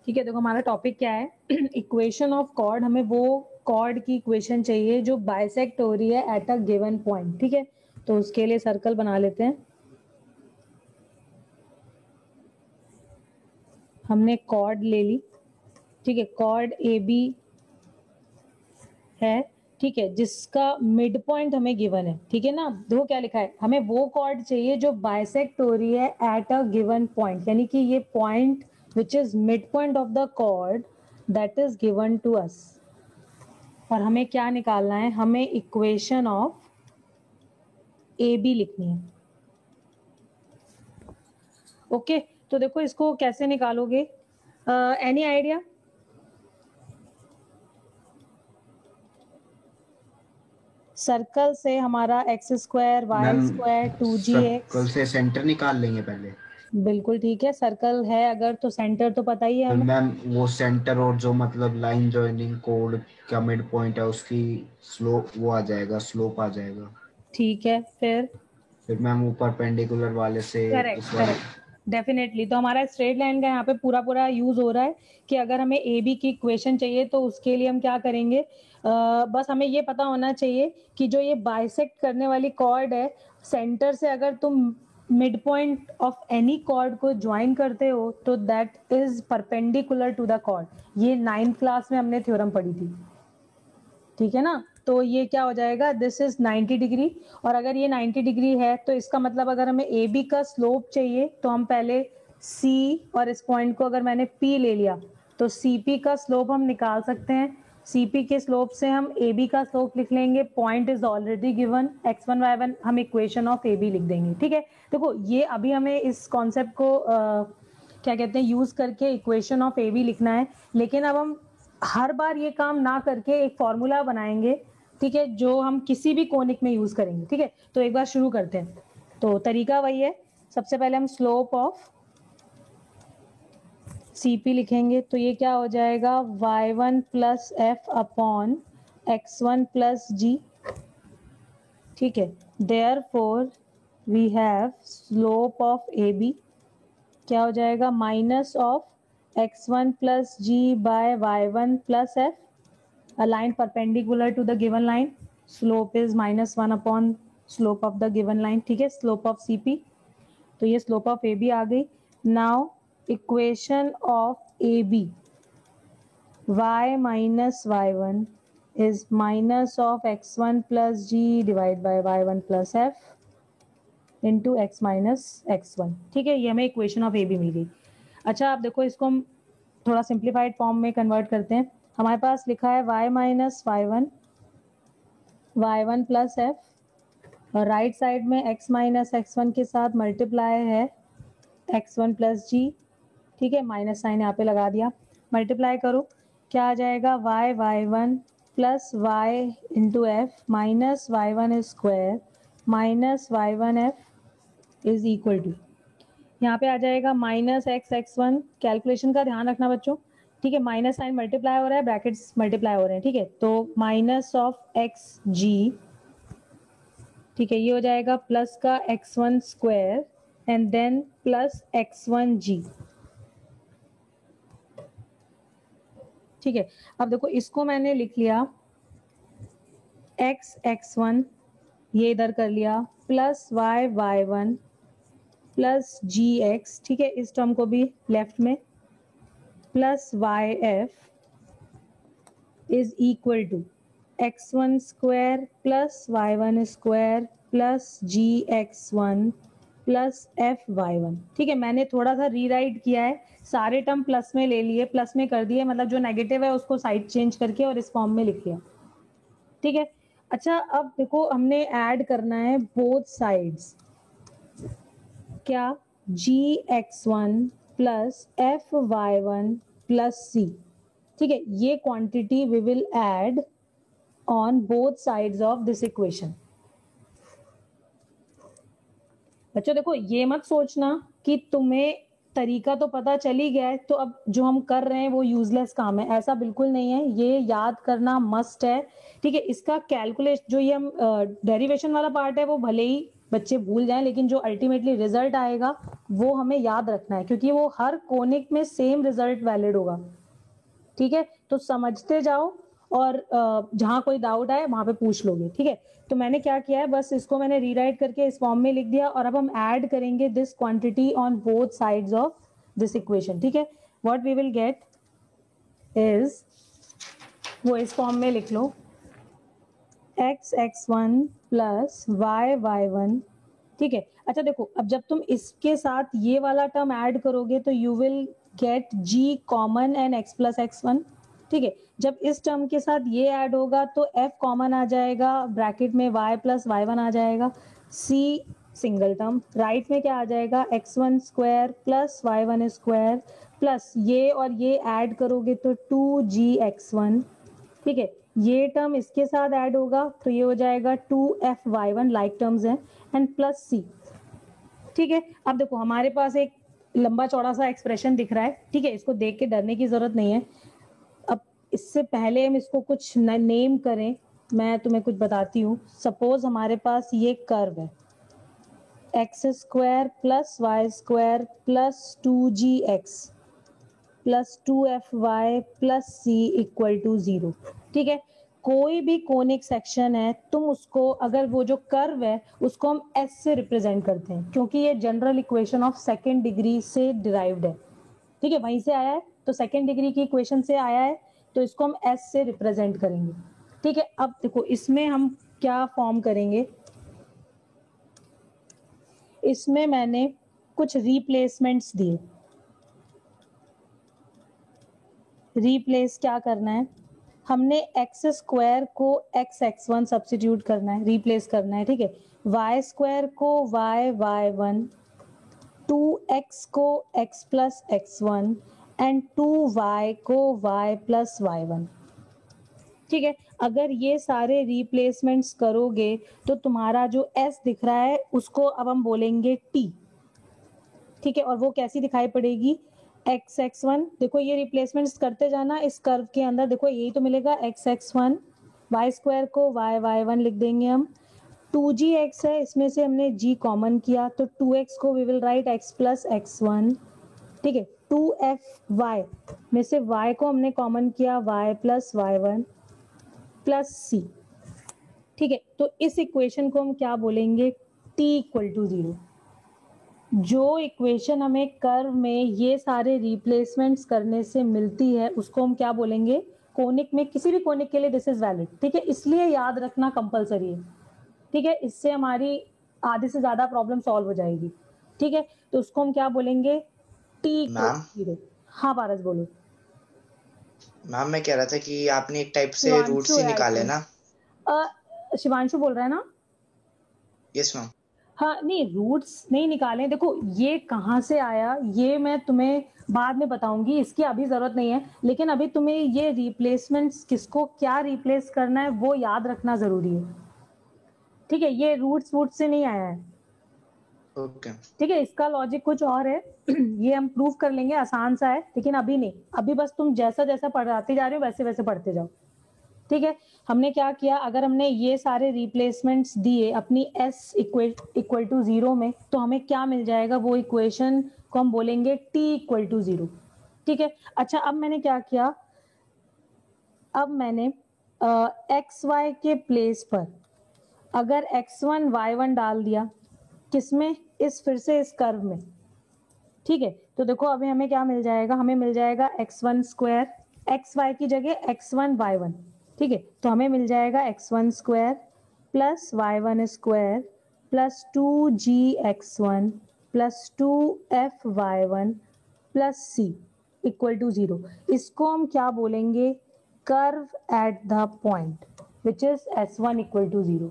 ठीक है, देखो हमारा टॉपिक क्या है इक्वेशन ऑफ कॉर्ड। हमें वो कॉर्ड की इक्वेशन चाहिए जो बाइसेक्ट हो रही है एट अ गिवन पॉइंट। ठीक है, तो उसके लिए सर्कल बना लेते हैं। हमने कॉर्ड ले ली, ठीक है, कॉर्ड ए बी है, ठीक है, जिसका मिड पॉइंट हमें गिवन है। ठीक है ना, देखो क्या लिखा है, हमें वो कॉर्ड चाहिए जो बाइसेक्ट हो रही है एट अ गिवन पॉइंट, यानी कि ये point which is mid point of the chord that is given to us. और हमें क्या निकालना है, हमें इक्वेशन ऑफ ए बी लिखनी है। ओके, तो देखो इसको कैसे निकालोगे, एनी आइडिया? सर्कल से हमारा X square Y ma'am square सर्कल2gx। से सेंटर निकाल लेंगे पहले। बिल्कुल ठीक है, सर्कल है अगर तो सेंटर तो पता ही है फिर हमें। मैम वो सेंटर और जो मतलब लाइन जॉइनिंग कोड का मिड पॉइंट है उसकी स्लोप वो आ जाएगा, स्लोप आ जाएगा। ठीक है, फिर मैम वो परपेंडिकुलर वाले से करेक्ट इस वाले। Correct, definitely. तो हमारा स्ट्रेट लाइन का यहाँ पे पूरा पूरा यूज हो रहा है कि अगर हमें ए बी की इक्वेशन चाहिए तो उसके लिए हम क्या करेंगे, बस हमें ये पता होना चाहिए कि जो ये बाइसेक्ट करने वाली कॉर्ड है, सेंटर से अगर तुम mid point of any chord को ज्वाइन करते हो तो that is perpendicular to the chord. ये 9th क्लास में हमने थ्योरम पढ़ी थी। ठीक है ना, तो ये क्या हो जाएगा, दिस इज 90 डिग्री। और अगर ये 90 डिग्री है तो इसका मतलब अगर हमें ए बी का स्लोप चाहिए तो हम पहले सी, और इस पॉइंट को अगर मैंने पी ले लिया तो सी पी का स्लोप हम निकाल सकते हैं। सी पी के स्लोप से हम ए बी का स्लोप लिख लेंगे, point is already given x1 y1, हम इक्वेशन ऑफ ए बी लिख देंगे। ठीक है, देखो ये अभी हमें इस कॉन्सेप्ट को क्या कहते हैं, यूज करके इक्वेशन ऑफ ए बी लिखना है। लेकिन अब हम हर बार ये काम ना करके एक फॉर्मूला बनाएंगे, ठीक है, जो हम किसी भी कोनिक में यूज करेंगे। ठीक है, तो एक बार शुरू करते हैं। तो तरीका वही है, सबसे पहले हम स्लोप ऑफ सीपी लिखेंगे, तो ये क्या हो जाएगा, y1 plus F upon x1 plus G. ठीक है, therefore we have slope of A B, क्या हो जाएगा, minus of x1 plus G by y1 plus F, a line perpendicular to the given line, slope is -1 upon slope of the given line। ठीक है, slope of CP, तो ये slope of AB आ गई। now equation of AB, y minus y1 is minus of x1 plus g divided by y1 plus f into x minus x1। ठीक है, ये हमें equation of A B मिल गई। अच्छा, आप देखो इसको हम थोड़ा सिंप्लीफाइड फॉर्म में कन्वर्ट करते हैं। हमारे पास लिखा है y minus y1 plus F, और राइट साइड में x माइनस x1 के साथ मल्टीप्लाई है x1 प्लस जी। ठीक है, माइनस साइन यहाँ पे लगा दिया, मल्टीप्लाई करो, क्या आ जाएगा, y1 plus y into F minus y1 square minus y1 F is equal to, यहाँ पे आ जाएगा माइनस x(x1), कैलकुलेशन का ध्यान रखना बच्चों। ठीक है, माइनस साइन मल्टीप्लाई हो रहा है, ब्रैकेट्स मल्टीप्लाई हो रहे हैं। ठीक है, तो माइनस ऑफ एक्स जी, ठीक है, ये हो जाएगा प्लस का x1 square and then plus x1 G. ठीक है, अब देखो इसको मैंने लिख लिया x(x1), ये इधर कर लिया, प्लस y(y1) प्लस gx। ठीक है, इस टर्म को भी लेफ्ट में, plus yf is equal to x1 square plus y1 square plus gx1 plus fy1। ठीक है, मैंने थोड़ा सा रीराइट किया है, सारे टर्म प्लस में ले लिए, प्लस में कर दिए, मतलब जो नेगेटिव है उसको साइड चेंज करके और इस फॉर्म में लिख लिया। ठीक है, अच्छा अब देखो हमने ऐड करना है बोथ साइड्स, क्या, gx1 plus fy1 plus c। ठीक है, ये quantity we will add on both sides of this equation. बच्चों देखो ये मत सोचना कि तुम्हें तरीका तो पता चल ही गया है तो अब जो हम कर रहे हैं वो यूजलेस काम है, ऐसा बिल्कुल नहीं है, ये याद करना मस्ट है। ठीक है, इसका कैलकुलेशन जो ये हम डेरिवेशन वाला पार्ट है वो भले ही बच्चे भूल जाएं, लेकिन जो अल्टीमेटली रिजल्ट आएगा वो हमें याद रखना है, क्योंकि वो हर कोनिक में सेम रिजल्ट वैलिड होगा। ठीक है, तो समझते जाओ और जहां कोई डाउट आए वहां पे पूछ लोगे। ठीक है, तो मैंने क्या किया है, बस इसको मैंने रीराइट करके इस फॉर्म में लिख दिया, और अब हम ऐड करेंगे this quantity on both sides of this equation. ठीक है, what we will get is, वो इस फॉर्म में लिख लो, x(x1) प्लस y(y1). ठीक है, अच्छा देखो, अब जब तुम इसके साथ ये वाला टर्म ऐड करोगे तो you will get g common and x plus x1। ठीक है, जब इस टर्म के साथ ये ऐड होगा तो f कॉमन आ जाएगा, ब्रैकेट में y प्लस y1 आ जाएगा, c सिंगल टर्म, राइट में क्या आ जाएगा, x1 square plus y1 square plus ये और ये ऐड करोगे तो 2gx1। ठीक है, ये टर्म इसके साथ ऐड होगा तो ये हो जाएगा 2f(y1), लाइक टर्म्स हैं, एंड प्लस c। ठीक है, अब देखो हमारे पास एक लंबा चौड़ा सा एक्सप्रेशन दिख रहा है। ठीक है, इसको देख के डरने की जरूरत नहीं है। अब इससे पहले हम इसको कुछ नेम करें, मैं तुम्हें कुछ बताती हूँ। सपोज हमारे पास ये कर्व है, x square plus Y square plus 2gx plus 2fy plus c equal to 0। ठीक है, कोई भी कोनिक सेक्शन है, तुम उसको, अगर वो जो कर्व है उसको हम s से रिप्रेजेंट करते हैं, क्योंकि ये general equation of second degree से डिराइव्ड है। ठीक है, वहीं से आया है, तो सेकेंड डिग्री की इक्वेशन से आया है, तो इसको हम s से रिप्रेजेंट करेंगे। ठीक है, अब देखो इसमें हम क्या फॉर्म करेंगे, इसमें मैंने कुछ रिप्लेसमेंट्स दिए। रिप्लेस क्या करना है, हमने एक्स स्क्वायर को x(x1) सब्स्टिट्यूट करना है, रिप्लेस करना है। ठीक है, वाई स्क्वायर को y(y1), 2x को x plus x1 and 2y को y प्लस y1। ठीक है, अगर ये सारे रिप्लेसमेंट्स करोगे तो तुम्हारा जो s दिख रहा है उसको अब हम बोलेंगे t। ठीक है, और वो कैसी दिखाई पड़ेगी, x(x1), देखो ये रिप्लेसमेंट्स करते जाना इस कर्व के अंदर, देखो यही तो मिलेगा x(x1), y स्क्वायर को y(y1) लिख देंगे हम, 2gx है, इसमें से हमने g कॉमन किया तो 2x को we will write x plus x1। ठीक है, 2fy में से y को हमने कॉमन किया y plus y1 plus c। ठीक है, तो इस इक्वेशन को हम क्या बोलेंगे, t इक्वल टू 0। जो इक्वेशन हमें कर्व में ये सारे रिप्लेसमेंट्स करने से मिलती है उसको हम क्या बोलेंगे, कोनिक में, किसी भी कोनिक के लिए दिस इज वैलिड। ठीक है, इसलिए याद रखना कंपलसरी है। ठीक है, इससे हमारी आधे से ज्यादा प्रॉब्लम सॉल्व हो जाएगी। ठीक है, तो उसको हम क्या बोलेंगे, टी मैम 0। हाँ पारस बोलो। मैम मैं कह रहा था कि आपने एक टाइप से शिवांशु रूट्स ही है, I निकाले think। ना। शिवांशु बोल रहा है ना। Yes ma'am. हाँ नहीं, रूट्स नहीं निकाले, देखो ये कहाँ से आया ये मैं तुम्हें बाद में बताऊंगी, इसकी अभी जरूरत नहीं है, लेकिन अभी तुम्हें ये रिप्लेसमेंट्स किसको क्या रिप्लेस करना है वो याद रखना जरूरी है। ठीक है, ये रूट्स वूट्स से नहीं आया है। ओके ठीक है, इसका लॉजिक कुछ और है ये हम प्रूव कर लेंगे, आसान सा है, लेकिन अभी नहीं, अभी बस तुम जैसा जैसा पढ़ाते जा रहे हो वैसे वैसे पढ़ते जाओ। ठीक है, हमने क्या किया, अगर हमने ये सारे रिप्लेसमेंट्स दिए अपनी s इक्वल टू 0 में, तो हमें क्या मिल जाएगा, वो इक्वेशन को हम बोलेंगे t इक्वल टू 0। ठीक है, अच्छा अब मैंने क्या किया, अब मैंने एक्स वाई के प्लेस पर अगर x1 y1 डाल दिया, किसमें, इस फिर से इस कर्व में। ठीक है, तो देखो अभी हमें क्या मिल जाएगा, हमें मिल जाएगा x1 स्क्वायर, एक्स वाई की जगह x1 y1। ठीक है, तो हमें मिल जाएगा x1 square plus y1 square plus 2gx1 plus 2fy1 plus c equal to 0। इसको हम क्या बोलेंगे, curve at the point which is s1 equal to 0।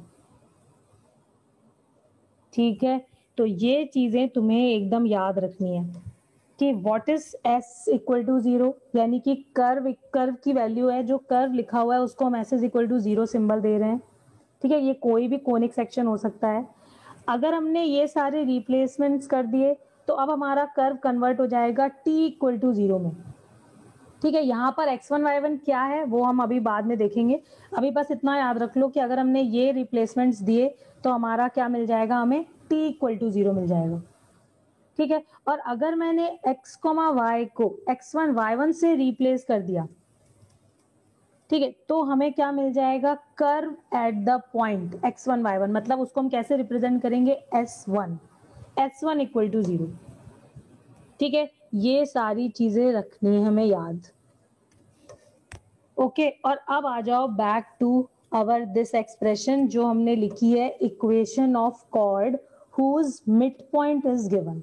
ठीक है, तो ये चीजें तुम्हें एकदम याद रखनी है कि what is s equal to 0, यानी कि कर्व की वैल्यू है, जो कर्व लिखा हुआ है उसको हम s इक्वल टू 0 सिंबल दे रहे हैं। ठीक है, ये कोई भी कोनिक सेक्शन हो सकता है। अगर हमने ये सारे रिप्लेसमेंट्स कर दिए तो अब हमारा कर्व कन्वर्ट हो जाएगा t इक्वल टू 0 में। ठीक है, यहाँ पर x1 y1 क्या है वो हम अभी बाद में देखेंगे, अभी बस इतना याद रख लो कि अगर हमने ये रिप्लेसमेंट्स दिए तो हमारा क्या मिल जाएगा, हमें t इक्वल टू 0 मिल जाएगा, ठीक है। और अगर मैंने x, y को x1 y1 से रिप्लेस कर दिया, ठीक है, तो हमें क्या मिल जाएगा, curve at the point x1 y1, मतलब उसको हम कैसे रिप्रेजेंट करेंगे, s1 इक्वल टू 0, ठीक है। ये सारी चीजें रखनी है हमें याद, ओके। और अब आ जाओ back to our this expression जो हमने लिखी है, equation of chord whose mid point is given,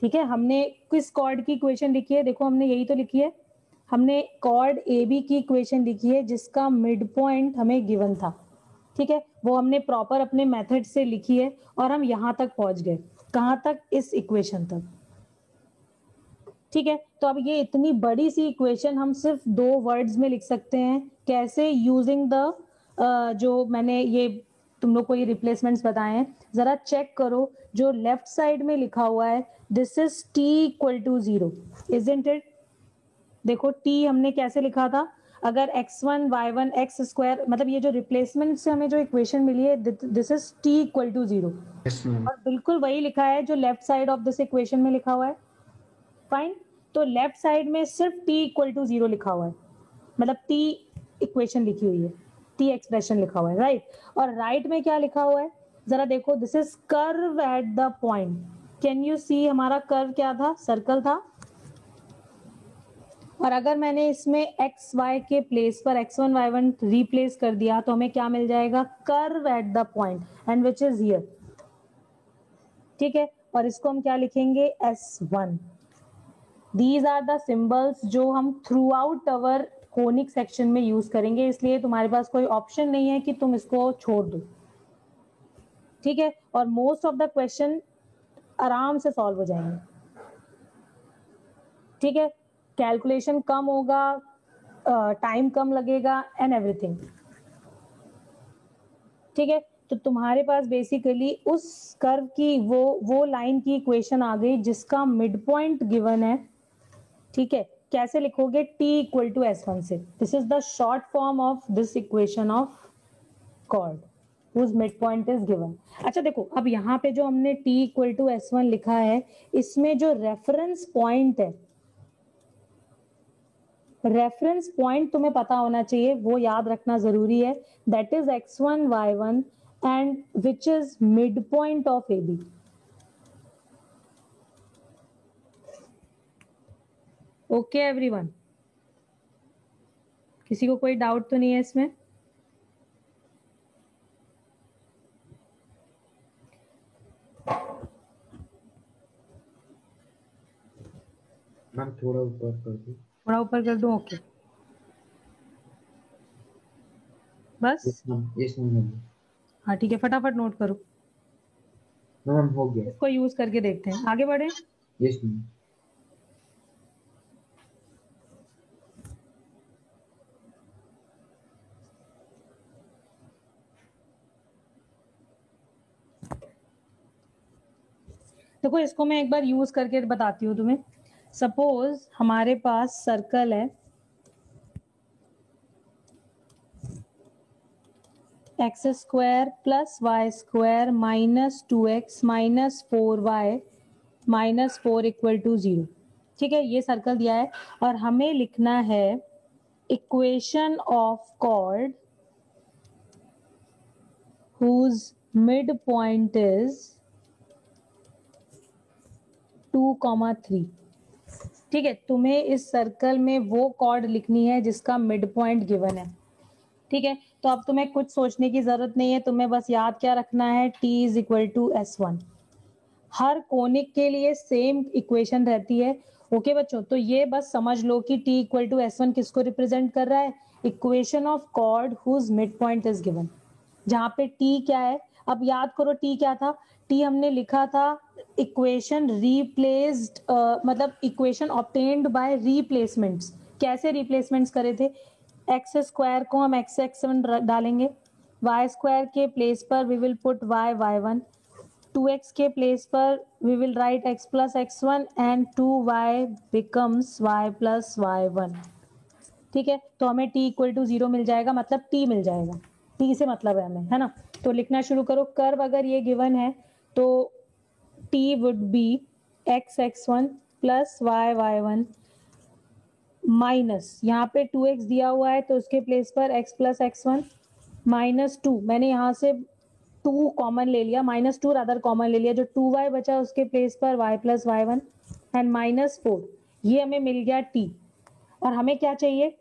ठीक है। हमने किस कॉर्ड की इक्वेशन लिखी है, देखो हमने यही तो लिखी है, हमने कॉर्ड ए बी की इक्वेशन लिखी है जिसका मिड पॉइंट हमें गिवन था, ठीक है। वो हमने प्रॉपर अपने मेथड से लिखी है और हम यहां तक पहुंच गए, कहां तक, इस इक्वेशन तक, ठीक है। तो अब ये इतनी बड़ी सी इक्वेशन हम सिर्फ 2 वर्ड्स में लिख सकते हैं, कैसे, यूजिंग द जो मैंने ये तुम लोग को ये रिप्लेसमेंट्स बताए हैं, जरा चेक करो। जो लेफ्ट साइड में लिखा हुआ है, this is t equal to 0, isn't it. देखो t हमने कैसे लिखा था, अगर x1 y1 x स्क्वायर, मतलब ये जो रिप्लेसमेंट से हमें जो इक्वेशन मिली है, this is t equal to 0, और बिल्कुल वही लिखा है जो left side of this equation में लिखा हुआ है, फाइन। तो लेफ्ट साइड में सिर्फ t इक्वल टू 0 लिखा हुआ है, मतलब t इक्वेशन लिखी हुई है, t एक्सप्रेशन लिखा हुआ है, राइट। और राइट में क्या लिखा हुआ है, जरा देखो, this is curve at the point. Can you see, हमारा कर्व क्या था, सर्कल था। और अगर मैंने इसमें एक्स वाई के प्लेस पर x1 y1 रिप्लेस कर दिया तो हमें क्या मिल जाएगा, curve at the point and which is here, ठीक है। और इसको हम क्या लिखेंगे, S1। These are the symbols जो हम through out our conic section में यूज करेंगे, इसलिए तुम्हारे पास कोई ऑप्शन नहीं है कि तुम इसको छोड़ दो, ठीक है। और मोस्ट ऑफ द क्वेश्चन आराम से सॉल्व हो जाएंगे, ठीक है। कैलकुलेशन कम होगा, टाइम कम लगेगा एंड एवरीथिंग, ठीक है। तो तुम्हारे पास बेसिकली उस कर्व की वो लाइन की इक्वेशन आ गई जिसका मिड पॉइंट गिवन है, ठीक है। कैसे लिखोगे, t इक्वल टू S1 से, this is the short form of this equation of chord whose midpoint is given। अच्छा देखो, अब यहाँ पे जो हमने t इक्वल टू S1 लिखा है, इसमें जो रेफरेंस पॉइंट है, रेफरेंस पॉइंट तुम्हें पता होना चाहिए, वो याद रखना जरूरी है, that is x1 y1 and which is mid point of AB। Okay everyone, किसी को कोई डाउट तो नहीं है इसमें? मैम थोड़ा ऊपर कर दो, थोड़ा ऊपर कर दूं, ओके बस, यस मैम। हाँ ठीक है, फटाफट नोट करो, मैम हो गया, इसको यूज करके देखते हैं, आगे बढ़े। Yes ma'am. देखो इसको मैं एक बार यूज करके बताती हूँ तुम्हें। सपोज हमारे पास सर्कल है, x square plus Y square minus 2x minus 4y minus 4 equal to 0, ठीक है। ये सर्कल दिया है और हमें लिखना है equation of chord whose mid point is 2,3, ठीक है। तुम्हें इस सर्कल में वो कॉर्ड लिखनी है जिसका मिड पॉइंट गिवन है, ठीक है। तो अब तुम्हें कुछ सोचने की जरूरत नहीं है, तुम्हें बस याद क्या रखना है, t is equal to S1। हर कोनिक के लिए सेम इक्वेशन रहती है, ओके बच्चों। तो ये बस समझ लो कि t इक्वल टू S1 किसको रिप्रेजेंट कर रहा है, equation of chord whose mid point is given, जहां पे t क्या है। अब याद करो t क्या था, t हमने लिखा था इक्वेशन रिप्लेस्ड, मतलब इक्वेशन ऑब्टेन्ड बाय रिप्लेसमेंट्स। कैसे रिप्लेसमेंट्स करे थे, एक्स स्क्वायर को हम x1 डालेंगे, वाई स्क्वायर के प्लेस पर we will put y1, 2x के प्लेस पर we will write x plus x1 and 2y becomes y plus y1, ठीक है। तो हमें t इक्वल टू 0 मिल जाएगा, मतलब t मिल जाएगा, टी से मतलब है हमें, है ना। तो लिखना शुरू करो। कर्व अगर ये गिवन है तो t would be x x1 plus y y1 minus, यहाँ पे 2x दिया हुआ है तो उसके प्लेस पर x प्लस x1 माइनस 2, मैंने यहाँ से 2 कॉमन ले लिया, माइनस 2 रादर कॉमन ले लिया, जो 2y बचा उसके प्लेस पर y plus y1 and minus 4, ये हमें मिल गया t। और हमें क्या चाहिए,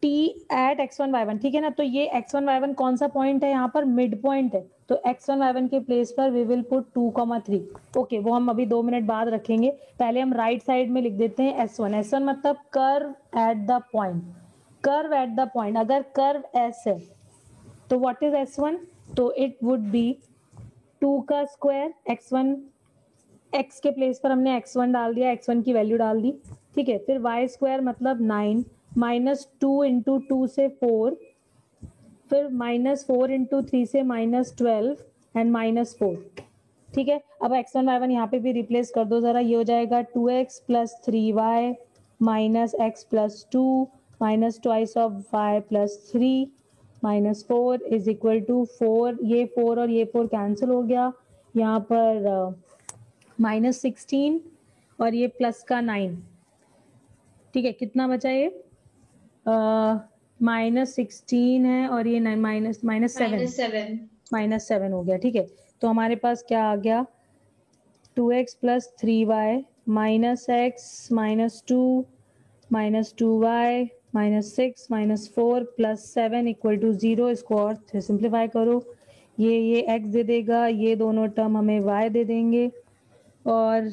t एट x1 y1, ठीक है ना। तो ये x1 y1 कौन सा पॉइंट है, यहाँ पर मिड पॉइंट है, तो x1 y1 के प्लेस पर वी विल पुट 2,3। ओके, वो हम अभी 2 मिनट बाद रखेंगे, पहले हम राइट साइड में लिख देते हैं s1। s1 मतलब curve at the point, curve at the point. अगर कर्व s है तो व्हाट इज s1, तो इट वुड बी 2 का स्क्वायर, x1 x के प्लेस पर हमने x1 डाल दिया, x1 की वैल्यू डाल दी, ठीक है। फिर y स्क्वायर मतलब 9 माइनस 2 इंटू 2 से 4, फिर माइनस 4 इंटू 3 से माइनस 12 एंड माइनस 4, ठीक है। अब x1 y1 यहाँ पे भी रिप्लेस कर दो जरा, ये हो जाएगा 2x plus 3y minus x plus 2 minus twice of y plus 3 minus 4 is equal to 4, ये 4 और ये 4 कैंसिल हो गया, यहाँ पर माइनस 16 और ये प्लस का 9, ठीक है। कितना बचा ये, माइनस 16 है और ये माइनस 7 हो गया, ठीक है। तो हमारे पास क्या आ गया, 2x plus 3y minus x minus 2 minus 2y minus 6 minus 4 plus 7 equal to 0। इसको और सिंप्लीफाई करो, ये x दे देगा, ये दोनों टर्म हमें y दे देंगे, और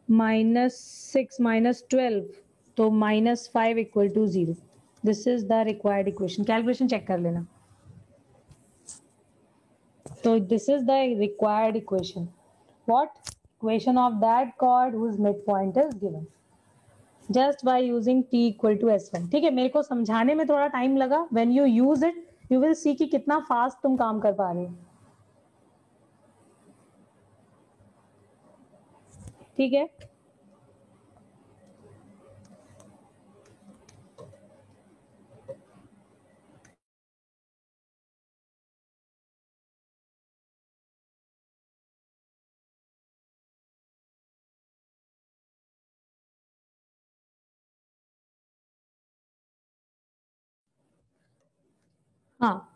माइनस 6 माइनस 12 तो minus 5 equal to 0। This is the required equation. Calculation check कर लेना। तो this is the required equation, what, equation of that chord whose midpoint is given just by using t equal to s1, ठीक है। मेरे को समझाने में थोड़ा टाइम लगा, when you use it you will see कि कितना फास्ट तुम काम कर पा रहे हो, ठीक है। हाँ,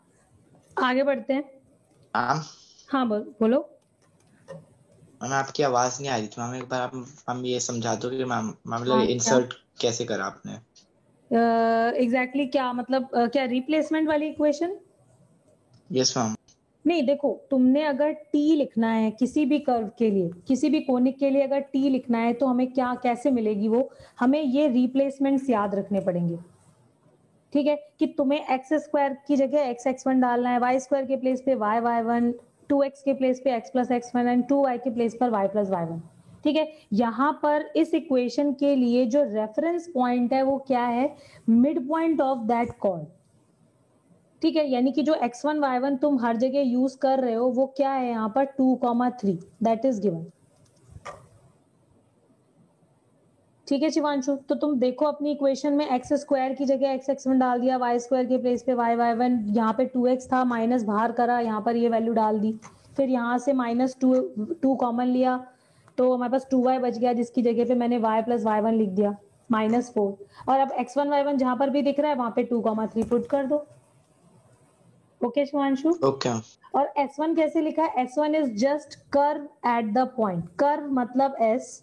आगे बढ़ते हैं। मैम हाँ बोलो। मैम आपकी आवाज नहीं आ रही थी मैम, एक बार आप हम ये समझा दो कि मैम हाँ, इंसर्ट कैसे करा आपने। एग्जैक्टली क्या मतलब, क्या रिप्लेसमेंट वाली इक्वेशन? Yes ma'am. नहीं, देखो, तुमने अगर t लिखना है किसी भी कर्व के लिए, किसी भी कोनिक के लिए अगर t लिखना है तो हमें क्या कैसे मिलेगी वो, हमें ये रिप्लेसमेंट्स याद रखने पड़ेंगे, ठीक है। कि तुम्हें एक्स स्क्वायर की जगह एक्स x1 डालना है, वाई स्क्वायर के प्लेस पे वाई y1, 2x के प्लेस पे x plus x1 and 2y के प्लेस पर y प्लस y1, ठीक है। यहाँ पर इस इक्वेशन के लिए जो रेफरेंस पॉइंट है वो क्या है, mid point of that chord, ठीक है। यानी कि जो x1 y1 तुम हर जगह यूज कर रहे हो वो क्या है, यहाँ पर 2,3 दैट इज गिवन, ठीक है शिवांशु। तो तुम देखो अपनी इक्वेशन में एक्स स्क्वायर की जगह एक्स x1 डाल दिया, वाई स्क्वायर के प्लेस पे वाई y1, यहाँ पे 2x था, माइनस बाहर करा, यहाँ पर ये वैल्यू डाल दी, फिर यहाँ से माइनस 2 कॉमन लिया तो हमारे पास 2y बच गया, जिसकी जगह पे मैंने y प्लस y1 लिख दिया माइनस 4, और अब x1 y1 जहां पर भी दिख रहा है वहां पे 2,3 पुट कर दो। ओके शिवांशु। ओके। और S1 कैसे लिखा है, S1 is just curve at the point, curve मतलब S,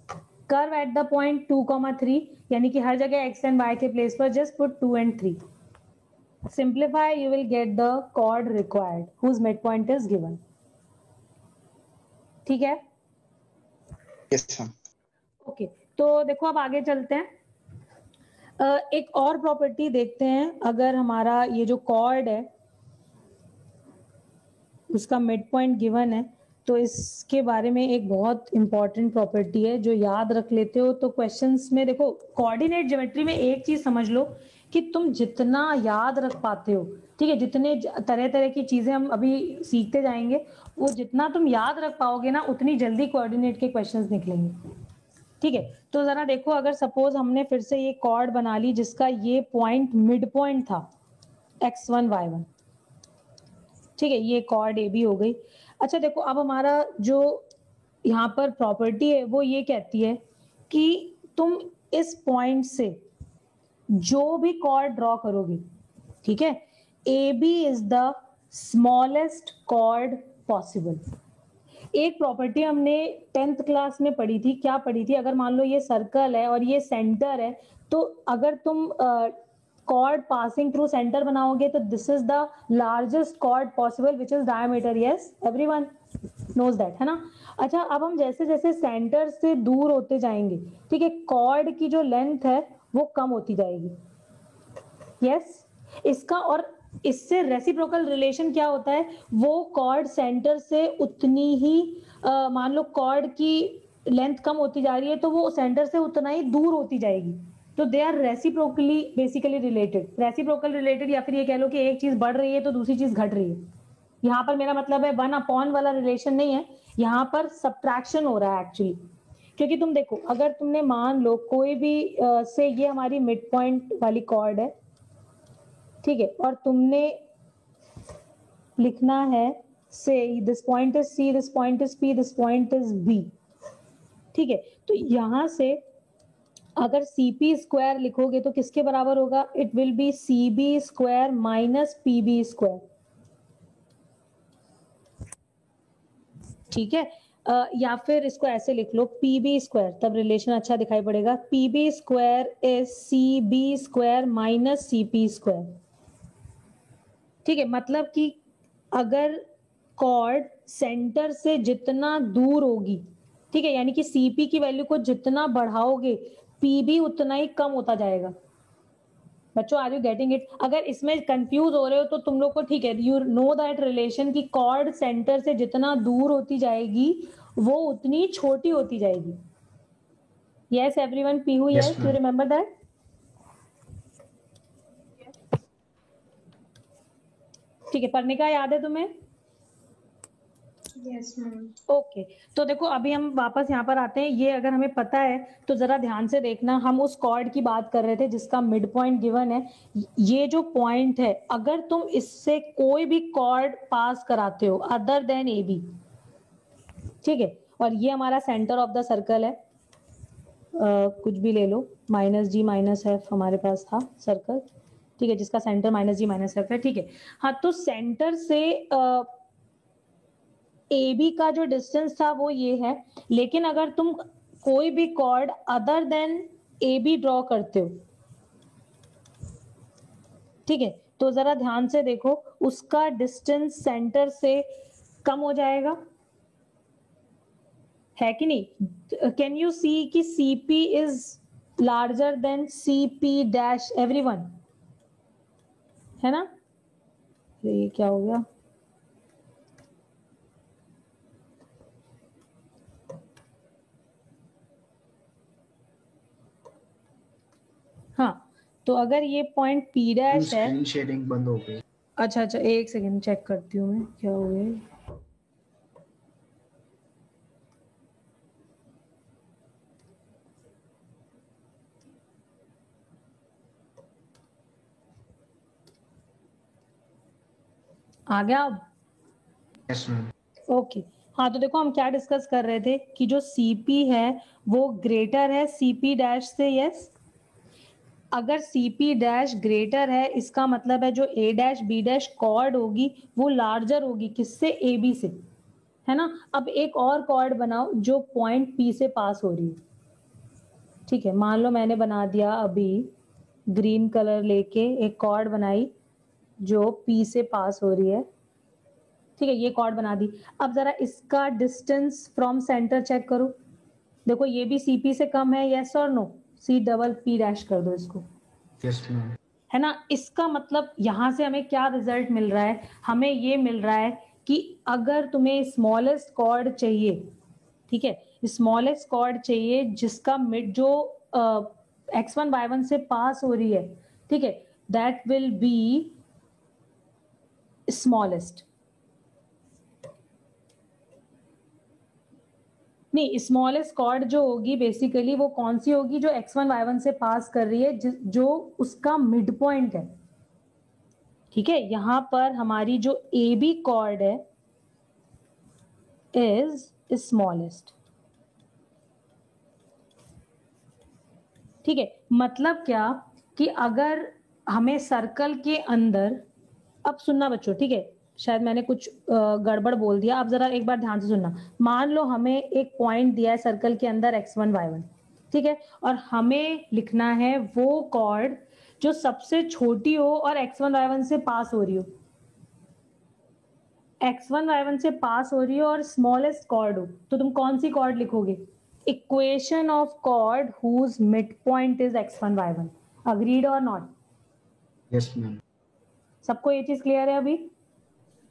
curve at the point 2,3, यानी कि हर जगह x एंड y के प्लेस पर just put 2 and 3, simplify, you will get the chord required whose midpoint is given, ठीक है। Yes ma'am. Okay, तो देखो अब आगे चलते हैं। एक और प्रॉपर्टी देखते हैं, अगर हमारा ये जो chord है उसका मिड पॉइंट गिवन है तो इसके बारे में एक बहुत इंपॉर्टेंट प्रॉपर्टी है जो याद रख लेते हो तो क्वेश्चंस में, देखो कोऑर्डिनेट ज्योमेट्री में एक चीज समझ लो कि तुम जितना याद रख पाते हो, ठीक है, जितने तरह तरह की चीजें हम अभी सीखते जाएंगे, वो जितना तुम याद रख पाओगे ना उतनी जल्दी कोऑर्डिनेट के क्वेश्चंस निकलेंगे, ठीक है। तो जरा देखो, अगर सपोज हमने फिर से ये कॉर्ड बना ली जिसका ये पॉइंट मिड पॉइंट था x1 y1, ठीक है, ये कॉर्ड ए बी हो गई। अच्छा देखो, अब हमारा जो यहाँ पर प्रॉपर्टी है वो ये कहती है कि तुम इस पॉइंट से जो भी कॉर्ड ड्रॉ करोगे, ठीक है, A B is the smallest chord possible. एक प्रॉपर्टी हमने 10th क्लास में पढ़ी थी, क्या पढ़ी थी, अगर मान लो ये सर्कल है और ये सेंटर है, तो अगर तुम कॉर्ड पासिंग थ्रू सेंटर बनाओगे तो this is the largest chord possible which is diameter. Yes, everyone knows that, है ना। अच्छा, अब हम जैसे जैसे सेंटर से दूर होते जाएंगे, ठीक है, कॉर्ड की जो लेंथ है वो कम होती जाएगी। यस, इसका और इससे रेसिप्रोकल रिलेशन क्या होता है, वो कॉर्ड सेंटर से उतनी ही मान लो कॉर्ड की लेंथ कम होती जा रही है तो वो सेंटर से उतना ही दूर होती जाएगी। तो they are reciprocally basically related. Reciprocal related, या फिर ये कह लो कि एक चीज बढ़ रही है तो दूसरी चीज घट रही है। यहाँ पर मेरा मतलब है 1 वाला रिलेशन नहीं है, यहाँ पर सब्ट्रैक्शन हो रहा है एक्चुअली। क्योंकि तुम देखो, अगर तुमने मान लो कोई भी से ये हमारी मिड पॉइंट वाली कॉर्ड है, ठीक है, और तुमने लिखना है से this point is C, this point is P, this point is B, ठीक है, तो यहां से अगर सी पी स्क्वायर लिखोगे तो किसके बराबर होगा, it will be C B square minus P B square, ठीक है। या फिर इसको ऐसे लिख लो पी बी स्क्वायर, तब रिलेशन अच्छा दिखाई पड़ेगा। P B square is C B square minus C P square, ठीक है। मतलब कि अगर कॉर्ड सेंटर से जितना दूर होगी, ठीक है, यानी कि सीपी की वैल्यू को जितना बढ़ाओगे पीबी उतना ही कम होता जाएगा। बच्चों, आर यू गेटिंग इट? अगर इसमें कंफ्यूज हो रहे हो तो तुम लोग को, ठीक है, यू नो दैट रिलेशन की कॉर्ड सेंटर से जितना दूर होती जाएगी वो उतनी छोटी होती जाएगी। Yes everyone, Pihu, Yes, yes, you ma'am. Remember that? ठीक है, पढ़ने का याद है तुम्हें? Yes ma'am. ओके, तो देखो अभी हम वापस यहाँ पर आते हैं। ये अगर हमें पता है तो जरा ध्यान से देखना, हम उस कॉर्ड की बात कर रहे थे जिसका मिड पॉइंट गिवन है। ये जो पॉइंट है, अगर तुम इससे कोई भी कॉर्ड पास कराते हो अदर देन ए बी, ठीक है, और ये हमारा सेंटर ऑफ द सर्कल है, कुछ भी ले लो, माइनस जी माइनस एफ हमारे पास था सर्कल, ठीक है, जिसका सेंटर माइनस जी माइनस एफ है, ठीक है। हाँ, तो सेंटर से ए बी का जो डिस्टेंस था वो ये है, लेकिन अगर तुम कोई भी chord other than A B draw करते हो, ठीक है, तो जरा ध्यान से देखो, उसका डिस्टेंस सेंटर से कम हो जाएगा, है कि नहीं? कैन यू सी कि C P is larger than C P dash, everyone, है ना? ये क्या हो गया? हाँ, तो अगर ये पॉइंट पी डैश है, स्क्रीन शेयरिंग बंद हो गई। अच्छा अच्छा, एक सेकेंड चेक करती हूँ मैं क्या हो गया। आ गया अब? Yes ma'am. ओके, हाँ, तो देखो हम क्या डिस्कस कर रहे थे कि जो सीपी है वो ग्रेटर है सीपी डैश से। यस, अगर सीपी डैश ग्रेटर है इसका मतलब है जो ए डैश बी डैश कॉर्ड होगी वो लार्जर होगी किससे, ए बी से, है ना। अब एक और कॉर्ड बनाओ जो पॉइंट पी से पास हो रही है, ठीक है, मान लो मैंने बना दिया अभी ग्रीन कलर लेके एक कॉर्ड बनाई जो पी से पास हो रही है, ठीक है, ये कॉर्ड बना दी। अब जरा इसका डिस्टेंस फ्रॉम सेंटर चेक करो, देखो ये भी सीपी से कम है, यस और no? C double P dash कर दो इसको, यस मैम। है ना। इसका मतलब यहां से हमें क्या रिजल्ट मिल रहा है, हमें ये मिल रहा है कि अगर तुम्हें स्मॉलेस्ट कॉर्ड चाहिए, ठीक है, स्मॉलेस्ट कॉर्ड चाहिए जिसका मिड जो x1 y1 से पास हो रही है, ठीक है, दैट विल बी स्मॉलेस्ट। नहीं, स्मॉलेस्ट कॉर्ड जो होगी बेसिकली वो कौन सी होगी, जो x1 y1 से पास कर रही है, जो उसका मिड पॉइंट है, ठीक है, यहां पर हमारी जो AB chord है इज स्मॉलेस्ट। ठीक है, मतलब क्या कि अगर हमें सर्कल के अंदर, अब सुनना बच्चों, ठीक है, शायद मैंने कुछ गड़बड़ बोल दिया, अब जरा एक बार ध्यान से सुनना। मान लो हमें एक पॉइंट दिया है सर्कल के अंदर x1 y1, ठीक है, और हमें लिखना है वो कॉर्ड जो सबसे छोटी हो और x1 y1 से पास हो रही हो, x1 y1 से पास हो रही हो और स्मॉलेस्ट कॉर्ड हो, तो तुम कौन सी कॉर्ड लिखोगे? Equation of chord whose mid point is x1 y1। Agreed और नॉट? Yes ma'am. सबको ये चीज क्लियर है अभी?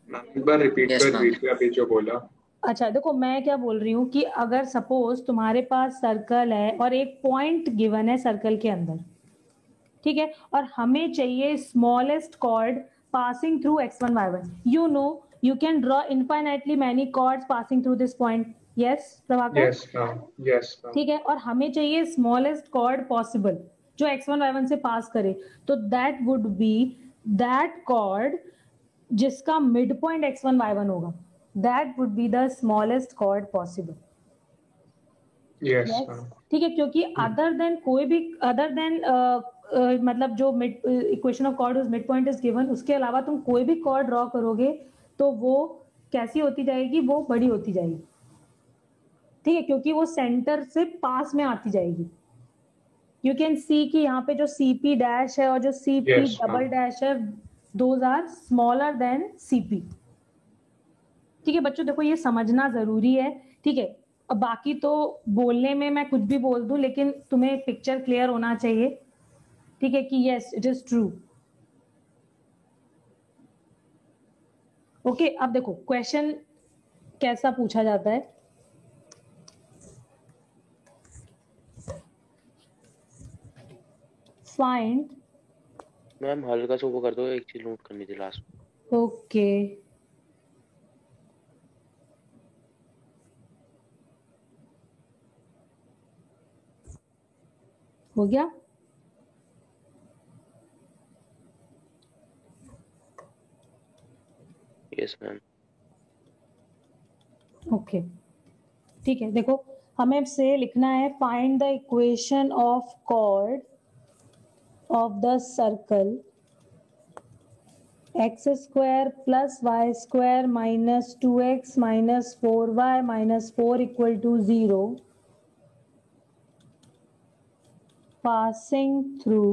एक बार रिपीट Yes, कर ma'am. दीजिए अभी जो बोला। अच्छा देखो, मैं क्या बोल रही हूँ कि अगर सपोज तुम्हारे पास सर्कल है और एक पॉइंट गिवन है सर्कल के अंदर, ठीक है, और हमें चाहिए smallest chord passing through x1 y1। You know you can draw infinitely many chords passing through this point. Yes Prabhakar? Yes ma'am, yes ma'am. ठीक है, और हमें चाहिए स्मॉलेस्ट कॉर्ड पॉसिबल जो x1 y1 से पास करे, तो that would be that chord जिसका मिड पॉइंट x1 y1 होगा, that would be the smallest chord possible. Yes Yes. Ma'am. ठीक है, क्योंकि अदर देन कोई भी अदर देन मतलब जो मिड इक्वेशन ऑफ कॉर्ड उस मिड पॉइंट इज गिवन, उसके अलावा तुम कोई भी कॉर्ड ड्रॉ करोगे तो वो कैसी होती जाएगी? वो बड़ी होती जाएगी। ठीक है, क्योंकि वो सेंटर से पास में आती जाएगी। यू कैन सी कि यहाँ पे जो CP डैश है और जो CP Yes, double ma'am. Dash है, those are smaller than CP। ठीक है बच्चों, देखो ये समझना जरूरी है। ठीक है, अब बाकी तो बोलने में मैं कुछ भी बोल दूं, लेकिन तुम्हें पिक्चर क्लियर होना चाहिए। ठीक है कि yes it is true. Okay, अब देखो क्वेश्चन कैसा पूछा जाता है। फाइंड, मैम हल्का सा वो कर दो, एक चीज नोट करनी थी लास्ट। ओके हो गया। Yes ma'am. ओके ठीक है, देखो हमें से लिखना है find the equation of chord of the circle x square plus y square minus 2x minus 4y minus 4 equal to 0 passing through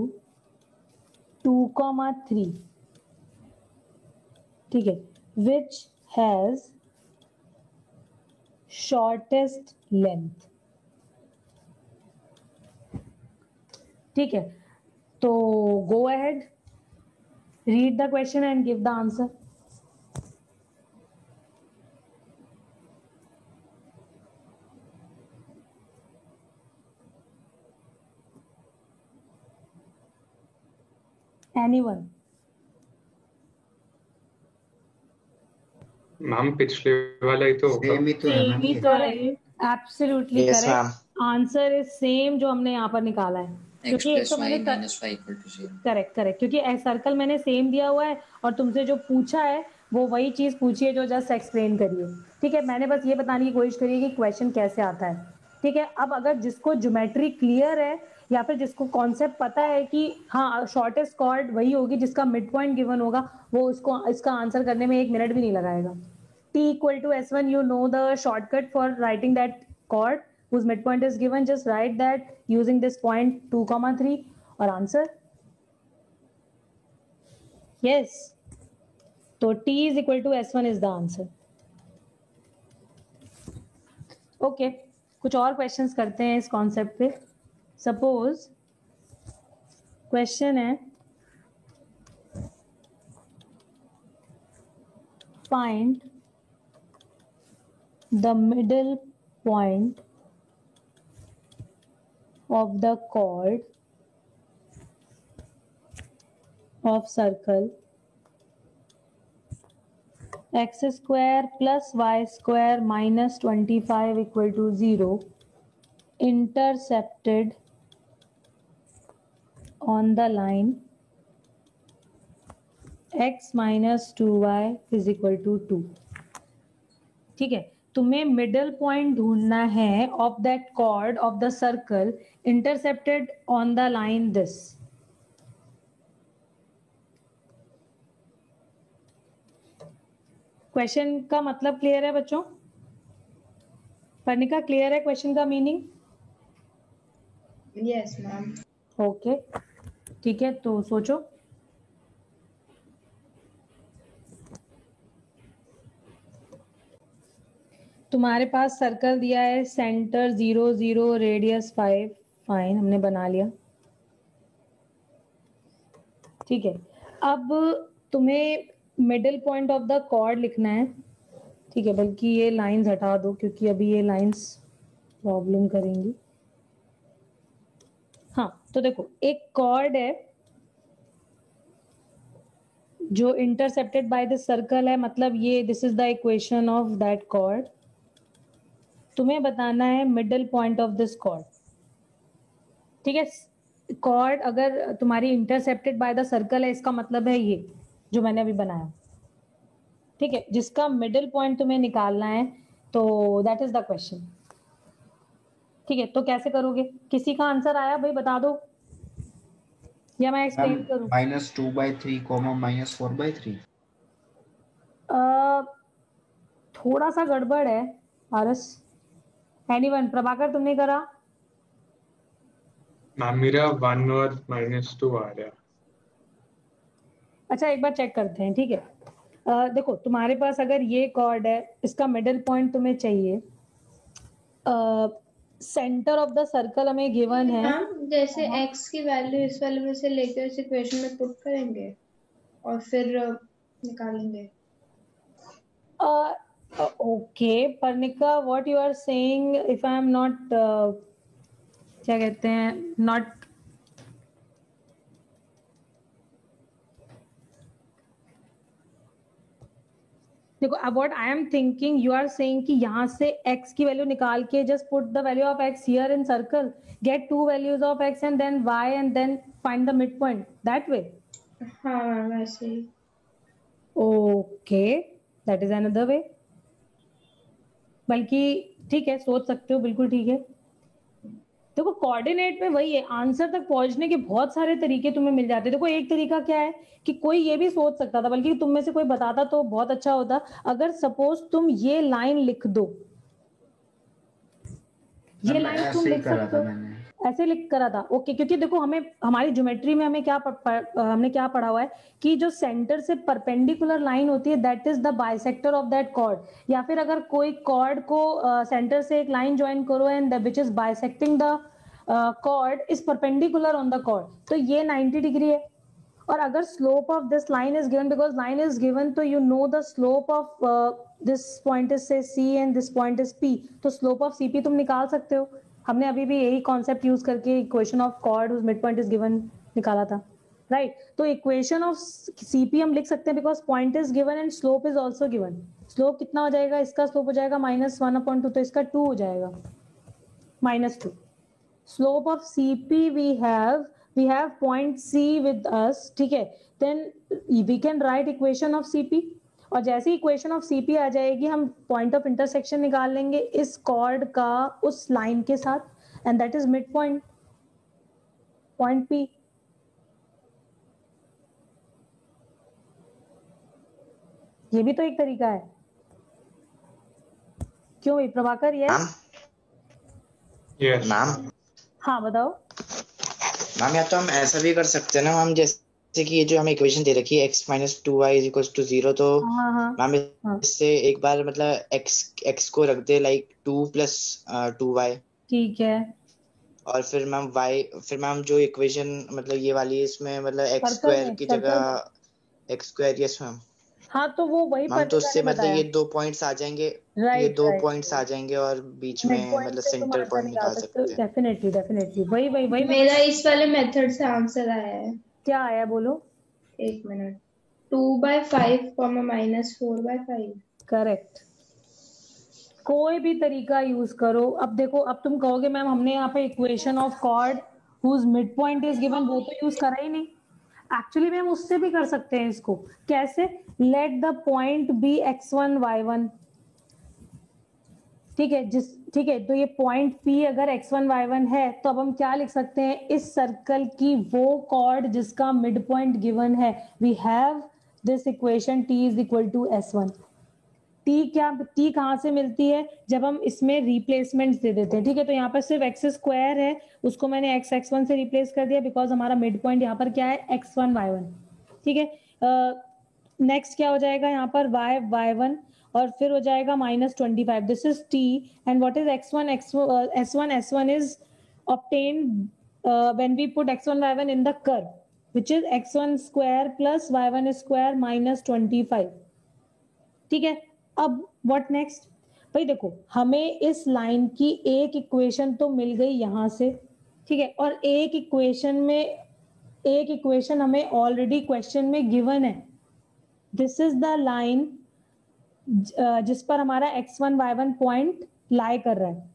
2,3, ठीक है, which has shortest length। ठीक है, तो go ahead, read the question and give the answer। Anyone? Ma'am पिछले वाला ही तो होगा। Same ही तो है मैम ये। Absolutely Yes, correct। ma'am. Answer is same जो हमने यहाँ पर निकाला है, x क्योंकि एक plus तो y मैंने minus y equal to 0। Correct, क्योंकि सर्कल मैंने सेम दिया हुआ है और तुमसे जो पूछा है वो वही चीज पूछी है जो जस्ट एक्सप्लेन करिए। ठीक है, मैंने बस ये बताने की कोशिश करी है कि क्वेश्चन कैसे आता है। ठीक है, अब अगर जिसको ज्योमेट्री क्लियर है या फिर जिसको कॉन्सेप्ट पता है कि हाँ शॉर्टेस्ट कॉर्ड वही होगी जिसका मिड पॉइंट गिवन होगा, वो उसको इसका आंसर करने में 1 मिनट भी नहीं लगाएगा। T equal to S1, you know the shortcut for writing that chord whose midpoint is given, just write that using this point 2,3 और आंसर। Yes, तो T is equal to S1 is the answer। Okay, कुछ और questions करते हैं इस concept पे। Suppose question है find the middle point of the chord of circle x square plus y square minus 25 equal to 0 intercepted on the line x minus 2y is equal to 2। ठीक है, तुम्हें middle point ढूंढना है of that chord of the circle intercepted on the line this. Question का मतलब clear है बच्चों? Parnika clear है क्वेश्चन का मीनिंग? Yes ma'am. ओके ठीक है, तो सोचो। तुम्हारे पास सर्कल दिया है, सेंटर 0 0 रेडियस 5। फाइन, हमने बना लिया। ठीक है, अब तुम्हें middle point of the chord लिखना है। ठीक है, बल्कि ये लाइंस हटा दो क्योंकि अभी ये लाइंस प्रॉब्लम करेंगी। हाँ, तो देखो एक कॉर्ड है जो इंटरसेप्टेड बाय दिस सर्कल है, मतलब ये this is the equation of that chord. तुम्हें बताना है middle point of this chord. ठीक है, कॉर्ड अगर तुम्हारी इंटरसेप्टेड बाय द सर्कल है, इसका मतलब है ये जो मैंने अभी बनाया। ठीक है, जिसका मिडिल पॉइंट तुम्हें निकालना है, तो दैट इज द क्वेश्चन। ठीक है, तो कैसे करोगे? किसी का आंसर आया भाई बता दो, या मैं एक्सप्लेन करूं? -2/3 -4/3। थोड़ा सा गड़बड़ है आरस। एनीवन, प्रभाकर तुमने करा? मैम मेरा 1 और -2 आ रहा है। अच्छा, एक बार चेक करते हैं। ठीक है, देखो तुम्हारे पास अगर ये कॉर्ड है, इसका मिडिल पॉइंट तुम्हें चाहिए, सेंटर ऑफ द सर्कल हमें गिवन है। मैम जैसे x की वैल्यू इस वाले में से लेके उस इक्वेशन में पुट करेंगे और फिर निकालेंगे। Okay Parnika, what you are saying, if I am not क्या कहते हैं, नॉट देखो, अब what I am thinking, you are saying कि यहाँ से x की वैल्यू निकाल के just put the value of x here in circle, get two values of x and then y and then find the mid point, that way. हाँ ma'am ऐसे ही। Okay, that is another way. बल्कि ठीक है, सोच सकते हो, बिल्कुल ठीक है। देखो कोऑर्डिनेट में वही है, आंसर तक पहुंचने के बहुत सारे तरीके तुम्हें मिल जाते हैं। देखो एक तरीका क्या है कि कोई ये भी सोच सकता था, बल्कि तुम में से कोई बताता तो बहुत अच्छा होता। अगर सपोज तुम ये लाइन लिख दो, ये लाइन तुम लिख सकते हो, ऐसे लिख करा था। ओके, क्योंकि देखो हमें हमारी ज्योमेट्री में हमें हमने क्या पढ़ा हुआ है कि जो सेंटर से परपेंडिकुलर लाइन होती है that is the bisector of that chord. या फिर अगर कोई कॉर्ड को सेंटर से एक लाइन ज्वाइन करो and which is bisecting the chord is perpendicular on the chord, तो ये 90 डिग्री है। और अगर slope of this line is given, because line is given, तो you know the slope of this point is say C and this point is P, तो slope of CP तुम निकाल सकते हो। हमने अभी भी यही कॉन्सेप्ट यूज करके equation of chord whose mid point is given निकाला था, राइट? तो इक्वेशन ऑफ CP हम लिख सकते हैं because point is given and slope is also given. Slope कितना हो जाएगा? इसका स्लोप हो जाएगा -1/2, तो इसका 2 हो जाएगा, -2। Slope of CP we have point C with us, ठीक है? then we can write equation of CP, और जैसे इक्वेशन ऑफ CP आ जाएगी हम पॉइंट ऑफ इंटरसेक्शन निकाल लेंगे इस कॉर्ड का उस लाइन के साथ, and that is mid point, point P। ये भी तो एक तरीका है, क्यों भाई प्रभाकर? यस मैम हाँ बताओ। मैम या तो हम ऐसा भी कर सकते हैं ना मैम, जैसे कि ये जो हमें इक्वेशन दे रखी है x - 2y = 0, तो मैम इससे एक बार मतलब x को रख दे लाइक 2 + 2y, ठीक है। और फिर मैम जो इक्वेशन मतलब ये वाली है, इसमें मतलब x² की जगह x², यस मैम। हाँ तो वो वही मैम तो उससे मतलब ये 2 पॉइंट्स आ जाएंगे, ये 2 पॉइंट्स आ जाएंगे और बीच में मतलब सेंटर पॉइंट निकाल सकते हैं। डेफिनेटली वही मेरा इस वाले मेथड से आंसर आया है। क्या आया बोलो? एक मिनट। 2/5, -4/5। करेक्ट। कोई भी तरीका यूज करो। अब देखो, अब तुम कहोगे मैम हमने यहाँ पे equation of chord whose mid point is given, वो तो यूज करा ही नहीं। एक्चुअली में हम उससे भी कर सकते हैं इसको। कैसे? Let the point B x1 y1, ठीक है। ठीक है, तो ये पॉइंट P अगर x1 y1 है तो अब हम क्या लिख सकते हैं, इस सर्कल की वो कॉर्ड जिसका मिड पॉइंट गिवन है, we have this equation t is equal to s1। T कहां से मिलती है, जब हम इसमें रिप्लेसमेंट दे देते हैं, ठीक है। तो यहाँ पर सिर्फ एक्स स्क्वायर है, उसको मैंने x1 से रिप्लेस कर दिया, बिकॉज हमारा मिड पॉइंट यहाँ पर क्या है, x1 y1, ठीक है। नेक्स्ट क्या हो जाएगा यहाँ पर, y1 और फिर हो जाएगा -25, this is t and what is s1 is obtained when we put x1 y1 in the curve, which is x1 square plus y1 square minus 25, ठीक है। अब व्हाट नेक्स्ट, भाई देखो हमें इस लाइन की एक इक्वेशन तो मिल गई यहां से, ठीक है, और एक इक्वेशन हमें ऑलरेडी क्वेश्चन में गिवन है। दिस इज द लाइन जिस पर हमारा x1 y1 पॉइंट लाई कर रहा है,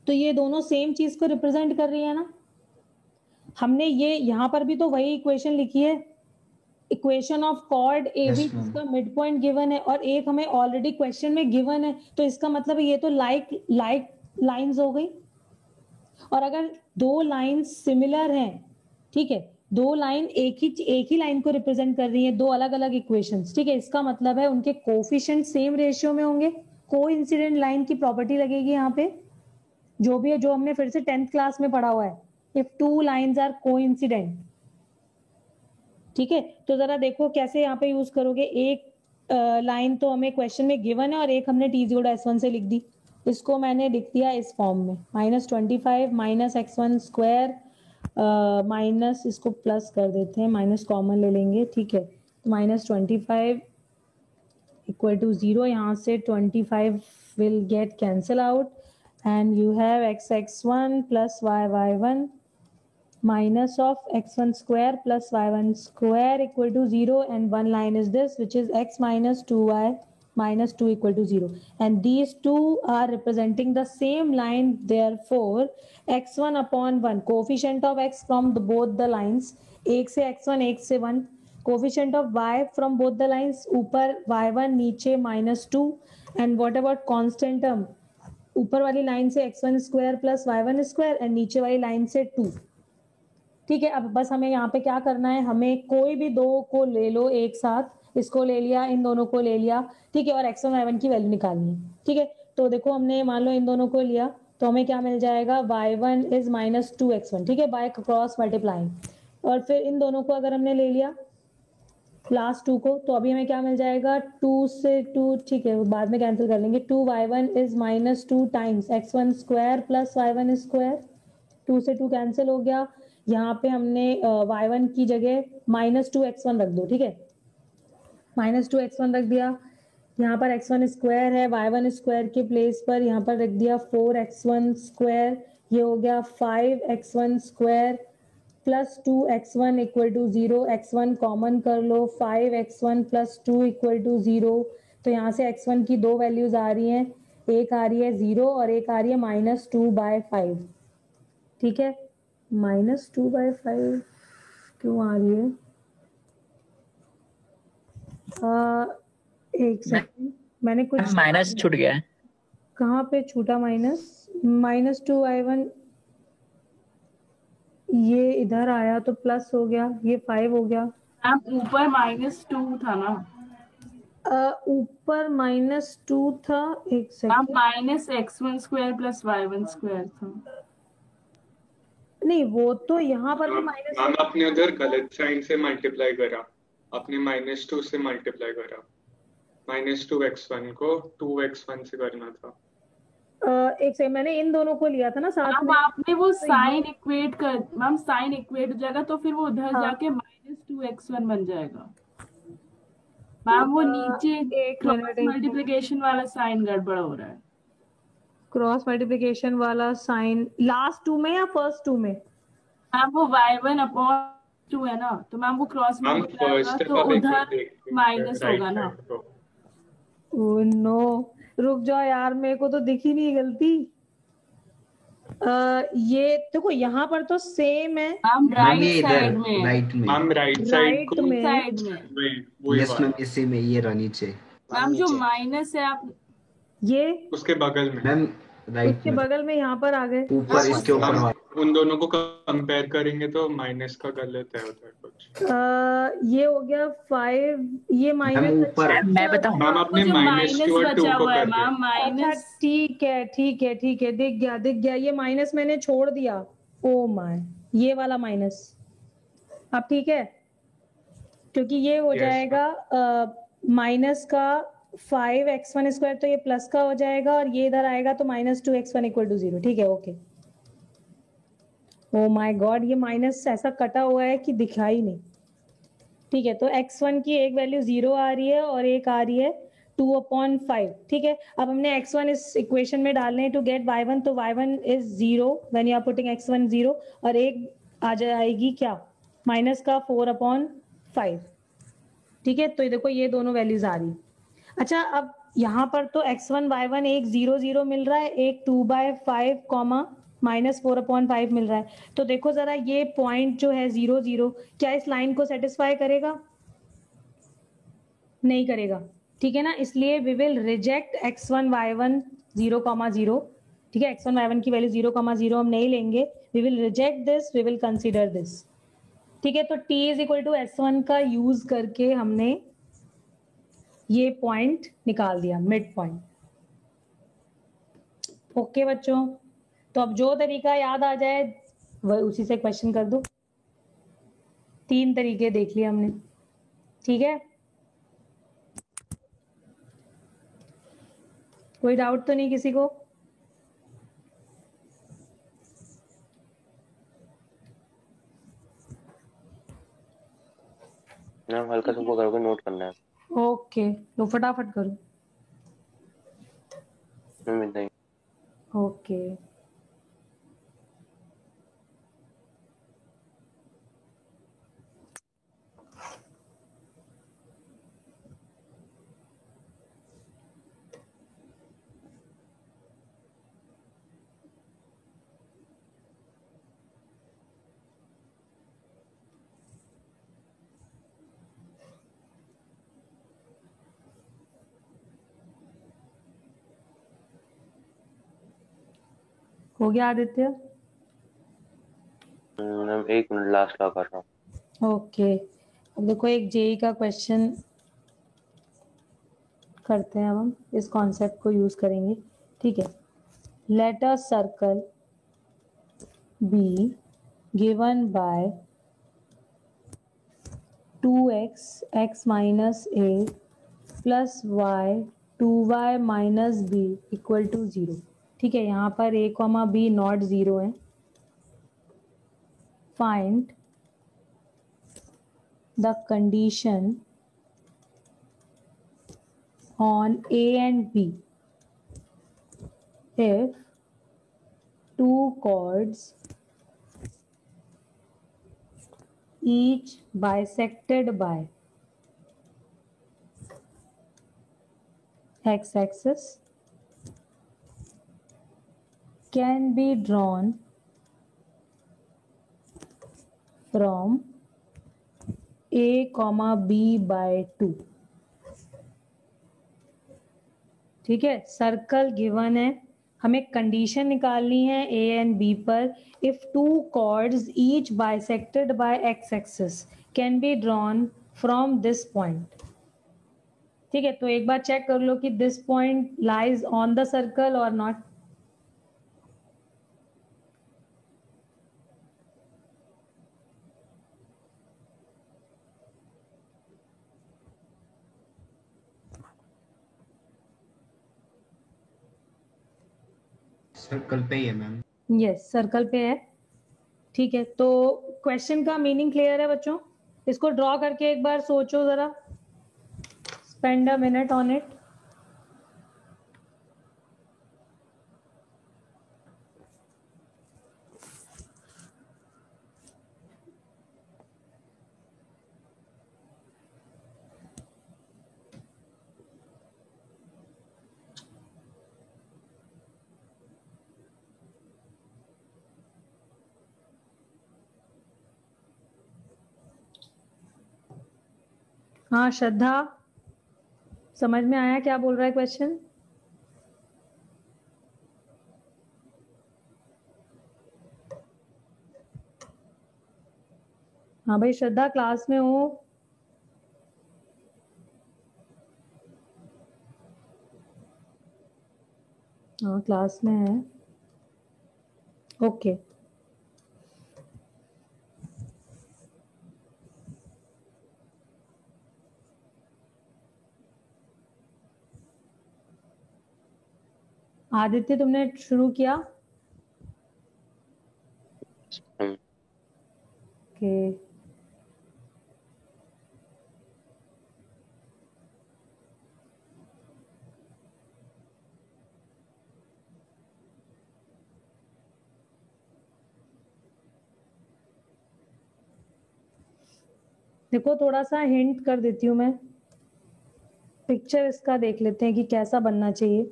तो ये दोनों सेम चीज को रिप्रेजेंट कर रही है ना। हमने ये यहाँ पर भी तो वही इक्वेशन लिखी है, equation of chord A B जिसका मिड पॉइंट गिवन है, और एक हमें ऑलरेडी क्वेश्चन में गिवन है, तो इसका मतलब ये तो लाइक लाइंस हो गई। और अगर दो लाइंस सिमिलर हैं, ठीक है, दो लाइन एक ही लाइन को रिप्रेजेंट कर रही है, दो अलग अलग इक्वेशंस, ठीक है, इसका मतलब है उनके कोफिशिएंट सेम रेशियो में होंगे। कोइंसिडेंट लाइन की प्रॉपर्टी लगेगी यहाँ पे, जो भी है, जो हमने फिर से 10th क्लास में पढ़ा हुआ है, if two lines are coincident, ठीक है। तो जरा देखो कैसे यहाँ पे यूज करोगे, एक लाइन तो हमें क्वेश्चन में गिवन है और एक हमने t = s1 से लिख दी। इसको मैंने लिख दिया इस फॉर्म में, -25 माइनस x1 स्क्वायर माइनस, इसको प्लस कर देते हैं, माइनस कॉमन ले लेंगे, ठीक है। तो -25 इक्वल टू 0, यहाँ से 25 will get cancel out and you have x1 plus y1 minus of x1 square plus y1 square equal to 0, and one line is this, which is x minus 2y minus 2 equal to 0, and these two are representing the same line, therefore x1 upon 1, coefficient of x from both the lines, एक से x1 एक से 1, coefficient of y from both the lines, ऊपर y1 नीचे -2, and what about constant term, ऊपर वाली line से x1 square plus y1 square and नीचे वाली लाइन से 2, ठीक है। अब बस हमें यहाँ पे क्या करना है, हमें कोई भी दो को ले लो एक साथ, इसको ले लिया, इन दोनों को ले लिया, ठीक है, और x1 y1 की वैल्यू निकालनी है, ठीक है। तो देखो हमने मान लो इन दोनों को लिया, तो हमें क्या मिल जाएगा, y1 इज -2x1, ठीक है, बाय क्रॉस मल्टीप्लाइंग, और फिर इन दोनों को अगर हमने ले लिया लास्ट 2 को, तो अभी हमें क्या मिल जाएगा, 2 से 2, ठीक है, बाद में कैंसिल कर लेंगे, 2y1 is -2 times x1 square plus y1 square, 2 से 2 कैंसिल हो गया, यहाँ पे हमने y1 की जगह -2x1 रख दो, ठीक है, -2x1 रख दिया, यहाँ पर x1 स्क्वायर है, y1 स्क्वायर के प्लेस पर यहाँ पर रख दिया 4x1 स्क्वायर, ये हो गया 5x1 square plus 2x1 equal to 0, x1 common कर लो, 5x1 प्लस 2 इक्वल टू 0, तो यहाँ से x1 की दो वैल्यूज आ रही हैं, एक आ रही है 0 और एक आ रही है -2/5, ठीक है, -2/5 क्यों आ रही है, एक सेकंड, मैंने कुछ माइनस छूट गया है, कहाँ पे छूटा -2/1, ये इधर आया तो प्लस हो गया, ये 5 हो गया, ऊपर -2 था ना, ऊपर -2 था, एक second, -x1 square plus y1 square था, नहीं वो तो यहाँ पर भी माइनस, मैम आपने उधर गलत साइन से मल्टीप्लाई करा, आपने -2 से मल्टीप्लाई करा, -2x1 को 2x1 से करना था। एक सेकंड, मैंने इन दोनों को लिया था ना साथ में, आपने वो साइन इक्वेट कर, मैम साइन इक्वेट हो जाएगा तो फिर वो उधर जाके -2x1 बन जाएगा मैम, वो नीचे क्रॉस मल्टीप्लिकेशन वाला साइन गड़बड़ हो रहा है, क्रॉस मल्टीप्लिकेशन वाला साइन लास्ट 2 में या फर्स्ट 2 में, मैम वो y1/2 है ना, तो मैम वो क्रॉस मल्टीप्लाई होगा तो उधर माइनस होगा ना। ओह नो, रुक जाओ यार, मेरे को तो दिखी नहीं गलती, ये देखो यहाँ पर तो सेम है मैम मैम राइट ये इधर साइड में, राइट में, मैम राइट साइड राइट को में साइड में वही यस मैम वाला इसी में ये रहा नीचे, मैम मैम जो नीचे माइनस है आप ये उसके बगल में। मैम राइट उसके में बगल में यहाँ पर आ गए। ऊपर this one इसके ऊपर हम वाला। उन दोनों को कंपेयर करेंगे तो माइनस का गलत है उधर कुछ। ये हो गया 5, ये मैम माइनस। ऊपर मैं बताऊं मैम वो आपने जो माइनस माइनस टू और टू बचा को हुआ है कर दिया। मैम, अच्छा माइनस। ठीक है ठीक है ठीक है, दिख गया दिख गया, ये माइनस मैंने छोड़ दिया। ओ माय, ये वाला माइनस। अब ठीक है, क्योंकि ये हो Yes, जाएगा माइनस का 5x1 स्क्वायर, तो ये प्लस का हो जाएगा, और ये इधर आएगा तो -2x1 इक्वल टू 0। ठीक है, ओके। ओ माय गॉड, ये माइनस ऐसा कटा हुआ है कि दिखाई नहीं। ठीक है, तो x1 की एक वैल्यू 0 आ रही है और एक आ रही है 2/5। ठीक है, अब हमने x1 इस इक्वेशन में डालने हैं टू गेट y1, तो y1 is 0 when you are putting x1 0, और एक आ जाएगी क्या, माइनस का 4/5। ठीक है, तो ये देखो ये दोनों वैल्यूज आ रही। अच्छा, अब यहाँ पर तो x1 y1 एक 0 0 मिल रहा है, एक 2/5 कॉमा -4/5 मिल रहा है। तो देखो जरा ये पॉइंट जो है 0 0, क्या इस लाइन को सेटिस्फाई करेगा? नहीं करेगा। ठीक है ना, इसलिए we will reject x1 y1 0,0। ठीक है, x1 y1 की वैल्यू 0,0 हम नहीं लेंगे, we will reject this, we will consider this. ठीक है, तो t is equal to s1 का यूज करके हमने ये पॉइंट निकाल दिया, मिड पॉइंट। ओके बच्चों, तो अब जो तरीका याद आ जाए वह उसी से क्वेश्चन कर दो। 3 तरीके देख लिए हमने। ठीक है, कोई डाउट तो नहीं किसी को? मैम हल्का सा ऊपर करके नोट करना है। ओके, लो फटाफट करो। मैम इतना ही। ओके, हो गया आदित्य? मैम 1 मिनट लास्ट ला कर रहा हूँ। ओके, अब देखो एक जेई का क्वेश्चन करते हैं, अब हम इस कॉन्सेप्ट को यूज करेंगे। ठीक है, let a circle be given by 2x x minus a plus y 2y minus b equal to 0। ठीक है, यहाँ पर a कॉमा b नॉट 0 है। Find the condition on a and b if two chords each bisected by x-axis can be drawn from a comma b by 2। ठीक है, circle given है, हमें condition निकालनी है ए एंड बी पर। If two chords each bisected by x axis can be drawn from this point. ठीक है, तो एक बार चेक कर लो कि this point lies on the circle और नॉट। सर्कल पे ही है मैम। यस, सर्कल पे है। ठीक है, तो क्वेश्चन का मीनिंग क्लियर है बच्चों? इसको ड्रॉ करके एक बार सोचो जरा, spend a minute on it. हाँ श्रद्धा, समझ में आया क्या बोल रहा है क्वेश्चन? हाँ भाई श्रद्धा, क्लास में हो? हाँ क्लास में है। ओके आदित्य, तुमने शुरू किया? ओके देखो, थोड़ा सा हिंट कर देती हूँ मैं। पिक्चर इसका देख लेते हैं कि कैसा बनना चाहिए।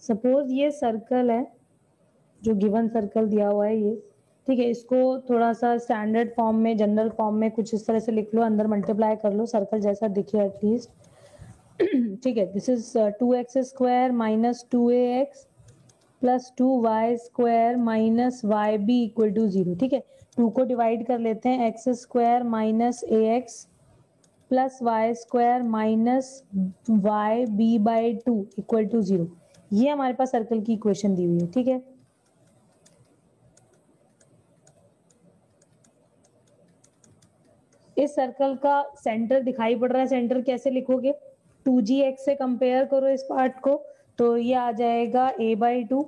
सपोज ये सर्कल है, जो गिवन सर्कल दिया हुआ है ये, ठीक है। इसको थोड़ा सा स्टैंडर्ड फॉर्म में, जनरल फॉर्म में कुछ इस तरह से लिख लो, अंदर मल्टीप्लाई कर लो, सर्कल जैसा दिखे एटलीस्ट। ठीक है, this is 2x square minus 2ax plus 2y square minus yb equal to 0। ठीक है, 2 को डिवाइड कर लेते हैं, x square minus ax plus Y square minus y b by 2 equal to 0। ये हमारे पास सर्कल की इक्वेशन दी हुई है। ठीक है, इस सर्कल का सेंटर दिखाई पड़ रहा है। सेंटर कैसे लिखोगे? 2gx से कंपेयर करो इस पार्ट को, तो ये आ जाएगा a बाई 2,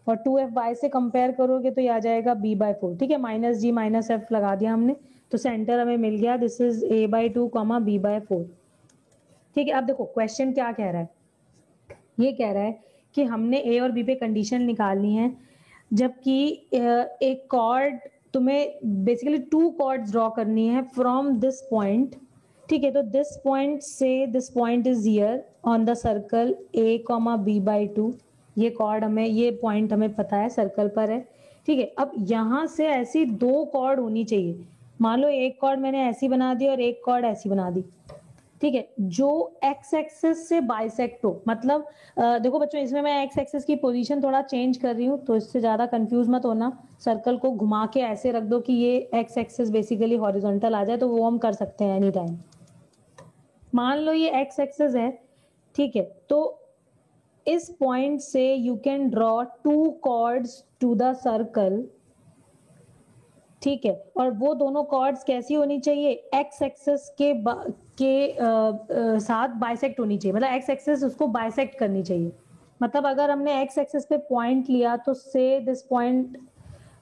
और 2fy से कंपेयर करोगे तो ये आ जाएगा b बाई 4। ठीक है, माइनस जी माइनस एफ लगा दिया हमने, तो सेंटर हमें मिल गया। This is a by 2 comma b by 4। ठीक है, अब देखो क्वेश्चन क्या कह रहा है। ये कह रहा है कि हमने a और b पे कंडीशन निकालनी है, जबकि एक कॉर्ड, तुम्हें बेसिकली 2 कॉर्ड्स ड्रॉ करनी है फ्रॉम दिस पॉइंट। ठीक है, तो दिस पॉइंट से this point is here on the circle a comma b by 2। ये कॉर्ड हमें, ये पॉइंट हमें पता है सर्कल पर है। ठीक है, अब यहां से ऐसी 2 कॉर्ड होनी चाहिए। मान लो एक कॉर्ड मैंने ऐसी बना दी और एक कॉर्ड ऐसी बना दी। ठीक है, जो एक्स एक्सिस से बाइसेक्ट हो, मतलब देखो बच्चों, इसमें मैं एक्स एक्सिस की पोजीशन थोड़ा चेंज कर रही हूँ, तो इससे ज्यादा कंफ्यूज मत होना। सर्कल को घुमा के ऐसे रख दो कि ये एक्स एक्सिस बेसिकली हॉरिजॉन्टल आ जाए, तो वो हम कर सकते हैं एनी टाइम। मान लो ये एक्स एक्सिस है, ठीक है, तो इस पॉइंट से you can draw 2 chords to the circle. ठीक है, और वो दोनों कॉर्ड्स कैसी होनी चाहिए? एक्स एक्सिस के साथ बाइसेक्ट होनी चाहिए, मतलब एक्स एक्सिस उसको बाइसेक्ट करनी चाहिए। मतलब अगर हमने एक्स एक्सिस पे पॉइंट लिया, तो से दिस पॉइंट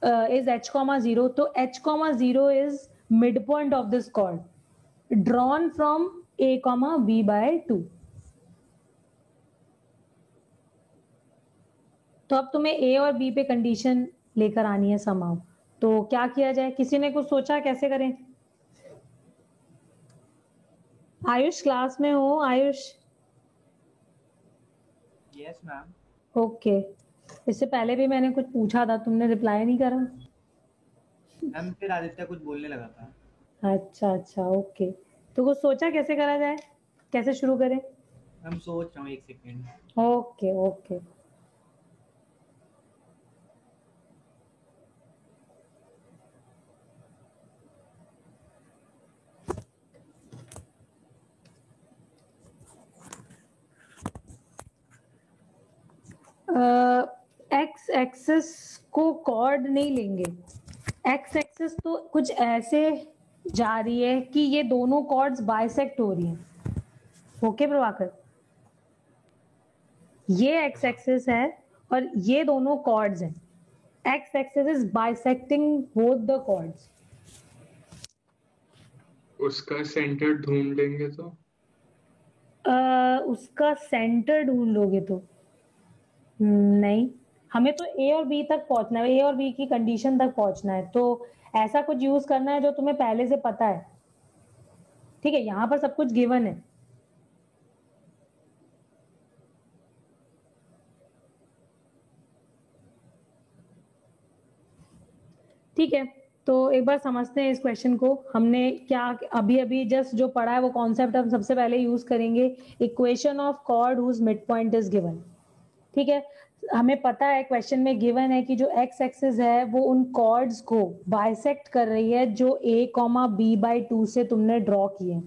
इज h, 0, तो h, 0 is mid point of this chord drawn from a, b by 2। तो अब तुम्हें a और b पे कंडीशन लेकर आनी है समाओ। तो क्या किया जाए? किसी ने कुछ सोचा कैसे करें? आयुष क्लास में हो? आयुष? Yes ma'am. ओके, इससे पहले भी मैंने कुछ पूछा था, तुमने रिप्लाई नहीं करा। मैम फिर आदित्य कुछ बोलने लगा था। अच्छा अच्छा, ओके, तो कुछ सोचा कैसे करा जाए, कैसे शुरू करें? मैम सोच रहा हूँ, एक second. Okay okay, x axis को कॉर्ड नहीं लेंगे। एक्स एक्सिस तो कुछ ऐसे जा रही है कि ये दोनों कॉर्ड्स बाइसेक्ट हो रही हैं। ओके प्रभाकर, ये एक्स एक्सिस है और ये दोनों कॉर्ड्स हैं। X axis is bisecting both the chords. उसका सेंटर ढूंढ लेंगे तो उसका सेंटर ढूंढ लोगे तो नहीं, हमें तो ए और बी तक पहुंचना है, ए और बी की कंडीशन तक पहुंचना है, तो ऐसा कुछ यूज करना है जो तुम्हें पहले से पता है। ठीक है, यहां पर सब कुछ गिवन है। ठीक है, तो एक बार समझते हैं इस क्वेश्चन को। हमने क्या अभी जस्ट जो पढ़ा है वो कॉन्सेप्ट हम सबसे पहले यूज करेंगे। Equation of chord whose mid point is given. ठीक है, हमें पता है क्वेश्चन में गिवन है कि जो एक्स एक्सिस है वो उन कॉर्ड्स को बाइसेक्ट कर रही है जो a,b/2 से तुमने ड्रॉ किए।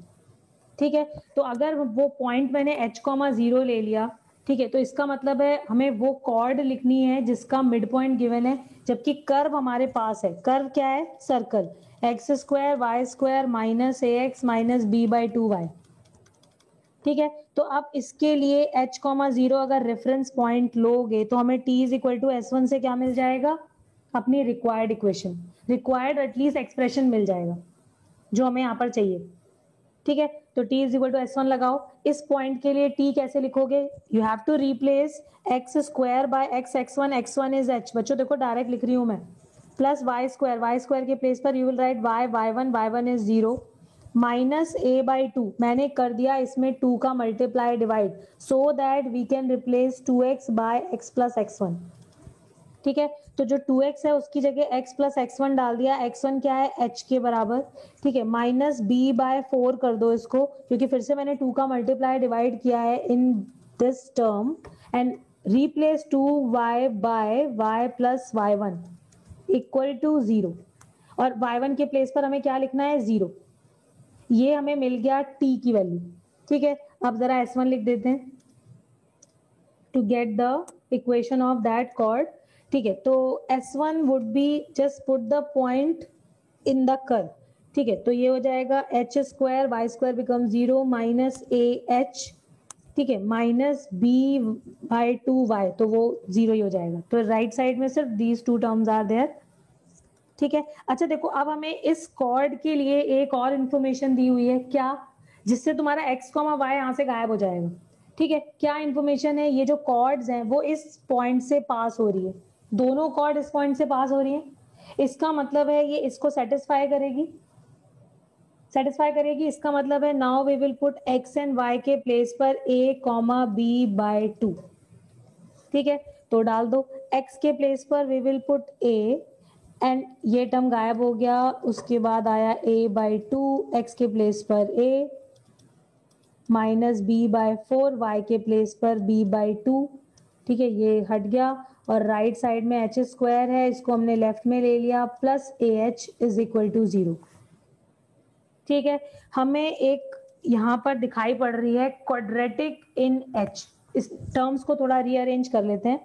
ठीक है, तो अगर वो पॉइंट मैंने h,0 ले लिया, ठीक है, तो इसका मतलब है हमें वो कॉर्ड लिखनी है जिसका मिड पॉइंट गिवन है, जबकि कर्व हमारे पास है। कर्व क्या है? Circle. x² y² minus ax minus b/2y। ठीक है, तो अब इसके लिए h,0 अगर रेफरेंस पॉइंट लोगे तो हमें t is equal to S1 से क्या मिल जाएगा? अपनी required equation, required at least expression मिल जाएगा जो हमें यहाँ पर चाहिए। ठीक है, तो t is equal to S1 लगाओ। इस पॉइंट के लिए t कैसे लिखोगे? You have to replace x² by x(x1), x1 is h। बच्चों देखो डायरेक्ट लिख रही हूं मैं, प्लस y² के प्लेस पर you will write y1 is 0 minus a/2। मैंने कर दिया इसमें 2 का multiply divide so that we can replace 2x by x plus x1। ठीक है, तो जो 2x है उसकी जगह x प्लस x1 डाल दिया। x1 क्या है? h के बराबर। ठीक है, माइनस b/4 कर दो इसको, क्योंकि फिर से मैंने 2 का मल्टीप्लाई डिवाइड किया है in this term, and replace 2y by y plus y1 equal to 0। और y1 के प्लेस पर हमें क्या लिखना है? 0। ये हमें मिल गया t की वैल्यू। ठीक है, अब जरा S1 लिख देते हैं to get the equation of that chord. ठीक है, तो S1 would be just put the point in the curve. ठीक है, तो ये हो जाएगा h² y² become 0 minus ah, ठीक है, माइनस b/2y, तो वो 0 ही हो जाएगा। तो राइट साइड में सिर्फ दीज 2 टर्म्स आर देयर। ठीक है, अच्छा देखो, अब हमें इस कॉर्ड के लिए एक और इंफॉर्मेशन दी हुई है, क्या? जिससे तुम्हारा x, y यहाँ से गायब हो जाएगा। ठीक है, क्या इंफॉर्मेशन है? ये जो कॉर्ड्स हैं वो इस पॉइंट से पास हो रही है, दोनों कॉर्ड इस पॉइंट से पास हो रही है। इसका मतलब है ये इसको सेटिस्फाई करेगी, इसका मतलब है now we will put x and y के प्लेस पर a,b/2। ठीक है, तो डाल दो x के प्लेस पर we will put a, and ये टर्म गायब हो गया। उसके बाद आया a/2, x के प्लेस पर a माइनस b/4, y के प्लेस पर b/2। ठीक है, ये हट गया, और राइट साइड में h² है, इसको हमने लेफ्ट में ले लिया, plus ah is equal to 0। ठीक है, हमें एक यहाँ पर दिखाई पड़ रही है क्वाड्रेटिक इन h। इस टर्म्स को थोड़ा रीअरेंज कर लेते हैं।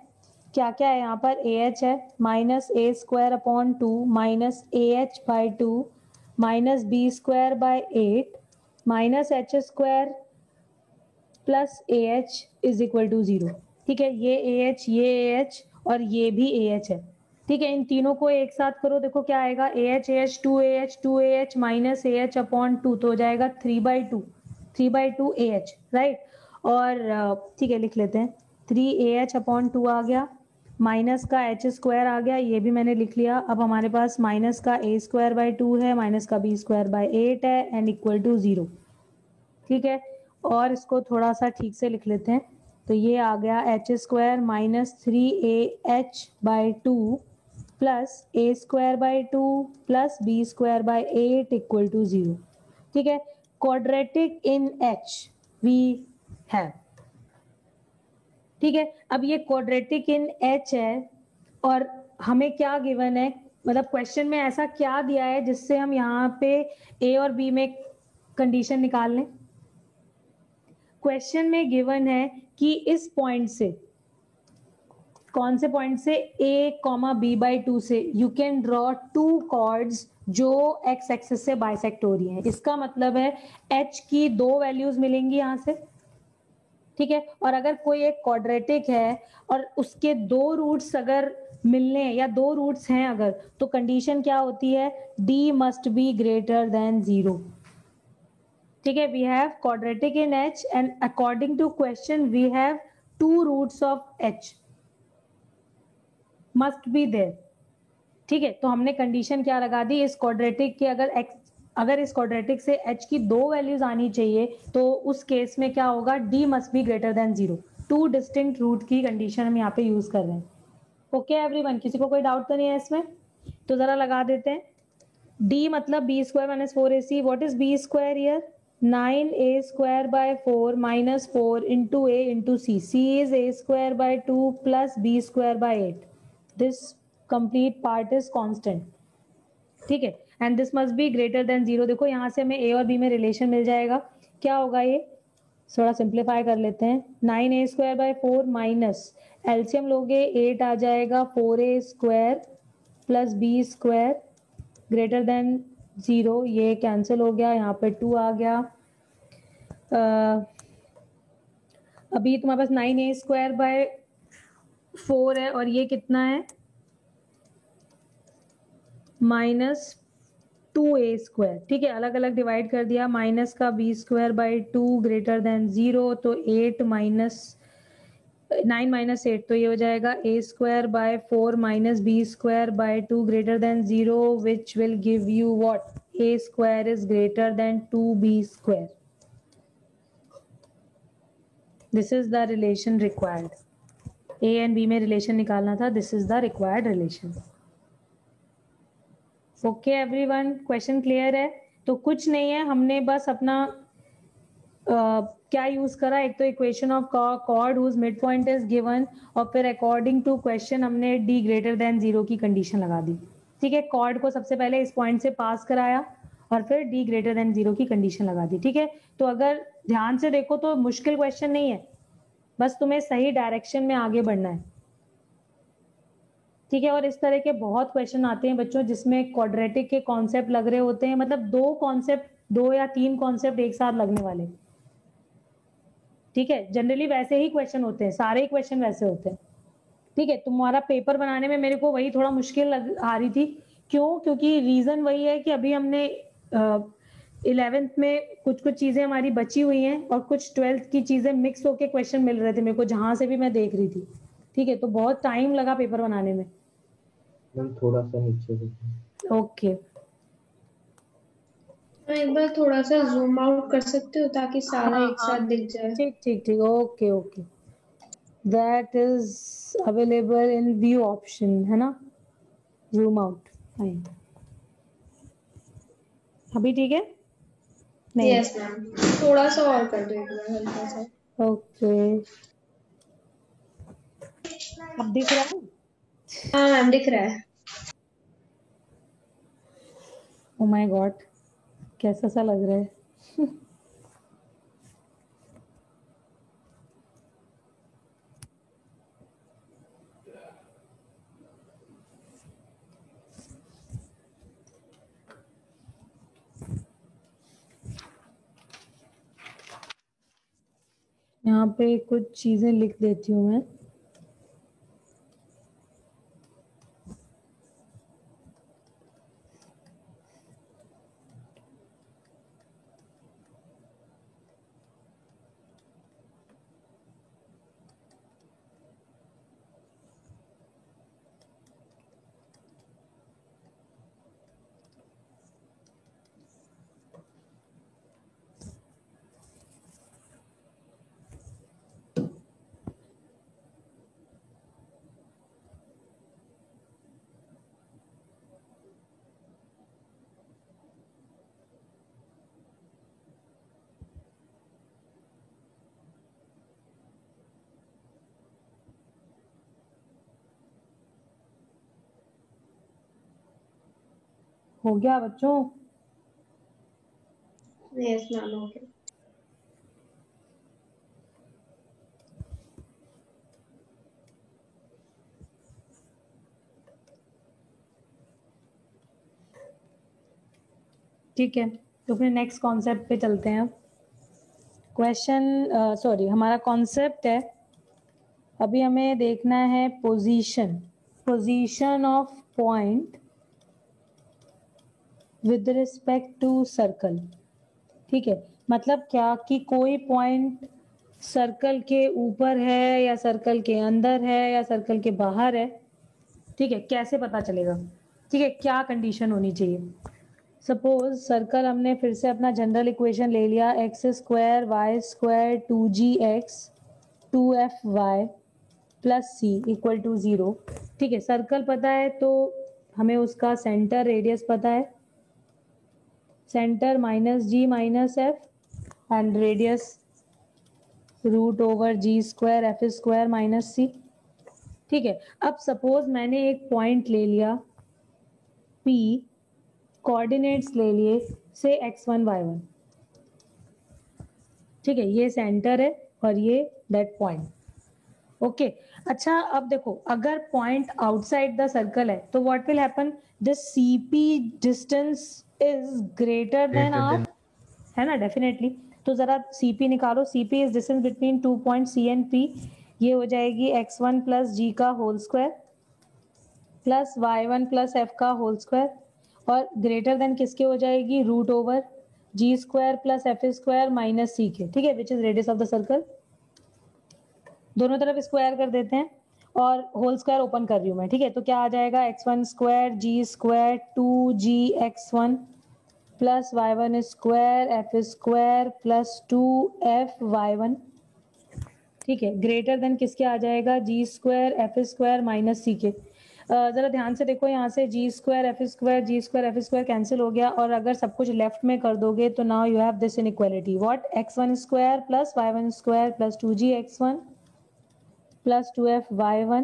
क्या क्या है यहाँ पर? ah है minus a²/2 minus ah/2 minus b²/8 minus h² plus ah is equal to 0। ठीक है, ये ah और ये भी ah है। ठीक है, इन तीनों को एक साथ करो, देखो क्या आएगा? ah 2ah माइनस ah/2, तो हो जाएगा 3/2 ah, राइट। और ठीक है, लिख लेते हैं 3ah/2 आ गया, माइनस का h² आ गया, ये भी मैंने लिख लिया। अब हमारे पास माइनस का a²/2 है, माइनस का b²/8 है, एंड इक्वल टू 0। ठीक है, और इसको थोड़ा सा ठीक से लिख लेते हैं, तो ये आ गया h² minus 3ah/2 plus a²/2 plus b²/8 equal to 0। ठीक है, quadratic in h we have. ठीक है, अब ये क्वाड्रेटिक इन h है, और हमें क्या गिवन है, मतलब क्वेश्चन में ऐसा क्या दिया है जिससे हम यहाँ पे a और b में कंडीशन निकाल लें। क्वेश्चन में गिवन है कि इस पॉइंट से, कौन से पॉइंट से? a,b/2 से यू कैन ड्रॉ 2 कॉर्ड्स जो x एक्सिस से बाइसेक्ट हो रही हैं। इसका मतलब है h की 2 वैल्यूज मिलेंगी यहाँ से। ठीक है, और अगर कोई एक क्वाड्रेटिक है और उसके 2 रूट्स अगर मिलने, या 2 रूट्स हैं अगर, तो कंडीशन क्या होती है? d must be greater than 0। ठीक है, we have quadratic in h, and according to question we have 2 roots of h must be there. ठीक है, तो हमने कंडीशन क्या लगा दी? इस क्वाड्रेटिक के अगर इस क्वाड्रेटिक से h की 2 वैल्यूज आनी चाहिए, तो उस केस में क्या होगा? d must be greater than 0। 2 distinct root की कंडीशन हम यहाँ पे यूज कर रहे हैं। ओके एवरीवन, किसी को कोई डाउट तो नहीं है इसमें? तो जरा लगा देते हैं। D मतलब b square minus 4ac. What is b square here? 9a square by 4 minus 4 into a into c. C is a square by 2 plus b square by 8. This complete part is constant. ठीक है, and this must be greater than 0. देखो यहाँ से हमें a और b में relation मिल जाएगा. क्या होगा ये? थोड़ा सिंप्लीफाई कर लेते हैं. 9a square by 4 minus LCM लोगे 8 आ जाएगा 4a square plus b square greater than 0. ये कैंसिल हो गया, यहाँ पे 2 आ गया. अभी तुम्हारे पास 9a स्क्वायर बाय 4 है और ये कितना है? Minus 2a square. ठीक है, अलग अलग डिवाइड कर दिया. माइनस का b square by 2 greater than 0, तो 8 माइनस 9 माइनस 8, तो ये हो जाएगा a square by 4 minus b square by 2 greater than 0, which will give you what? a square is greater then 2b square. This is the relation required. a and b में relation निकालना था. This is the required relation. Okay everyone, question clear है? तो कुछ नहीं है, हमने बस अपना क्या यूज करा, एक तो equation of chord whose mid point is given, और फिर अकॉर्डिंग टू क्वेश्चन हमने d ग्रेटर देन 0 की कंडीशन लगा दी. ठीक है, कॉर्ड को सबसे पहले इस पॉइंट से पास कराया और फिर d ग्रेटर देन 0 की कंडीशन लगा दी. ठीक है, तो अगर ध्यान से देखो तो मुश्किल क्वेश्चन नहीं है, बस तुम्हें सही डायरेक्शन में आगे बढ़ना है. ठीक है, और इस तरह के बहुत क्वेश्चन आते हैं बच्चों जिसमें क्वाड्रेटिक के कॉन्सेप्ट लग रहे होते हैं, मतलब 2 या 3 कॉन्सेप्ट एक साथ लगने वाले. ठीक है, जनरली वैसे ही क्वेश्चन होते हैं, सारे क्वेश्चन वैसे होते हैं. ठीक है, तुम्हारा पेपर बनाने में मेरे को वही थोड़ा मुश्किल आ रही थी. क्यों? क्योंकि रीजन वही है कि अभी हमने 11th में कुछ चीजें हमारी बची हुई हैं और कुछ 12th की चीजें मिक्स होके क्वेश्चन मिल रहे थे मेरे को, जहां से भी मैं देख रही थी. ठीक है, तो बहुत टाइम लगा पेपर बनाने में. थोड़ा सा नीचे देखो. ओके, एक बार थोड़ा सा जूम आउट कर सकते हो ताकि सारा एक साथ दिख जाए. ठीक ठीक ठीक. Okay okay, that is available in view option, है ना? Zoom out. फाइन, अभी ठीक है? नहीं, यस मैम, थोड़ा सा और कर दो एक बार, हल्का सा. ओके, अब दिख रहा है? हाँ मैम, दिख रहा है. ओ माय गॉड, कैसा सा लग रहा है. यहाँ पे कुछ चीजें लिख देती हूँ मैं. हो गया बच्चों? Yes ma'am, okay. ठीक है, तो फिर नेक्स्ट कॉन्सेप्ट पे चलते हैं. क्वेश्चन सॉरी, हमारा कॉन्सेप्ट है, अभी हमें देखना है position of point with respect to circle. ठीक है, मतलब क्या कि कोई पॉइंट सर्कल के ऊपर है या सर्कल के अंदर है या सर्कल के बाहर है. ठीक है, कैसे पता चलेगा? ठीक है, क्या कंडीशन होनी चाहिए? सपोज सर्कल, हमने फिर से अपना जनरल इक्वेशन ले लिया, x square y square 2gx 2fy plus C equal to 0. ठीक है, सर्कल पता है तो हमें उसका सेंटर रेडियस पता है. center minus g minus f and radius root over G square F square minus C. ठीक है, अब सपोज मैंने एक पॉइंट ले लिया P, कोऑर्डिनेट्स ले लिए से x1 y1। ठीक है, ये सेंटर है और ये दैट पॉइंट। ओके अच्छा, अब देखो अगर पॉइंट आउटसाइड द सर्कल है तो what will happen, this CP distance is greater than R, है ना, डेफिनेटली। तो जरा CP निकालो, CP is distance between 2 point C and P। ये हो जाएगी x1 प्लस जी का whole square plus y1 plus f का होल स्क्वायर, और ग्रेटर देन किसके हो जाएगी, root over G square plus F square minus C के। ठीक है, which is radius of the circle. दोनों तरफ स्क्वायर कर देते हैं और होल स्क्वायर ओपन कर रही हूं मैं। ठीक है, तो क्या आ जाएगा, x1 square G square 2gx1 plus y1 square F square plus 2f(y1). ठीक है, ग्रेटर देन किसके आ जाएगा, G square F square minus C के। जरा ध्यान से देखो, यहाँ से G square F square cancel हो गया, और अगर सब कुछ लेफ्ट में कर दोगे तो now you have this inequality, what, x1 square plus y1 square plus 2gx1 plus 2f(y1)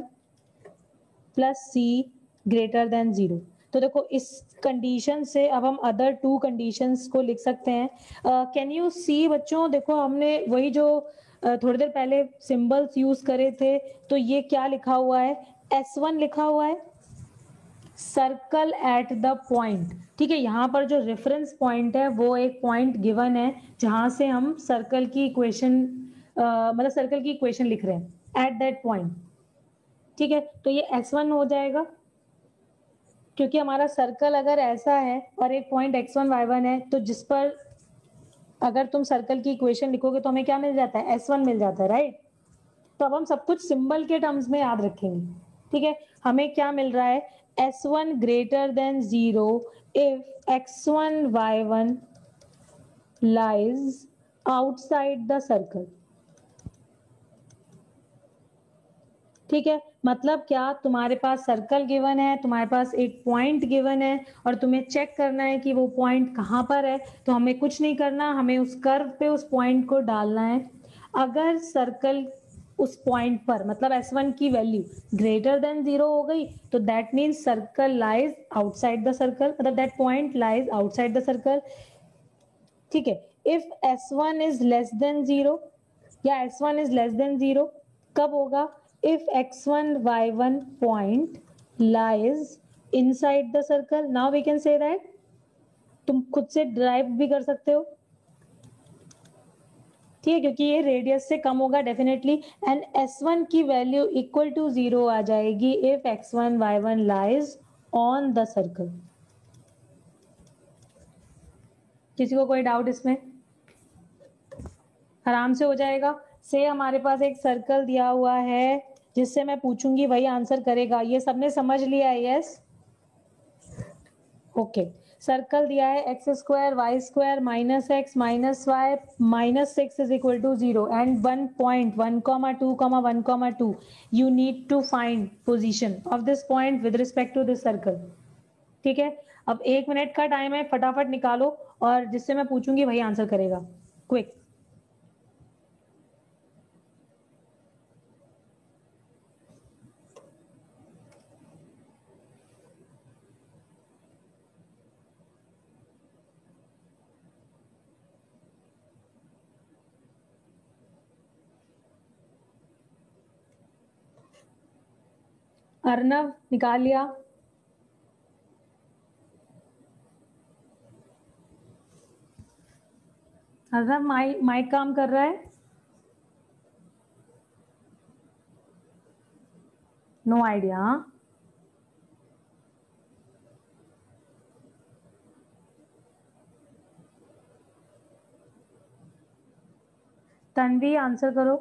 plus c greater than 0। तो देखो इस कंडीशन से अब हम अदर टू कंडीशंस को लिख सकते हैं। कैन यू सी बच्चों, देखो हमने वही जो थोड़ी देर पहले सिंबल्स यूज करे थे, तो ये क्या लिखा हुआ है, S1 लिखा हुआ है, सर्कल एट द पॉइंट। ठीक है, यहाँ पर जो रेफरेंस पॉइंट है वो एक पॉइंट गिवन है जहां से हम सर्कल की इक्वेशन मतलब सर्कल की इक्वेशन लिख रहे हैं एट दैट पॉइंट। ठीक है, तो ये S1 हो जाएगा, क्योंकि हमारा सर्कल अगर ऐसा है और एक पॉइंट x1 y1 है, तो जिस पर अगर तुम सर्कल की इक्वेशन लिखोगे तो हमें क्या मिल जाता है, S1 मिल जाता है, राइट। तो अब हम सब कुछ सिंबल के टर्म्स में याद रखेंगे। ठीक है, हमें क्या मिल रहा है, S1 greater than 0 if x1 y1 lies outside the circle। ठीक है, मतलब क्या, तुम्हारे पास सर्कल गिवन है, तुम्हारे पास एक पॉइंट गिवन है, और तुम्हें चेक करना है कि वो पॉइंट कहाँ पर है। तो हमें कुछ नहीं करना, हमें उस कर्व पे उस पॉइंट को डालना है। अगर सर्कल उस पॉइंट पर, मतलब S1 की वैल्यू ग्रेटर देन 0 हो गई, तो that means circle lies outside the circle, मतलब that point lies outside the circle. ठीक है, if S1 is less than 0 या S1 इज लेस देन 0 कब होगा, if x1 y1 point lies inside the circle। now we can say that, तुम खुद से drive भी कर सकते हो। ठीक है, क्योंकि ये रेडियस से कम होगा डेफिनेटली, एंड S1 की वैल्यू इक्वल टू 0 आ जाएगी if x1 y1 lies on the circle। किसी को कोई डाउट इसमें, आराम से हो जाएगा। से हमारे पास एक सर्कल दिया हुआ है जिससे मैं पूछूंगी वही आंसर करेगा। ये सबने समझ लिया है, यस, ओके। सर्कल दिया है x square y square minus x minus y minus 6 is equal to 0 and 1 point 1,2,1,2 you need to find position of this point with respect to this circle. ठीक है, अब 1 मिनट का time है, फटाफट निकालो, और जिससे मैं पूछूंगी वही आंसर करेगा, क्विक। अर्नव निकाल लिया, अर्नव माइक काम कर रहा है, नो आइडिया। तन्वी आंसर करो।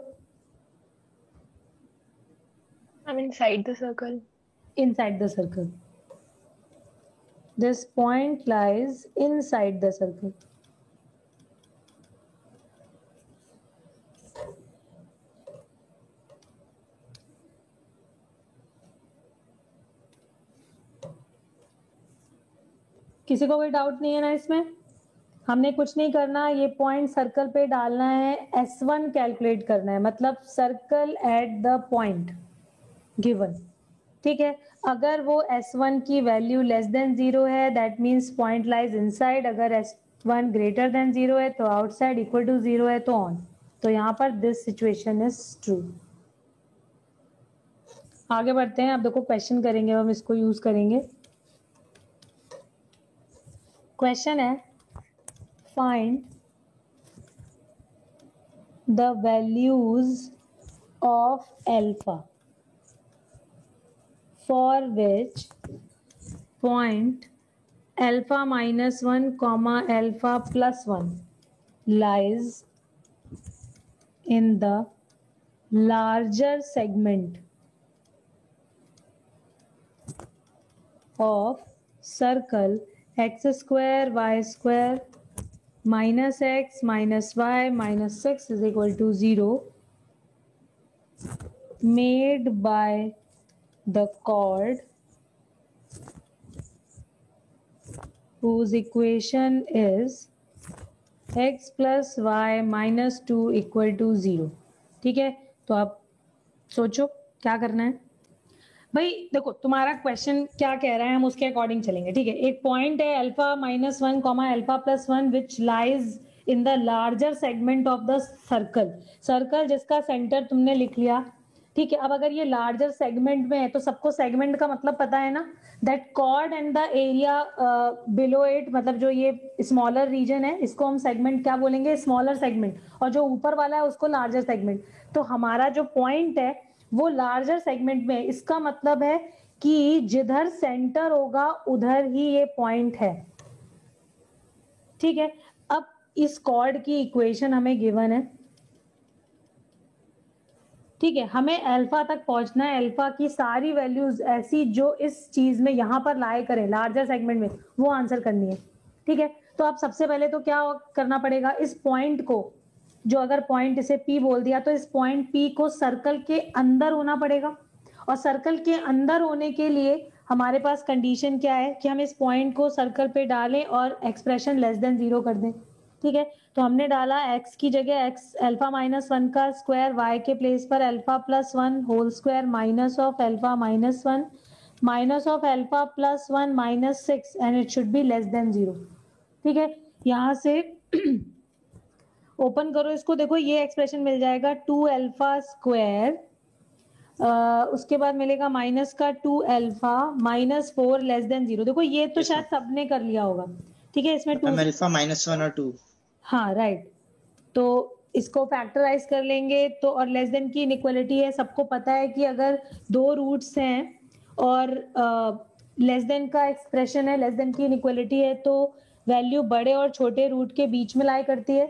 I'm inside the circle. Inside the circle. This point lies inside the circle. किसी को कोई डाउट नहीं है ना इसमें? हमने कुछ नहीं करना, ये पॉइंट सर्कल पे डालना है, S1 कैलकुलेट करना है, मतलब circle eight the point given. ठीक है, अगर वो S1 की वैल्यू लेस देन 0 है that means point lies inside, अगर S1 ग्रेटर देन 0 है तो आउटसाइड, इक्वल टू 0 है तो ऑन। तो यहाँ पर दिस सिचुएशन इज ट्रू। आगे बढ़ते हैं, अब देखो क्वेश्चन करेंगे, हम इसको यूज करेंगे। क्वेश्चन है find the values of alpha for which point alpha minus 1 comma alpha plus 1 lies in the larger segment of circle x square y square minus x minus y minus 6 is equal to 0 made by the chord whose equation is x plus y minus 2 equal to 0। ठीक है, तो आप सोचो क्या करना है भाई। देखो तुम्हारा क्वेश्चन क्या कह रहा है, हम उसके अकॉर्डिंग चलेंगे। ठीक है, एक पॉइंट है alpha minus 1 comma alpha plus 1 which lies in the larger segment of the circle, circle जिसका सेंटर तुमने लिख लिया। ठीक है, अब अगर ये लार्जर सेगमेंट में है तो सबको सेगमेंट का मतलब पता है ना, that chord and the area below it, मतलब जो ये स्मॉलर रीजन है इसको हम सेगमेंट क्या बोलेंगे, स्मॉलर सेगमेंट, और जो ऊपर वाला है उसको लार्जर सेगमेंट। तो हमारा जो पॉइंट है वो लार्जर सेगमेंट में, इसका मतलब है कि जिधर सेंटर होगा उधर ही ये पॉइंट है। ठीक है, अब इस कॉर्ड की इक्वेशन हमें गिवन है। ठीक है, हमें अल्फा तक पहुंचना है, अल्फा की सारी वैल्यूज ऐसी जो इस चीज में यहां पर लाए करें लार्जर सेगमेंट में, वो आंसर करनी है। ठीक है, तो अब सबसे पहले तो क्या करना पड़ेगा, इस पॉइंट को, जो अगर पॉइंट इसे P बोल दिया तो इस पॉइंट P को सर्कल के अंदर होना पड़ेगा, और सर्कल के अंदर होने के लिए हमारे पास कंडीशन क्या है कि हम इस पॉइंट को सर्कल पे डालें और एक्सप्रेशन लेस देन 0 कर दें। ठीक है, तो हमने डाला x की जगह x अल्फा माइनस 1 का स्क्वायर, y के प्लेस पर alpha plus 1 whole square minus of alpha minus 1 minus of alpha plus 1 minus 6 and it should be less than 0। ठीक है, यहां से ओपन करो इसको, देखो ये एक्सप्रेशन मिल जाएगा 2 अल्फा स्क्वायर, उसके बाद मिलेगा माइनस का 2 अल्फा माइनस 4 लेस देन 0। देखो ये तो शायद सबने कर लिया होगा। ठीक है, इसमें 2 अल्फा माइनस 1 और 2, हाँ राइट, तो इसको फैक्टराइज कर लेंगे तो, और लेस देन की इनइक्वालिटी है, सबको पता है कि अगर दो रूट्स हैं और लेस देन का एक्सप्रेशन है, लेस देन की इनइक्वालिटी है, तो वैल्यू बड़े और छोटे रूट के बीच में लाई करती है।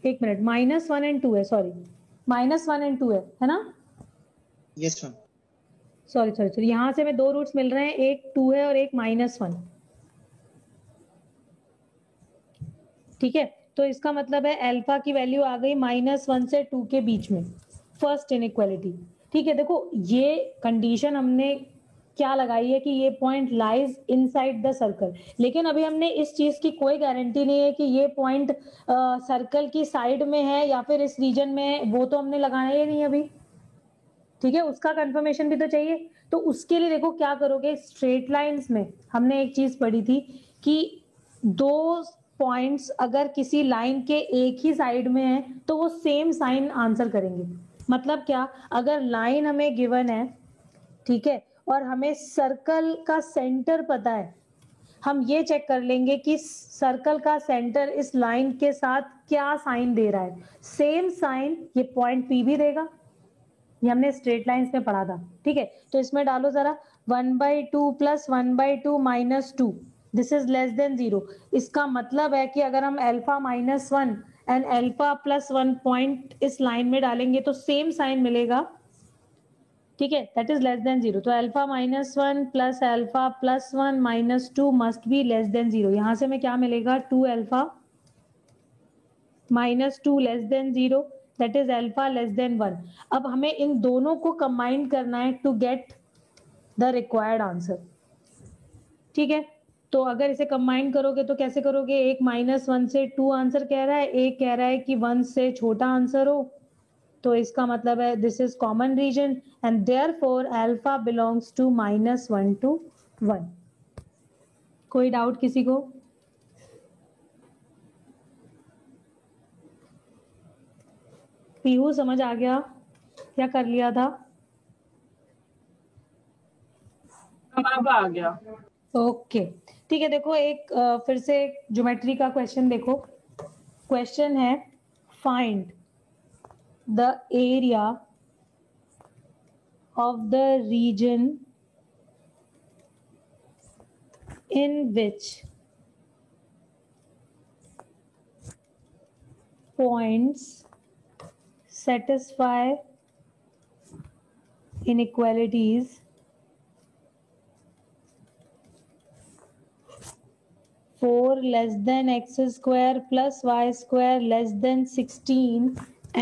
एक मिनट, -1 and 2 है, सॉरी -1 and 2 है ना? Yes ma'am. सॉरी, यहां से मैं दो रूट्स मिल रहे हैं, एक 2 है और एक -1। ठीक है, तो इसका मतलब है अल्फा की वैल्यू आ गई -1 से 2 के बीच में, फर्स्ट इनइक्वालिटी। ठीक है, देखो ये कंडीशन हमने क्या लगाई है कि ये point lies inside the circle, लेकिन अभी हमने इस चीज की कोई गारंटी नहीं है कि ये पॉइंट सर्कल की साइड में है या फिर इस रीजन में है, वो तो हमने लगाना ही नहीं अभी। ठीक है, उसका कंफर्मेशन भी तो चाहिए। तो उसके लिए देखो क्या करोगे, स्ट्रेट लाइंस में हमने एक चीज पढ़ी थी कि दो पॉइंट्स अगर किसी लाइन के एक ही साइड में है तो वो सेम साइन आंसर करेंगे। मतलब क्या, अगर लाइन हमें गिवन है, ठीक है, और हमें सर्कल का सेंटर पता है, हम ये चेक कर लेंगे कि सर्कल का सेंटर इस लाइन के साथ क्या साइन दे रहा है, सेम साइन ये पॉइंट P भी देगा। ये हमने स्ट्रेट लाइंस में पढ़ा था। ठीक है, तो इसमें डालो जरा 1/2 plus 1/2 minus 2, this is less than 0। इसका मतलब है कि अगर हम alpha -1 and alpha plus 1 point इस लाइन में डालेंगे तो सेम साइन मिलेगा। ठीक है, दैट इज लेस देन 0। तो alpha -1 plus alpha plus 1 minus 2 must be less than 0। यहां से हमें क्या मिलेगा, 2 alpha minus 2 less than 0, that is alpha less than 1। अब हमें इन दोनों को कंबाइन करना है to get the required answer. ठीक है, तो अगर इसे कंबाइन करोगे तो कैसे करोगे? एक -1 से 2 आंसर कह रहा है, एक कह रहा है कि 1 से छोटा आंसर हो, तो इसका मतलब है this is common region and therefore alpha belongs to -1 to 1। कोई डाउट किसी को? पीहू समझ आ गया? क्या कर लिया था? अब आ गया। ओके ठीक है। देखो एक फिर से ज्योमेट्री का क्वेश्चन देखो। क्वेश्चन है find the area of the region in which points satisfy inequalities 4 less than x square plus y square less than 16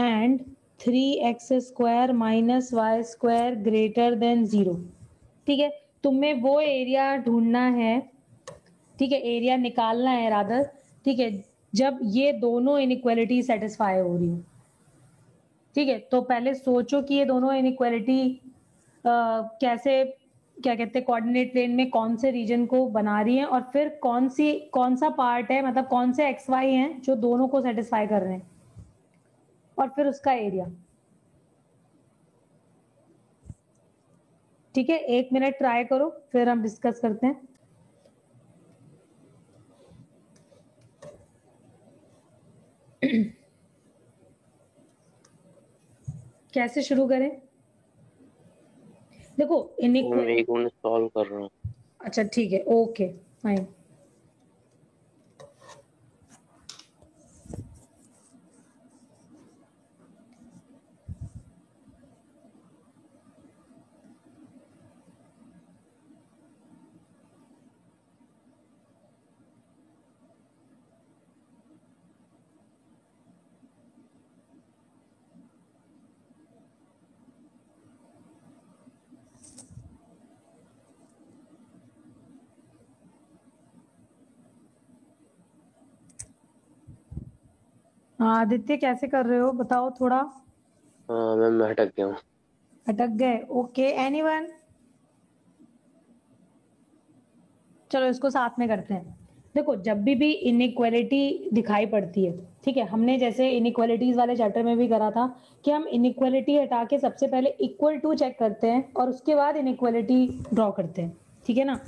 and 3x square minus y square greater than 0। ठीक है, तुम्हें वो area ढूंढना है, ठीक है, एरिया निकालना है रादर, ठीक है, जब ये दोनों इनइक्वालिटी सेटिस्फाई हो रही हो। ठीक है, तो पहले सोचो कि ये दोनों इनइक्वालिटी कैसे, क्या कहते हैं, कोऑर्डिनेट प्लेन में कौन से रीजन को बना रही है और फिर कौन सा पार्ट है, मतलब कौन से एक्स वाई हैं जो दोनों को सेटिस्फाई कर रहे हैं और फिर उसका एरिया। ठीक है, 1 मिनट ट्राई करो फिर हम डिस्कस करते हैं। कैसे शुरू करें? देखो मैं 1 मिनट सॉल्व कर रहा हूँ। अच्छा ठीक है, ओके फाइन। आदित्य कैसे कर रहे हो बताओ थोड़ा। हाँ मैम मैं अटक गया हूँ। अटक गए? Okay, anyone? चलो इसको साथ में करते हैं। देखो जब भी इनइक्वालिटी दिखाई पड़ती है, ठीक है, हमने जैसे इनइक्वालिटीज वाले चैप्टर में भी करा था कि हम इनइक्वालिटी हटा के सबसे पहले इक्वल टू चेक करते हैं और उसके बाद इनइक्वालिटी ड्रॉ करते हैं, ठीक है ना।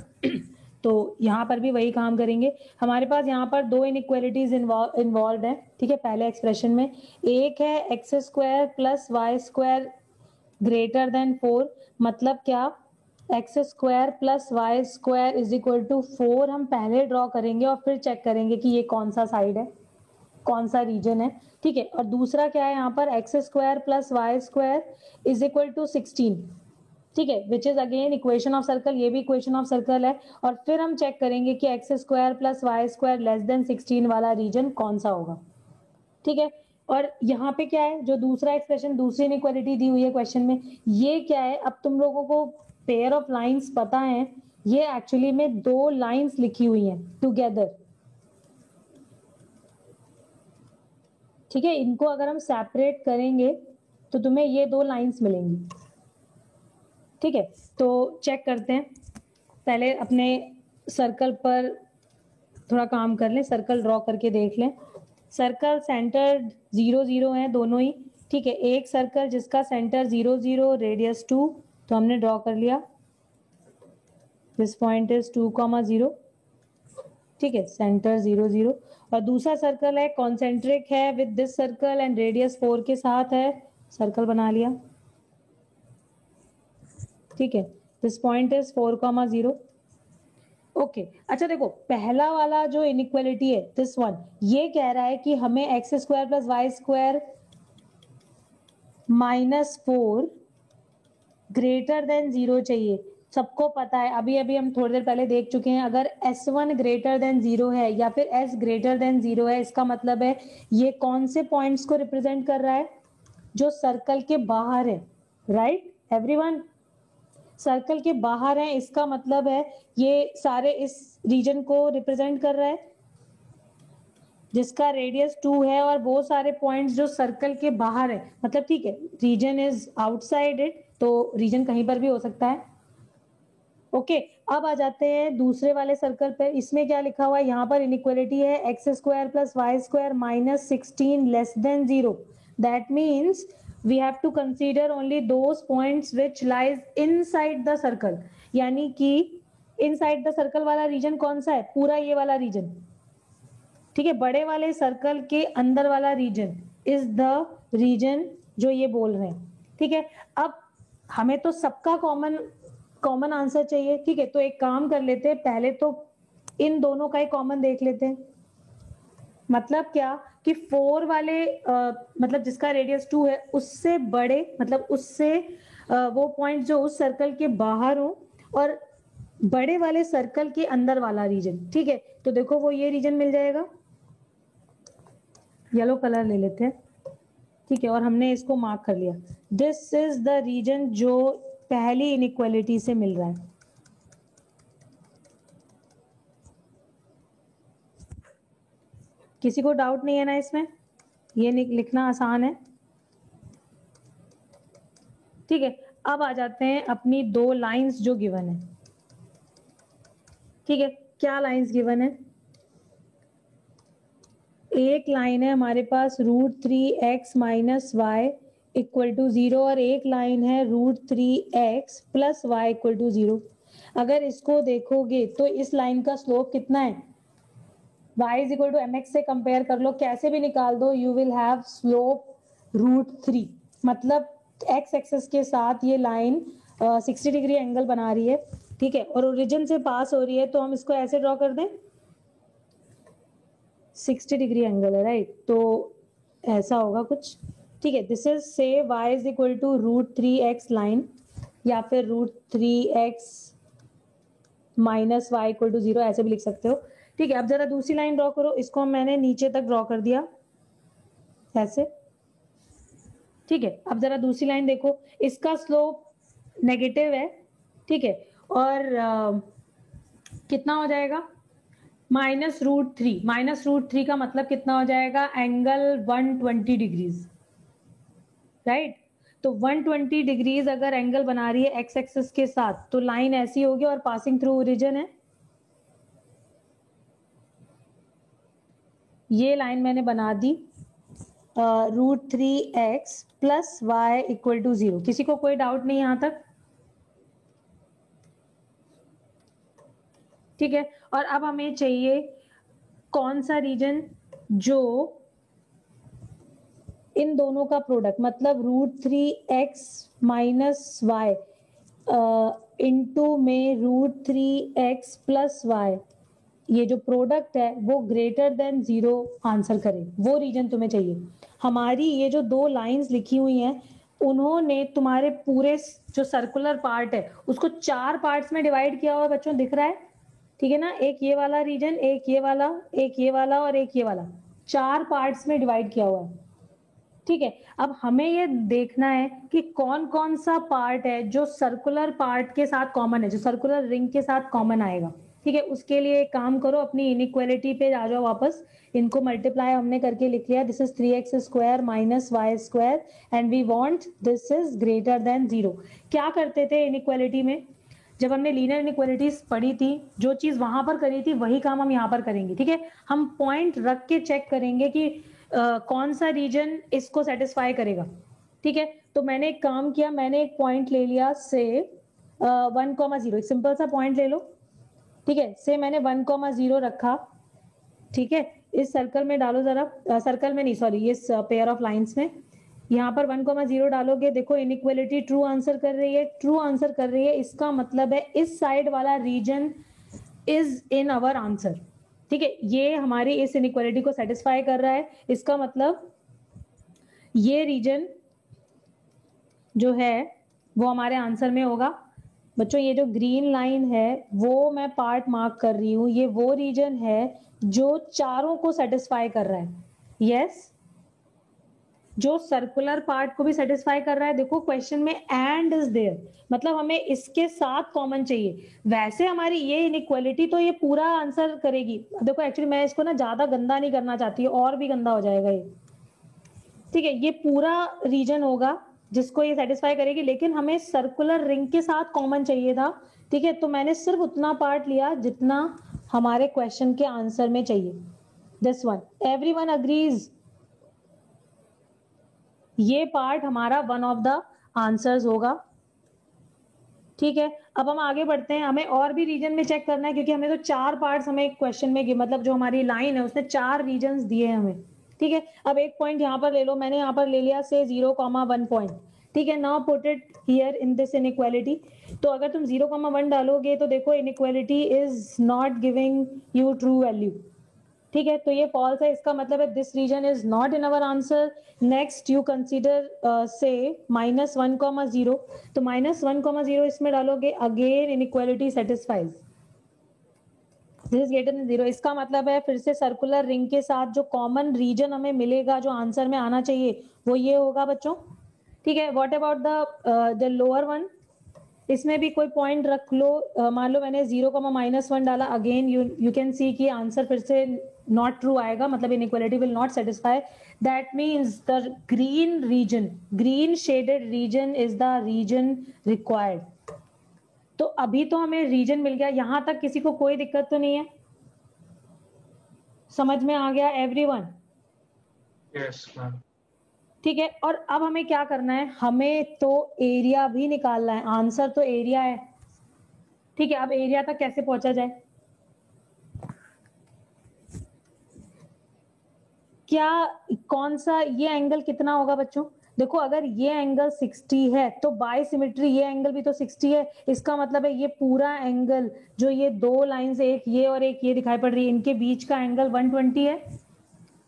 तो यहाँ पर भी वही काम करेंगे। हमारे पास यहाँ पर 2 इनइक्वालिटीज इन्वॉल्व है, ठीक है, पहले एक्सप्रेशन में। एक है x square plus Y square greater than 4, मतलब क्या, x square plus Y square is equal to 4 हम पहले ड्रॉ करेंगे और फिर चेक करेंगे कि ये कौन सा साइड है, कौन सा रीजन है, ठीक है। और दूसरा क्या है यहाँ पर, x square plus Y square is equal to 16, ठीक है, which is again equation of circle, ये भी इक्वेशन ऑफ सर्कल है। और फिर हम चेक करेंगे कि x square plus Y square less than 16 वाला रीजन कौन सा होगा, ठीक है। और यहाँ पे क्या है, जो दूसरा एक्सप्रेशन, दूसरी इनइक्वालिटी दी हुई है क्वेश्चन में, ये क्या है, अब तुम लोगों को पेयर ऑफ लाइंस पता है, ये एक्चुअली में 2 लाइंस लिखी हुई हैं टुगेदर, ठीक है। इनको अगर हम सेपरेट करेंगे तो तुम्हें ये 2 लाइंस मिलेंगी, ठीक है। तो चेक करते हैं, पहले अपने सर्कल पर थोड़ा काम कर लें, सर्कल ड्रॉ करके देख लें। सर्कल सेंटर 0 0 है दोनों ही, ठीक है। एक सर्कल जिसका सेंटर 0 0 रेडियस 2, तो हमने ड्रॉ कर लिया, दिस पॉइंट इज 2, 0, ठीक है, सेंटर 0 0। और दूसरा सर्कल है कॉन्सेंट्रिक है with this circle and radius 4 के साथ है, सर्कल बना लिया, ठीक है, दिस पॉइंट इज 4, 0, ओके। अच्छा देखो पहला वाला जो इनइक्वालिटी है दिस वन, ये कह रहा है कि हमें x square plus Y square -4 greater than 0 चाहिए। सबको पता है, अभी अभी हम थोड़ी देर पहले देख चुके हैं, अगर S1 ग्रेटर देन 0 है या फिर S ग्रेटर देन 0 है, इसका मतलब है ये कौन से पॉइंट्स को रिप्रेजेंट कर रहा है, जो सर्कल के बाहर है, राइट एवरीवन। सर्कल के बाहर हैं, इसका मतलब है ये सारे इस रीजन को रिप्रेजेंट कर रहा है जिसका रेडियस 2 है, और वो सारे पॉइंट्स जो सर्कल के बाहर है, मतलब ठीक है रीजन इज आउटसाइड इट, तो रीजन कहीं पर भी हो सकता है। ओके अब आ जाते हैं दूसरे वाले सर्कल पे। इसमें क्या लिखा हुआ है, यहाँ पर इनइक्वालिटी है x square plus Y square minus 16 less than 0। That means we have to consider only those points which lies inside the circle, यानी कि inside the circle वाला रीजन कौन सा है, पूरा ये वाला रीजन, ठीक है। बड़े वाले सर्कल के अंदर वाला रीजन इज द रीजन जो ये बोल रहे हैं, ठीक है। अब हमें तो सबका कॉमन आंसर चाहिए, ठीक है। तो एक काम कर लेते हैं, पहले तो इन दोनों का ही कॉमन देख लेते हैं। मतलब क्या कि 4 वाले मतलब जिसका रेडियस 2 है उससे बड़े, मतलब उससे वो पॉइंट जो उस सर्कल के बाहर हो, और बड़े वाले सर्कल के अंदर वाला रीजन, ठीक है। तो देखो वो ये रीजन मिल जाएगा, येलो कलर ले लेते हैं, ठीक है, और हमने इसको मार्क कर लिया। दिस इज द रीजन जो पहली इनइक्वालिटी से मिल रहा है। किसी को डाउट नहीं है ना इसमें, ये लिखना आसान है, ठीक है। अब आ जाते हैं अपनी 2 लाइंस जो गिवन है, ठीक है। क्या लाइंस गिवन है, एक लाइन है हमारे पास √3x minus y equal to 0, और एक लाइन है √3x plus y equal to 0। अगर इसको देखोगे तो इस लाइन का स्लोप कितना है, y is equal to mx से कंपेयर कर लो, कैसे भी निकाल दो, यू विल हैव स्लोप √3। मतलब x एक्सेस के साथ ये लाइन 60 डिग्री एंगल बना रही है, ठीक है, और ओरिजिन से पास हो रही है, तो हम इसको ऐसे ड्रॉ कर दें, 60 डिग्री एंगल है, राइट, तो ऐसा होगा कुछ, ठीक है। This is say y is equal to √3x line, या फिर √3x minus y equal to 0, ऐसे भी लिख सकते हो, ठीक है। अब जरा दूसरी लाइन ड्रॉ करो, इसको मैंने नीचे तक ड्रॉ कर दिया ऐसे, ठीक है। अब जरा दूसरी लाइन देखो, इसका स्लोप नेगेटिव है, ठीक है, और कितना हो जाएगा, -√3। -√3 का मतलब कितना हो जाएगा, एंगल 120 डिग्रीज, राइट। तो 120 डिग्रीज अगर एंगल बना रही है एक्स एक्सिस के साथ, तो लाइन ऐसी होगी और पासिंग थ्रू ओरिजिन है। ये लाइन मैंने बना दी √3x plus y equal to 0। किसी को कोई डाउट नहीं यहां तक, ठीक है। और अब हमें चाहिए कौन सा रीजन जो इन दोनों का प्रोडक्ट, मतलब √3x माइनस वाई इंटू में √3x प्लस वाई, ये जो प्रोडक्ट है वो ग्रेटर देन 0 आंसर करे, वो रीजन तुम्हें चाहिए। हमारी ये जो 2 लाइंस लिखी हुई हैं, उन्होंने तुम्हारे पूरे जो सर्कुलर पार्ट है उसको 4 पार्ट्स में डिवाइड किया हुआ, बच्चों दिख रहा है, ठीक है ना। एक ये वाला रीजन, एक ये वाला, एक ये वाला और एक ये वाला, 4 पार्ट्स में डिवाइड किया हुआ है, ठीक है। अब हमें ये देखना है कि कौन कौन सा पार्ट है जो सर्कुलर पार्ट के साथ कॉमन है, जो सर्कुलर रिंग के साथ कॉमन आएगा, ठीक है। उसके लिए एक काम करो, अपनी इनइक्वालिटी पे आ जाओ वापस, इनको मल्टीप्लाई हमने करके लिख लिया, this is 3x square minus y square and we want this is greater than 0। क्या करते थे इनइक्वालिटी में, जब हमने लीनियर इनइक्वालिटीज पढ़ी थी, जो चीज वहां पर करी थी वही काम हम यहाँ पर करेंगे, ठीक है। हम पॉइंट रख के चेक करेंगे कि कौन सा रीजन इसको सेटिस्फाई करेगा, ठीक है। तो मैंने एक काम किया, मैंने एक पॉइंट ले लिया से 1,0, एक सिंपल सा पॉइंट ले लो, ठीक है, से मैंने 1,0 रखा, ठीक है। इस सर्कल में डालो जरा, सर्कल में नहीं सॉरी, इस पेयर ऑफ लाइंस में, यहाँ पर 1,0 डालोगे, देखो इनइक्वालिटी ट्रू आंसर कर रही है, ट्रू आंसर कर रही है, इसका मतलब है इस साइड वाला region is in our answer, ठीक है। ये हमारी इस इनइक्वालिटी को सेटिस्फाई कर रहा है, इसका मतलब ये रीजन जो है वो हमारे आंसर में होगा। बच्चों ये जो ग्रीन लाइन है वो मैं पार्ट मार्क कर रही हूँ, ये वो रीजन है जो चारों को सेटिस्फाई कर रहा है, यस। जो सर्कुलर पार्ट को भी सेटिस्फाई कर रहा है। देखो क्वेश्चन में एंड इज देयर, मतलब हमें इसके साथ कॉमन चाहिए। वैसे हमारी ये इनइक्वालिटी तो ये पूरा आंसर करेगी। देखो एक्चुअली मैं इसको ना ज्यादा गंदा नहीं करना चाहती, और भी गंदा हो जाएगा ये, ठीक है। ये पूरा रीजन होगा जिसको ये सेटिस्फाई करेगी, लेकिन हमें सर्कुलर रिंग के साथ कॉमन चाहिए था, ठीक है। तो मैंने सिर्फ उतना पार्ट लिया जितना हमारे क्वेश्चन के आंसर में चाहिए। दिस वन, एवरीवन अग्रीज, ये पार्ट हमारा वन ऑफ द आंसर्स होगा, ठीक है। अब हम आगे बढ़ते हैं, हमें और भी रीजन में चेक करना है, क्योंकि हमें तो 4 पार्ट्स हमें क्वेश्चन में, मतलब जो हमारी लाइन है उसने 4 रीजन्स दिए हैं हमें, ठीक है। अब एक पॉइंट यहाँ पर ले लो, मैंने यहाँ पर ले लिया से 0,1 पॉइंट, ठीक है। Now put it here in this inequality. तो अगर तुम 0,1 डालोगे तो देखो inequality is not giving you true value, ठीक है। तो ये फॉल्स है, इसका मतलब है this region is not in our answer. Next you consider say -1,0, तो -1,0 इसमें डालोगे, again inequality satisfies, this is greater than 0। इसका मतलब है फिर से सर्कुलर रिंग के साथ जो कॉमन रीजन हमें मिलेगा, जो आंसर में आना चाहिए, वो ये होगा बच्चों, ठीक है। What about the lower one, इसमें भी कोई पॉइंट रख लो। मान लो मैंने 0,-1 डाला, अगेन यू कैन सी कि आंसर फिर से नॉट ट्रू आएगा, मतलब inequality will not satisfy. That means the green region, green shaded region is the region required. तो अभी तो हमें रीजन मिल गया, यहां तक किसी को कोई दिक्कत तो नहीं है, समझ में आ गया एवरीवन? Yes ma'am. ठीक है। और अब हमें क्या करना है, हमें तो एरिया भी निकालना है, आंसर तो एरिया है, ठीक है। अब एरिया तक कैसे पहुंचा जाए, क्या कौन सा, ये एंगल कितना होगा बच्चों? देखो अगर ये एंगल 60 है तो बाय सिमेट्री ये एंगल भी तो 60 है। इसका मतलब है ये पूरा एंगल, जो ये 2 लाइंस, एक ये और एक ये दिखाई पड़ रही है, इनके बीच का एंगल 120 है,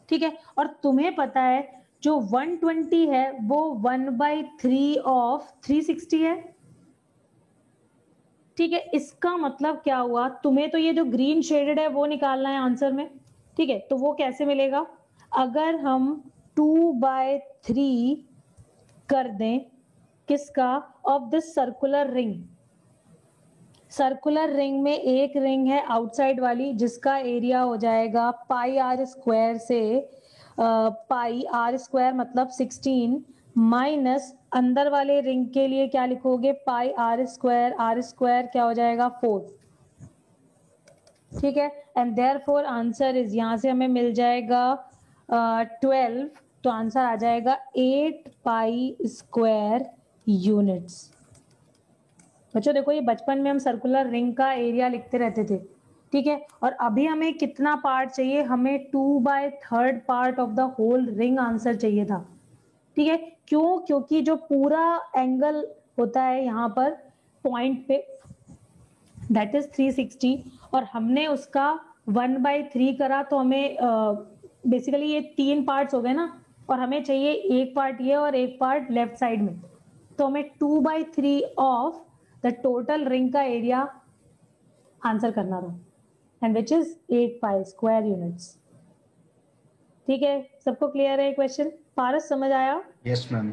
ठीक है। और तुम्हें पता है जो 120 है वो 1/3 ऑफ 360 है, ठीक है। इसका मतलब क्या हुआ, तुम्हें तो ये जो ग्रीन शेडेड है वो निकालना है आंसर में, ठीक है। तो वो कैसे मिलेगा, अगर हम 2/3 कर दें किसका, of this circular ring. Circular ring में एक रिंग है आउटसाइड वाली जिसका एरिया हो जाएगा πr² से πr² मतलब 16 माइनस अंदर वाले रिंग के लिए क्या लिखोगे, πr², r² क्या हो जाएगा 4, ठीक है। एंड देयरफॉर आंसर इज, यहां से हमें मिल जाएगा 12, तो आंसर आ जाएगा 8π² यूनिट्स। बच्चों देखो ये बचपन में हम सर्कुलर रिंग का एरिया लिखते रहते थे, ठीक है। और अभी हमें कितना पार्ट चाहिए, हमें 2/3 part of the whole ring answer चाहिए था, ठीक है। क्यों, क्योंकि जो पूरा एंगल होता है यहाँ पर पॉइंट पे, दैट इज 360, और हमने उसका 1/3 करा, तो हमें बेसिकली ये 3 पार्ट्स हो गए ना, और हमें चाहिए एक पार्ट ये और एक पार्ट लेफ्ट साइड में, तो हमें 2/3 ऑफ द टोटल रिंग का एरिया आंसर करना था, एंड विच इज 8π² यूनिट्स, ठीक है। सबको क्लियर है क्वेश्चन? पारस समझ आया? Yes ma'am.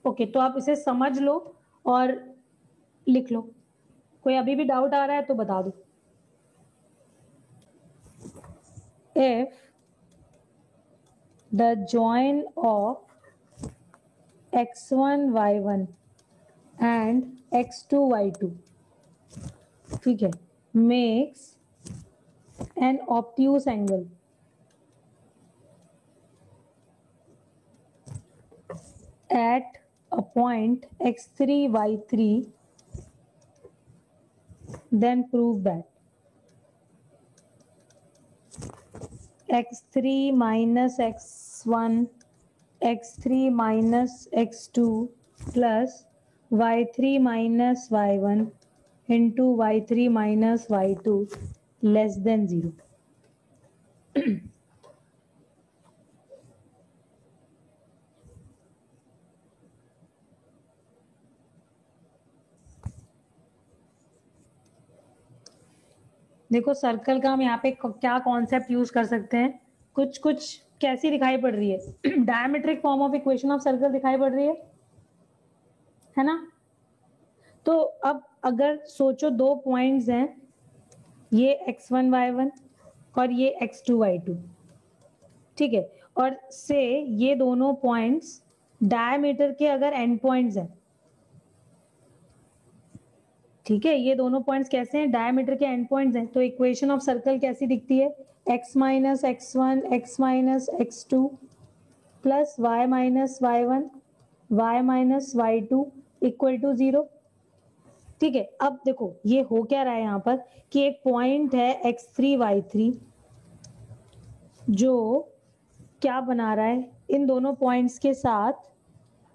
ओके, तो आप इसे समझ लो और लिख लो। कोई अभी भी डाउट आ रहा है तो बता दो। If the join of x1 y1 and x2 y2, ठीक है, makes an obtuse angle at a point x3 y3, then prove that x3 minus x1, x3 minus x2 plus y3 minus y1 into y3 minus y2 less than 0. देखो circle का हम यहाँ पे क्या concept use कर सकते हैं, कुछ कुछ कैसी दिखाई पड़ रही है? Diametric form of equation of circle दिखाई पड़ रही है ना? तो अब अगर सोचो दो पॉइंट्स हैं, ये x1 y1 और ये x2 y2, ठीक है, और से ये दोनों पॉइंट्स डायमीटर के अगर एंड पॉइंट्स हैं, ठीक है, ये दोनों पॉइंट्स कैसे हैं? डायमीटर के एंड पॉइंट्स हैं। तो इक्वेशन ऑफ सर्कल कैसी दिखती है? x minus x1 x minus x2 plus y minus y1 y minus y2 equal to 0। ठीक है, अब देखो ये हो क्या रहा है यहाँ पर कि एक पॉइंट है x3 y3 जो क्या बना रहा है, इन दोनों पॉइंट्स के साथ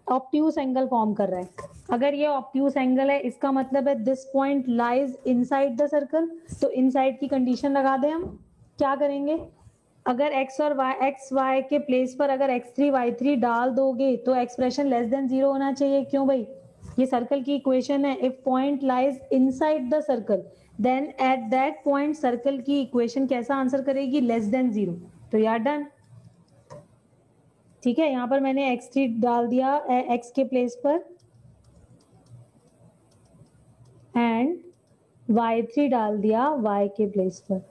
ऑब्ट्यूस एंगल फॉर्म कर रहा है। अगर ये ऑब्ट्यूस एंगल है, इसका मतलब है this point lies inside the circle. तो इनसाइड की कंडीशन लगा दें हम, क्या करेंगे? अगर x और y के प्लेस पर अगर x3 y3 डाल दोगे तो एक्सप्रेशन लेस देन 0 होना चाहिए। क्यों भाई? ये सर्कल की इक्वेशन है। If point lies inside the circle then at that point circle की इक्वेशन कैसा आंसर करेगी? Less than 0। तो यार डन। ठीक है, यहां पर मैंने x3 डाल दिया x के प्लेस पर एंड y3 डाल दिया y के प्लेस पर।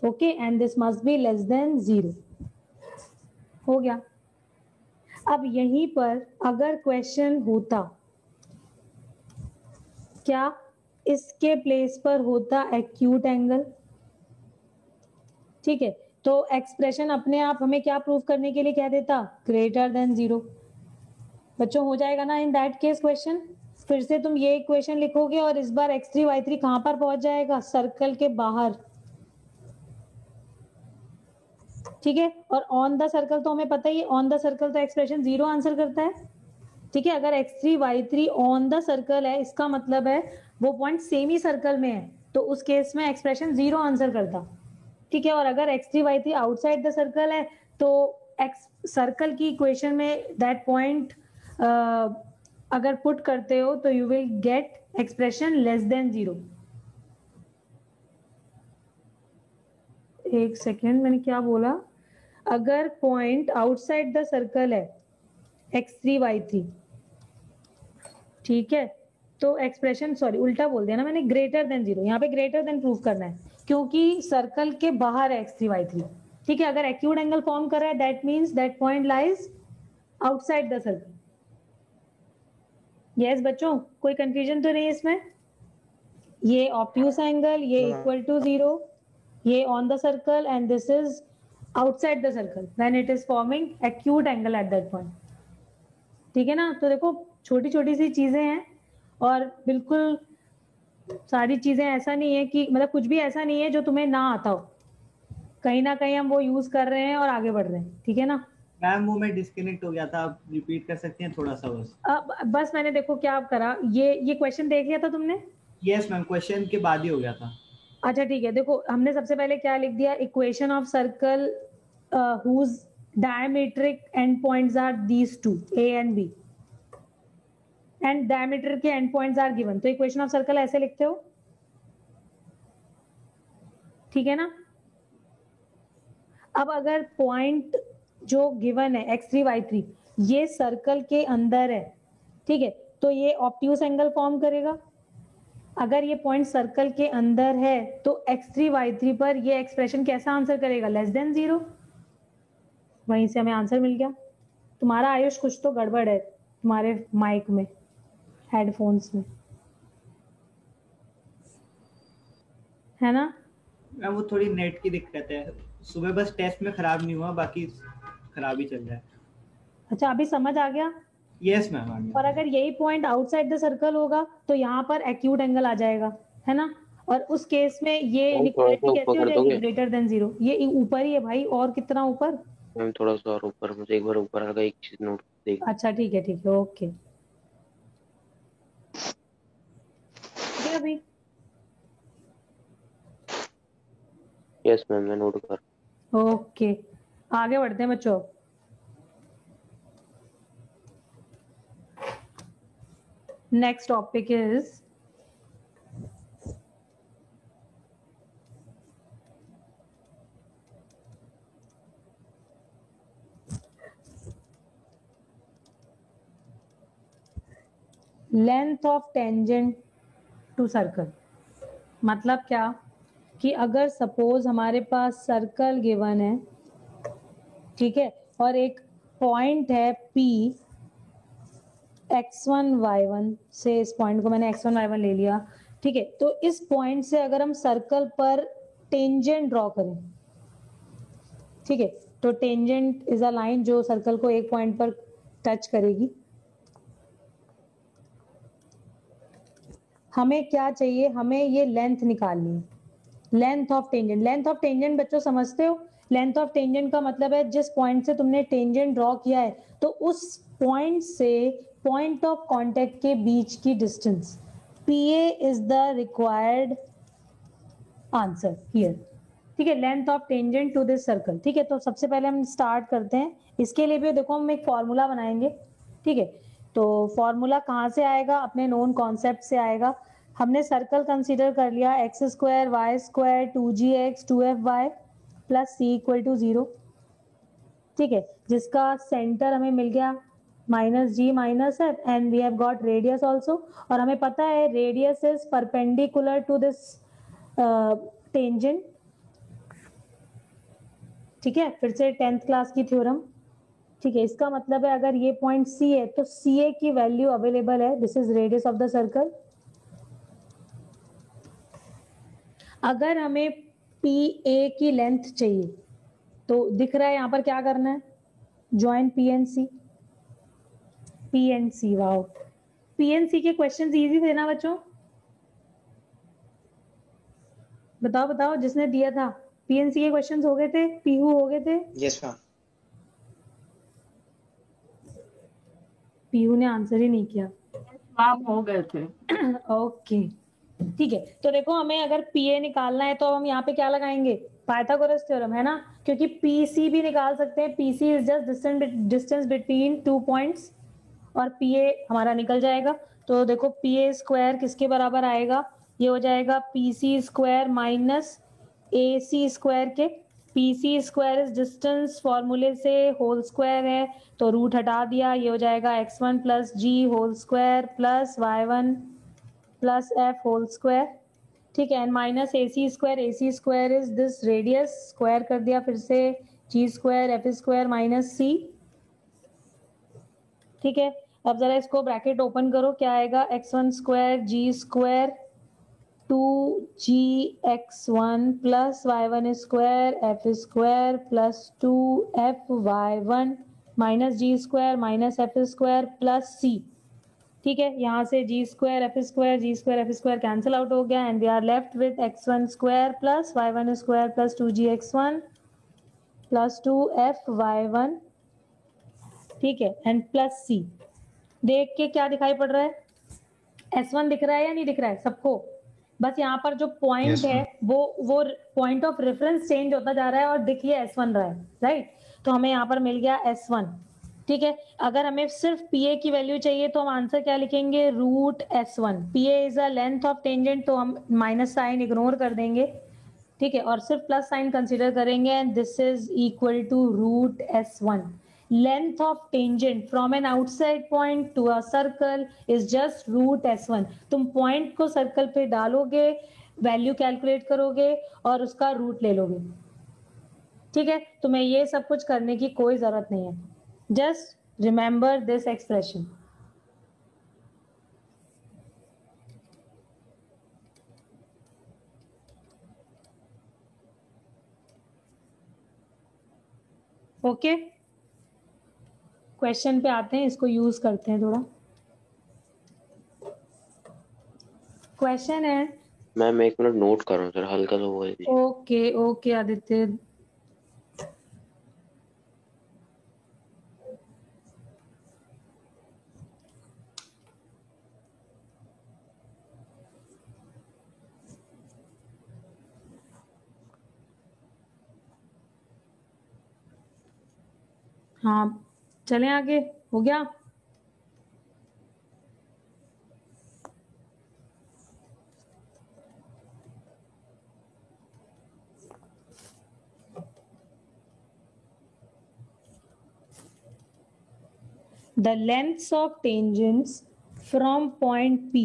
Okay, and this must be less than 0। हो गया। अब यहीं पर अगर क्वेश्चन होता, क्या इसके प्लेस पर होता एक्यूट एंगल, ठीक है, तो एक्सप्रेशन अपने आप हमें क्या प्रूव करने के लिए कह देता? Greater than 0। बच्चों हो जाएगा ना इन दैट केस क्वेश्चन? फिर से तुम ये इक्वेशन लिखोगे और इस बार x3 y3 कहां पर पहुंच जाएगा? सर्कल के बाहर। ठीक है, और ऑन द सर्कल तो हमें पता ही है, ऑन द सर्कल तो एक्सप्रेशन 0 आंसर करता है। ठीक है, अगर x3 y3 on the circle है, इसका मतलब है वो पॉइंट सेम ही सर्कल में है, तो उस केस में एक्सप्रेशन 0 आंसर करता। ठीक है, और अगर x3 y3 outside the circle है तो सर्कल की इक्वेशन में दैट पॉइंट अगर पुट करते हो तो you will get expression less than 0। एक सेकेंड, मैंने क्या बोला? अगर पॉइंट आउटसाइड द सर्कल है x3 y3, ठीक है, तो एक्सप्रेशन, सॉरी उल्टा बोल दिया ना मैंने, ग्रेटर देन 0। यहाँ पे ग्रेटर देन प्रूव करना है क्योंकि सर्कल के बाहर है x3 y3। ठीक है, अगर एक्यूट एंगल फॉर्म कर रहा है that means that point lies outside the circle. Yes बच्चों, कोई कंफ्यूजन तो नहीं इसमें? ये ऑब्ट्यूस एंगल, ये इक्वल टू 0, ये on the circle and this is outside the circle when it is forming acute angle eight that point. ठीक है ना? तो देखो छोटी छोटी सी चीजें हैं और बिल्कुल सारी चीजें ऐसा नहीं है कि मतलब कुछ भी ऐसा नहीं है जो तुम्हें ना आता हो, कहीं ना कहीं हम वो यूज कर रहे हैं और आगे बढ़ रहे हैं। ठीक है ना मैम? वो मैं डिस्कनेक्ट हो गया था, आप रिपीट कर सकते हैं थोड़ा सा बस? बस मैंने देखो क्या करा, ये क्वेश्चन देख लिया था तुमने? यस मैम, क्वेश्चन के बाद ही हो गया था। अच्छा ठीक है, देखो हमने सबसे पहले क्या लिख दिया? Equation of circle whose diametric end points are these two, A and B, and diameter के end points are given। तो इक्वेशन ऑफ सर्कल ऐसे लिखते हो, ठीक है ना? अब अगर पॉइंट जो गिवन है x3 y3 ये सर्कल के अंदर है, ठीक है, तो ये ऑब्ट्यूस एंगल फॉर्म करेगा। अगर ये पॉइंट सर्कल के अंदर है तो x3 y3 पर ये एक्सप्रेशन कैसा आंसर करेगा? Less than 0। वहीं से हमें आंसर मिल गया। तुम्हारा आयुष कुछ तो गड़बड़ है तुम्हारे माइक में, हेडफोन्स में, है ना? मैम वो थोड़ी नेट की दिक्कत है, सुबह बस टेस्ट में खराब नहीं हुआ, बाकी खराब ही चल रहा है। अच्छा अभी समझ आ गया? Yes ma'am. और अगर यही पॉइंट आउटसाइड द सर्कल होगा तो यहाँ पर एक्यूट एंगल आ जाएगा, है ना? और उस केस में ये इनइक्वालिटी कैसे हो जाएगी? Greater than 0। ये ऊपर ही है भाई, और कितना ऊपर? मैम थोड़ा सा और ऊपर, मुझे एक बार ऊपर आएगा, एक चीज नोट देख। अच्छा ठीक है ओके। क्या अभी? यस मैम, मैं नोट कर। ओके, आगे बढ़ते हैं बच्चों। Next topic is length of tangent to circle. मतलब क्या कि अगर सपोज हमारे पास सर्कल गिवन है, ठीक है, और एक पॉइंट है P x1 y1 से, इस पॉइंट को मैंने x1 y1 ले लिया, ठीक है, तो इस पॉइंट से अगर हम सर्कल पर टेंजेंट ड्रॉ करें, ठीक है, तो टेंजेंट इज अ लाइन जो सर्कल को एक पॉइंट पर टच करेगी। हमें क्या चाहिए, हमें ये लेंथ निकालनी है, length of tangent. Length of tangent बच्चों समझते हो, लेंथ ऑफ टेंजेंट का मतलब है जिस पॉइंट से तुमने टेंजेंट ड्रॉ किया है तो उस पॉइंट से पॉइंट ऑफ कांटेक्ट के बीच की distance. PA is the required answer here, ठीक है, length of tangent to this circle. ठीक है, तो सबसे पहले हम स्टार्ट करते हैं। इसके लिए भी देखो हम एक फॉर्मूला बनाएंगे, ठीक है, तो फॉर्मूला कहाँ से आएगा, अपने नोन कॉन्सेप्ट से आएगा। हमने सर्कल कंसीडर कर लिया x square y square 2gx 2fy plus c equal to 0, ठीक है, जिसका सेंटर हमें मिल गया -g -f and we have got radius also, और हमें पता है radius is perpendicular to this tangent, ठीक है, फिर से 10th क्लास की थ्योरम, ठीक है, इसका मतलब है अगर ये पॉइंट C है तो CA की वैल्यू अवेलेबल है, this is radius of the circle. अगर हमें PA की लेंथ चाहिए तो दिख रहा है यहाँ पर क्या करना है, ज्वाइन PNC, वाओ, PNC के क्वेश्चंस इजी थे ना बच्चों, बताओ बताओ जिसने दिया था, PNC के क्वेश्चंस हो गए थे, पीहू हो गए थे? Yes ma'am. पीहू ने आंसर ही नहीं किया। मैम हो गए थे। ओके, ठीक है, तो देखो हमें अगर PA निकालना है तो हम यहाँ पे क्या लगाएंगे, पाइथागोरस थ्योरम, है ना, क्योंकि PC भी निकाल सकते हैं, PC is just distance between 2 points, और PA हमारा निकल जाएगा। तो देखो PA स्क्वायर किसके बराबर आएगा, ये हो जाएगा PC square minus AC square के। PC स्क्वायर इज डिस्टेंस फॉर्मूले से होल स्क्वायर है, तो रूट हटा दिया, ये हो जाएगा x1 plus g whole square plus y1 plus f whole square, ठीक है, and minus AC square is this radius, square कर दिया फिर से, g square f square minus c, ठीक है। अब जरा इसको ब्रैकेट ओपन करो, क्या आएगा, x1 square g square 2gx1 plus y1 square f square plus 2fy1 minus g square minus f square plus c, ठीक है, यहाँ से g square f square cancel out हो गया, and we are left with x1 square plus y1 square plus 2gx1 plus 2fy1, ठीक है, and plus c। देख के क्या दिखाई पड़ रहा है, S1 दिख रहा है या नहीं दिख रहा है सबको? बस यहाँ पर जो पॉइंट Yes, है वो पॉइंट ऑफ रेफरेंस चेंज होता जा रहा है और दिखिए S1 रहा है, राइट, तो हमें यहाँ पर मिल गया S1, ठीक है। अगर हमें सिर्फ PA की वैल्यू चाहिए तो हम आंसर क्या लिखेंगे, root S1। PA is a length of tangent, तो हम माइनस साइन इग्नोर कर देंगे, ठीक है, और सिर्फ प्लस साइन कंसीडर करेंगे, and this is equal to root S1। Length of tangent from an outside point to a circle is just root S1। तुम पॉइंट को सर्कल पे डालोगे, वैल्यू कैलकुलेट करोगे और उसका रूट ले लोगे, ठीक है, तुम्हें ये सब कुछ करने की कोई जरूरत नहीं है, just remember this expression. Okay, question पे आते हैं, इसको यूज करते हैं थोड़ा। क्वेश्चन है, मैम एक मिनट नोट कर रहा हूँ सर, हल्का सा बोल दीजिए। ओके ओके आदित्य, हाँ चलें आगे, हो गया। The lengths of tangents from point P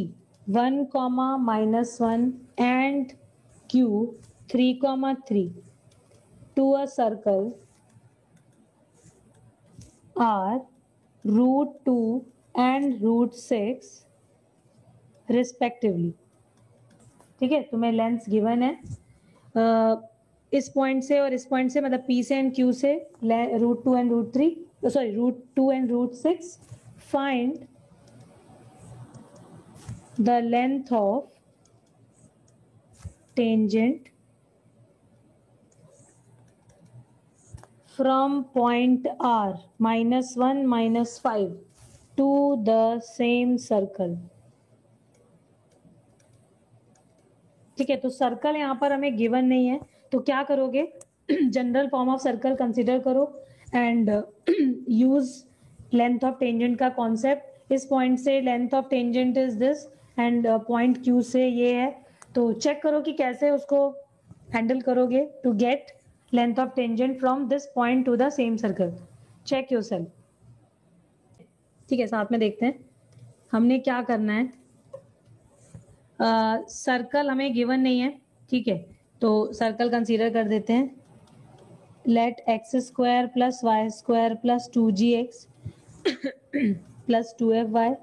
1, -1 and Q 3, 3 to a circle R √2 and √6 respectively. ठीक है, तुम्हें लेंथ गिवन है इस पॉइंट से और इस पॉइंट से, मतलब P से एंड Q से √2 and √3, sorry √2 and √6, find the length of tangent from point R -1 -5 to the same circle. ठीक है, तो सर्कल यहाँ पर हमें गिवन नहीं है, तो क्या करोगे, general form of circle consider करो and use length of tangent का कॉन्सेप्ट। इस पॉइंट से length of tangent is this and point Q से ये है, तो चेक करो कि कैसे उसको हैंडल करोगे to get length of tangent from this point to the same circle. Check yourself. ठीक है, साथ में देखते हैं हमने क्या करना है। सर्कल हमें गिवन नहीं है, ठीक है, तो सर्कल कंसीडर कर देते हैं। Let x² + y² + 2gx + 2fy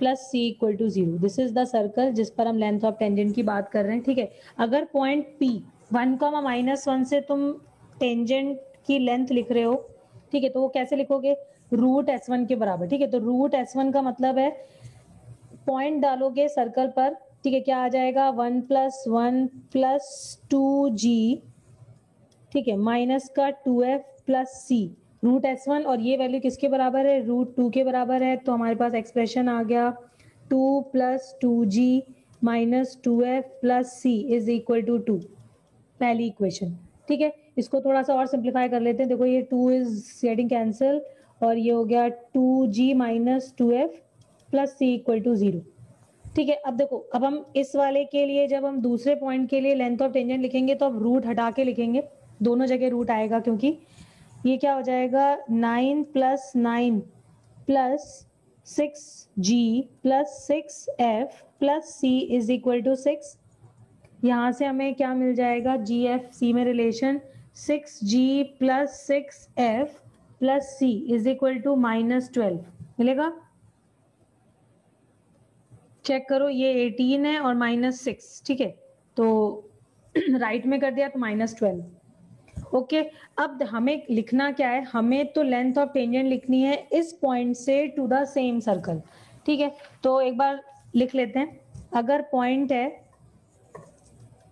+ c = 0। This is the circle जिस पर हम लेंथ ऑफ टेंजेंट की बात कर रहे हैं। ठीक है, अगर पॉइंट P 1, -1 से तुम टेंजेंट की लेंथ लिख रहे हो, ठीक है, तो वो कैसे लिखोगे, √S1 के बराबर। ठीक है, तो √S1 का मतलब है पॉइंट डालोगे सर्कल पर, ठीक है, क्या आ जाएगा 1 + 1 + 2g, ठीक है, माइनस का 2f + c √S1, और ये वैल्यू किसके बराबर है, √2 के बराबर है, तो हमारे पास एक्सप्रेशन आ गया 2 + 2g - 2f + c = 2, पहली इक्वेशन। ठीक है, इसको थोड़ा सा और सिंप्लीफाई कर लेते हैं। देखो ये 2 इज गेटिंग कैंसिल और ये हो गया 2g - 2f + c = 0। ठीक है, अब देखो, अब हम इस वाले के लिए, जब हम दूसरे पॉइंट के लिए लेंथ ऑफ टेंजेंट लिखेंगे तो अब रूट हटा के लिखेंगे, दोनों जगह रूट आएगा, क्योंकि ये क्या हो जाएगा 9 + 9 + 6g + 6f + c = 6। यहाँ से हमें क्या मिल जाएगा, gf c में रिलेशन 6g + 6f + c = -12 मिलेगा। चेक करो, ये 18 है और -6, ठीक है, तो राइट में कर दिया तो -12। ओके, अब हमें लिखना क्या है, हमें तो लेंथ ऑफ टेंजेंट लिखनी है इस पॉइंट से टू द सेम सर्कल। ठीक है, तो एक बार लिख लेते हैं। अगर पॉइंट है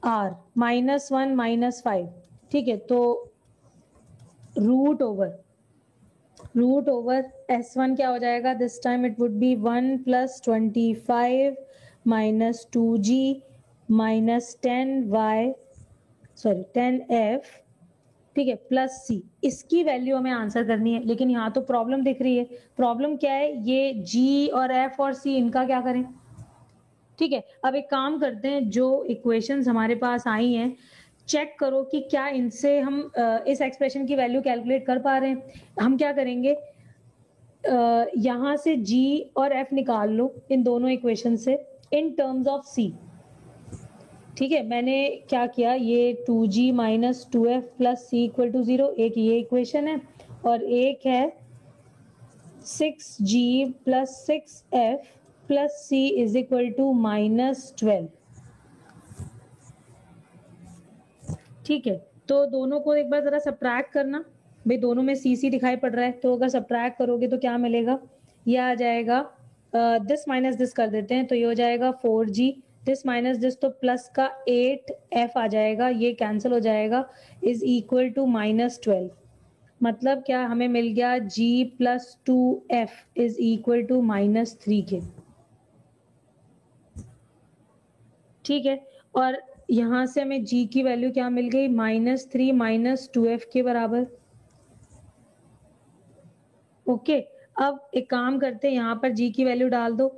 R -1 -5, ठीक है, तो रूट ओवर S1 क्या हो जाएगा, this time it would be 1 + 25 - 2g - 10f, ठीक है, + c। इसकी वैल्यू हमें आंसर करनी है, लेकिन यहाँ तो प्रॉब्लम दिख रही है। प्रॉब्लम क्या है, ये g और f और c, इनका क्या करें। ठीक है, अब एक काम करते हैं, जो इक्वेशंस हमारे पास आई हैं चेक करो कि क्या इनसे हम इस एक्सप्रेशन की वैल्यू कैलकुलेट कर पा रहे हैं। हम क्या करेंगे, यहाँ से g और f निकाल लो इन दोनों इक्वेशन से इन टर्म्स ऑफ c। ठीक है, मैंने क्या किया, ये 2g - 2f + c = 0, एक ये इक्वेशन है और एक है 6g + 6f + c = -12। ठीक है, तो दोनों को एक बार जरा सब्ट्रैक्ट करना, भाई दोनों में सी दिखाई पड़ रहा है, तो अगर सब्ट्रैक्ट करोगे तो क्या मिलेगा, ये आ जाएगा दिस माइनस दिस कर देते हैं, तो ये हो जाएगा 4g, दिस माइनस दिस तो प्लस का 8f आ जाएगा, ये कैंसिल हो जाएगा, = -12। मतलब क्या हमें मिल गया, g + 2f = -3 के। ठीक है, और यहां से हमें g की वैल्यू क्या मिल गई, -3 - 2f के बराबर। ओके, अब एक काम करते हैं, यहाँ पर g की वैल्यू डाल दो,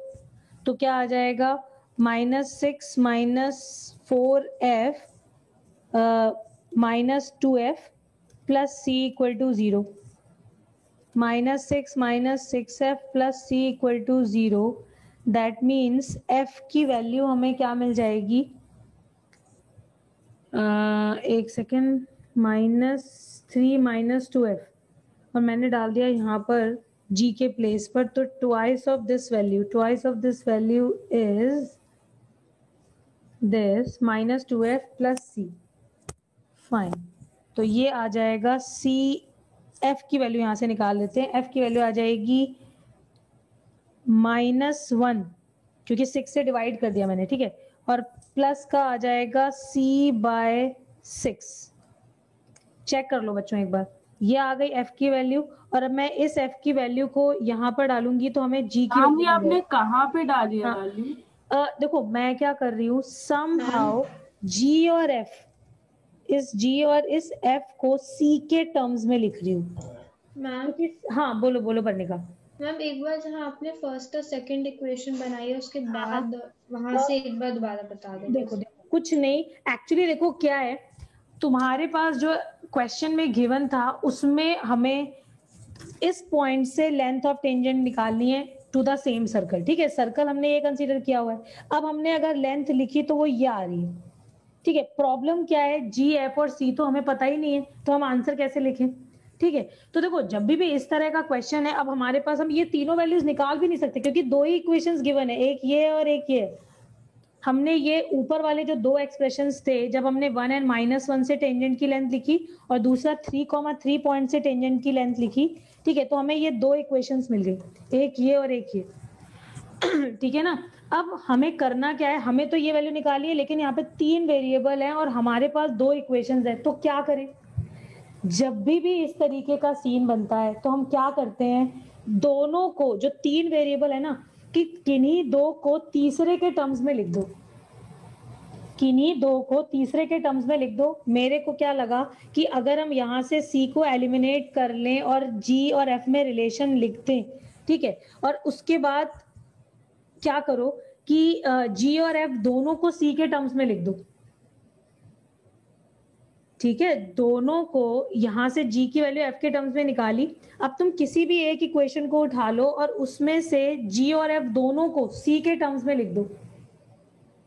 तो क्या आ जाएगा, -6 - 4f - 2f + c = 0। -6 - 6f + c = 0, that means f की वैल्यू हमें क्या मिल जाएगी, एक सेकेंड, -3 - 2f, और मैंने डाल दिया यहाँ पर g के प्लेस पर, तो twice of this value is this -2f + c, fine. तो ये आ जाएगा c, f की वैल्यू यहाँ से निकाल लेते हैं, f की वैल्यू आ जाएगी -1, क्योंकि 6 से डिवाइड कर दिया मैंने, ठीक है, और प्लस का आ जाएगा c/6। चेक कर लो बच्चों एक बार, ये आ गई f की वैल्यू, और अब मैं इस f की वैल्यू को यहाँ पर डालूंगी तो हमें g की वैल्यू, आपने कहाँ पे डाली है वैल्यू? देखो मैं क्या कर रही हूँ, somehow g और f, इस g और इस f को c के टर्म्स में लिख रही हूँ मैम। हाँ बोलो बोलो पढ़ने मैम एक बार जहाँ आपने फर्स्ट और सेकंड इक्वेशन बनाई है उसके बाद वहां से एक बार दोबारा बता दो। देखो कुछ नहीं, एक्चुअली देखो क्या है, तुम्हारे पास जो क्वेश्चन में गिवन था उसमें हमें इस पॉइंट से लेंथ ऑफ टेंजेंट निकालनी है टू द सेम सर्कल, ठीक है, सर्कल हमने ये कंसीडर किया हुआ है। अब हमने अगर लेंथ लिखी तो वो ये आ रही है, ठीक है। प्रॉब्लम क्या है, जी, एफ और सी तो हमें पता ही नहीं है, तो हम आंसर कैसे लिखें, ठीक है। तो देखो जब भी इस तरह का क्वेश्चन है, अब हमारे पास हम ये तीनों वैल्यूज निकाल भी नहीं सकते क्योंकि दो ही इक्वेशंस गिवन है, एक ये और एक ये। हमने ये ऊपर वाले जो दो एक्सप्रेशंस थे, जब हमने 1 और -1 से टेंजेंट की लेंथ लिखी और दूसरा 3,3 पॉइंट से टेंजेंट की लेंथ लिखी, ठीक है, तो हमें ये दो इक्वेशंस मिल गई, एक ये और एक ये, ठीक है ना। अब हमें करना क्या है, हमें तो ये वैल्यू निकाली है, लेकिन यहाँ पे 3 वेरिएबल है और हमारे पास 2 इक्वेशंस है, तो क्या करें। जब भी इस तरीके का सीन बनता है तो हम क्या करते हैं, दोनों को, जो 3 वेरिएबल है ना, कि किन्हीं दो को तीसरे के टर्म्स में लिख दो, किन्हीं दो को तीसरे के टर्म्स में लिख दो। मेरे को क्या लगा कि अगर हम यहाँ से C को एलिमिनेट कर लें और G और F में रिलेशन लिख दें, ठीक है, और उसके बाद क्या करो कि G और F दोनों को C के टर्म्स में लिख दो, ठीक है, दोनों को यहां से G की वैल्यू F के टर्म्स में निकाली। अब तुम किसी भी एक इक्वेशन को उठा लो और उसमें से G और F दोनों को C के टर्म्स में लिख दो,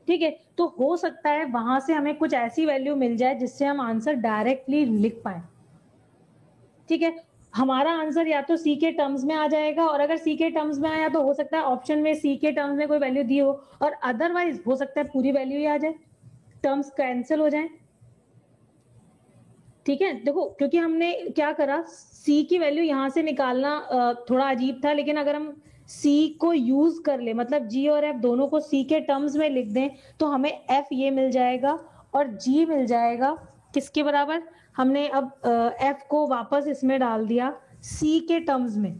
ठीक है। तो हो सकता है वहां से हमें कुछ ऐसी वैल्यू मिल जाए जिससे हम आंसर डायरेक्टली लिख पाए, ठीक है। हमारा आंसर या तो C के टर्म्स में आ जाएगा, और अगर C के टर्म्स में आया तो हो सकता है ऑप्शन में C के टर्म्स में कोई वैल्यू दी हो, और अदरवाइज हो सकता है पूरी वैल्यू ही आ जाए, टर्म्स कैंसिल हो जाए, ठीक है। देखो क्योंकि हमने क्या करा, C की वैल्यू यहां से निकालना थोड़ा अजीब था, लेकिन अगर हम C को यूज कर ले, मतलब G और F दोनों को C के टर्म्स में लिख दें, तो हमें F ये मिल जाएगा और G मिल जाएगा किसके बराबर, हमने अब F को वापस इसमें डाल दिया C के टर्म्स में,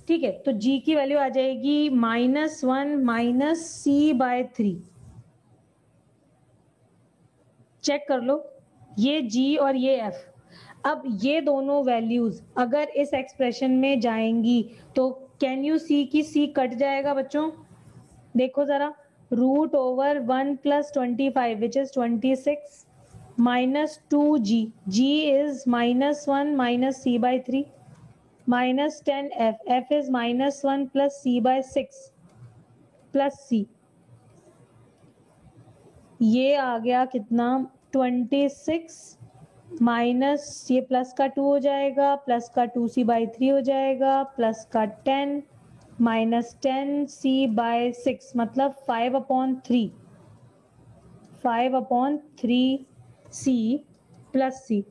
ठीक है। तो G की वैल्यू आ जाएगी -1 - C/3। चेक कर लो, ये G और ये F। अब ये दोनों वैल्यूज अगर इस एक्सप्रेशन में जाएंगी तो कैन यू सी की C कट जाएगा बच्चों, देखो जरा, √1 + 25 which is 26 -2G, G is -1 - C/3 -10F, F is -1 + C/6 + C, ये आ गया कितना, 26 माइनस ये प्लस का 2 हो जाएगा, प्लस का 2C/3 हो जाएगा, प्लस का 10 -10 C/6, मतलब 5/3 C + C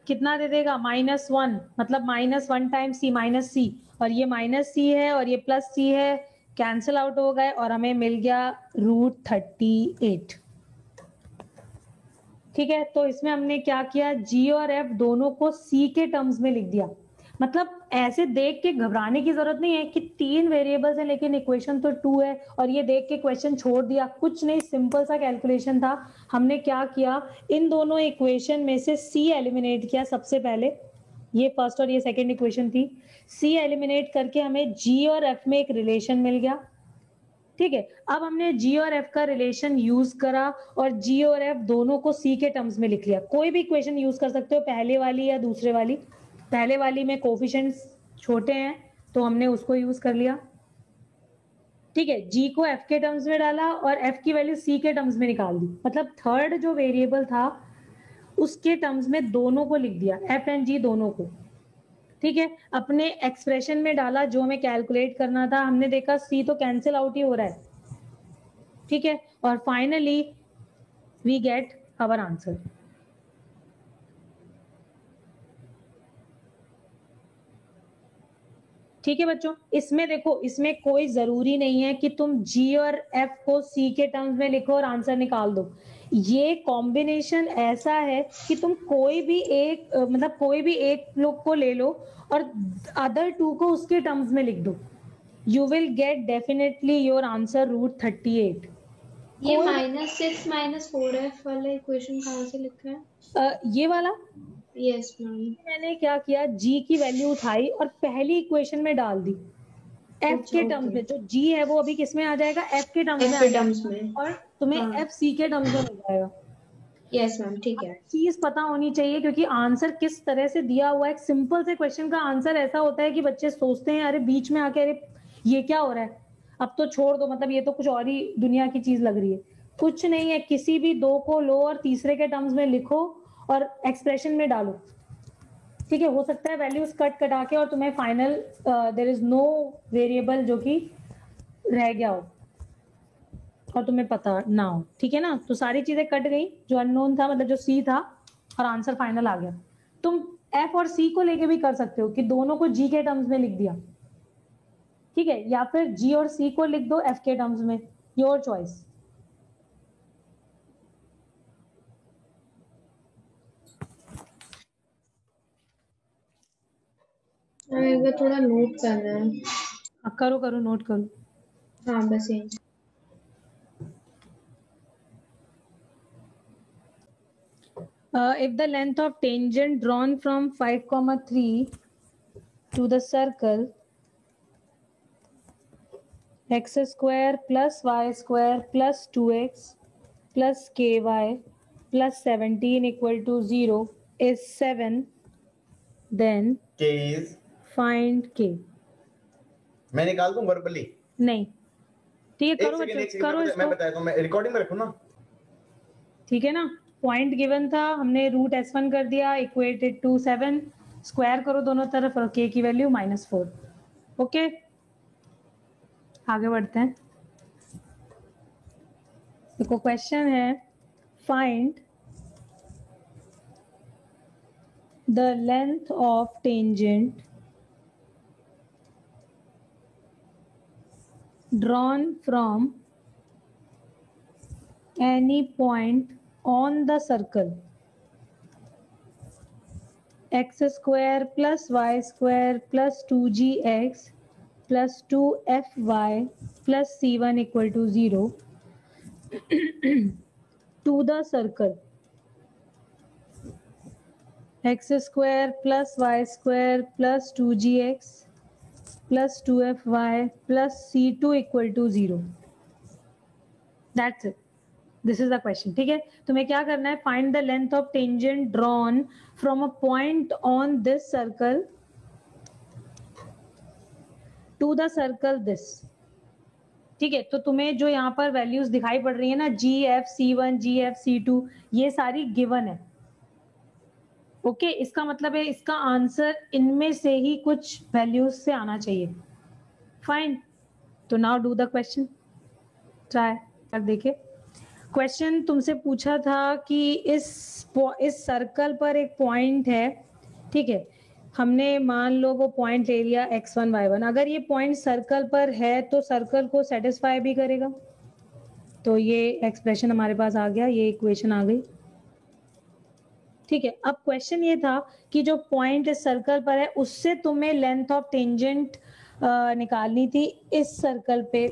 कितना दे देगा, -1, मतलब -1 टाइम्स C -C, और ये -C है और ये +C है, कैंसिल आउट हो गए और हमें मिल गया √38, ठीक है। तो इसमें हमने क्या किया, G और F दोनों को C के टर्म्स में लिख दिया। मतलब ऐसे देख के घबराने की जरूरत नहीं है कि 3 वेरिएबल्स हैं लेकिन इक्वेशन तो 2 है और ये देख के क्वेश्चन छोड़ दिया, कुछ नहीं, सिंपल सा कैलकुलेशन था। हमने क्या किया, इन दोनों इक्वेशन में से C एलिमिनेट किया सबसे पहले, ये फर्स्ट और ये सेकेंड इक्वेशन थी, C एलिमिनेट करके हमें G और F में एक रिलेशन मिल गया, ठीक है। अब हमने G और F का रिलेशन यूज करा और G और F दोनों को C के टर्म्स में लिख लिया। कोई भी इक्वेशन यूज कर सकते हो, पहले वाली या दूसरे वाली। पहले वाली में कोफिशिएंट्स छोटे हैं तो हमने उसको यूज कर लिया। ठीक है, g को f के टर्म्स में डाला और f की वैल्यू c के टर्म्स में निकाल दी, मतलब थर्ड जो वेरिएबल था उसके टर्म्स में दोनों को लिख दिया, f एंड g दोनों को। ठीक है, अपने एक्सप्रेशन में डाला जो हमें कैलकुलेट करना था, हमने देखा c तो कैंसिल आउट ही हो रहा है। ठीक है, और finally we get our answer. ठीक है बच्चों, इसमें देखो, इसमें कोई जरूरी नहीं है कि तुम g और f को c के टर्म्स में लिखो और आंसर निकाल दो। ये कॉम्बिनेशन ऐसा है कि तुम कोई भी एक मतलब कोई भी एक लोग को ले लो और अदर टू को उसके टर्म्स में लिख दो, you will get definitely your answer √38। ये -6 -4f वाला इक्वेशन कहाँ से लिखा है? ये वाला यस मैम। मैंने क्या किया, g की वैल्यू उठाई और पहली इक्वेशन में डाल दी f के टर्म्स में। जो g है वो अभी किस में आ जाएगा, f के टर्म्स में, और तुम्हें f c के टर्म्स में मिल जाएगा। यस मैम, ठीक है। चीज पता होनी चाहिए क्योंकि आंसर किस तरह से दिया हुआ है। एक सिंपल से क्वेश्चन का आंसर ऐसा होता है कि बच्चे सोचते हैं अरे बीच में आके अरे ये क्या हो रहा है, अब तो छोड़ दो, मतलब ये तो कुछ और ही दुनिया की चीज लग रही है। कुछ नहीं है, किसी भी दो को लो और तीसरे के टर्म्स में लिखो और एक्सप्रेशन में डालो। ठीक है, हो सकता है वैल्यूज कटा के और तुम्हें final there is no variable जो कि रह गया हो और तुम्हें पता ना हो। ठीक है ना, तो सारी चीजें कट गई, जो अननोन था मतलब जो सी था, और आंसर फाइनल आ गया। तुम एफ और सी को लेके भी कर सकते हो कि दोनों को जी के टर्म्स में लिख दिया। ठीक है, या फिर जी और सी को लिख दो एफ के टर्म्स में, योर चॉइस। थोड़ा नोट करना है। करो नोट करो। हाँ बस यही। If the length of tangent drawn from 5,3 to the circle x square plus y square plus 2x plus ky plus 17 equal to 0 is 7, then k is find k। मैं निकाल दूं वर्बली? नहीं, ठीक है, करो बच्चों, करो इसको। मैं बताया तो मैं रिकॉर्डिंग में रखूं ना। ठीक है ना, पॉइंट गिवन था, हमने √s1 कर दिया, इक्वेटेड टू 7, स्क्वायर करो दोनों तरफ और k की वैल्यू -4। ओके, आगे बढ़ते हैं। देखो क्वेश्चन है, find the length of tangent drawn from any point on the circle x square plus y square plus 2gx plus 2fy plus c1 equal to 0 to the circle x square plus y square plus 2gx plus 2fy plus c2 equal to 0। That's it. This is the question। ठीक है, तुम्हें क्या करना है, find the length of tangent drawn from a point on this circle to the circle this। ठीक है, तो तुम्हें जो यहाँ पर वैल्यूज दिखाई पड़ रही है ना, gf c1 gf c2, ये सारी गिवन है। ओके, इसका मतलब है इसका आंसर इनमें से ही कुछ वैल्यूज से आना चाहिए। फाइन, तो now do the question, try कर देखे। क्वेश्चन तुमसे पूछा था कि इस सर्कल पर एक पॉइंट है। ठीक है, हमने मान लो वो पॉइंट ले लिया x1 y1। अगर ये पॉइंट सर्कल पर है तो सर्कल को सेटिस्फाई भी करेगा। तो ये एक्सप्रेशन हमारे पास आ गया, ये इक्वेशन आ गई। ठीक है, अब क्वेश्चन ये था कि जो पॉइंट इस सर्कल पर है उससे तुम्हें लेंथ ऑफ टेंजेंट निकालनी थी। इस सर्कल पे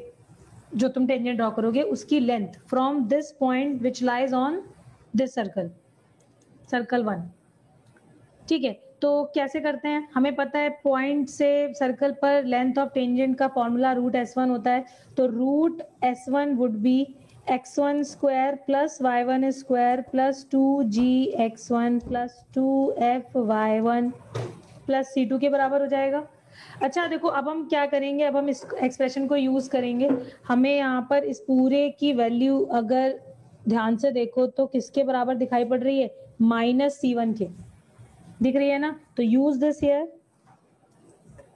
जो तुम टेंजेंट ड्रॉ करोगे उसकी length from this point which lies on this circle, circle 1। ठीक है, तो कैसे करते हैं, हमें पता है पॉइंट से सर्कल पर लेंथ ऑफ टेंजेंट का फॉर्मूला √s1 होता है। तो √s1 would B x1 square plus y1 square plus 2gx1 plus 2fy1 plus c2 के बराबर हो जाएगा। अच्छा देखो, अब हम क्या करेंगे, अब हम इस एक्सप्रेशन को यूज करेंगे। हमें यहाँ पर इस पूरे की वैल्यू अगर ध्यान से देखो तो किसके बराबर दिखाई पड़ रही है, -C1 के दिख रही है ना। तो यूज दिस हियर,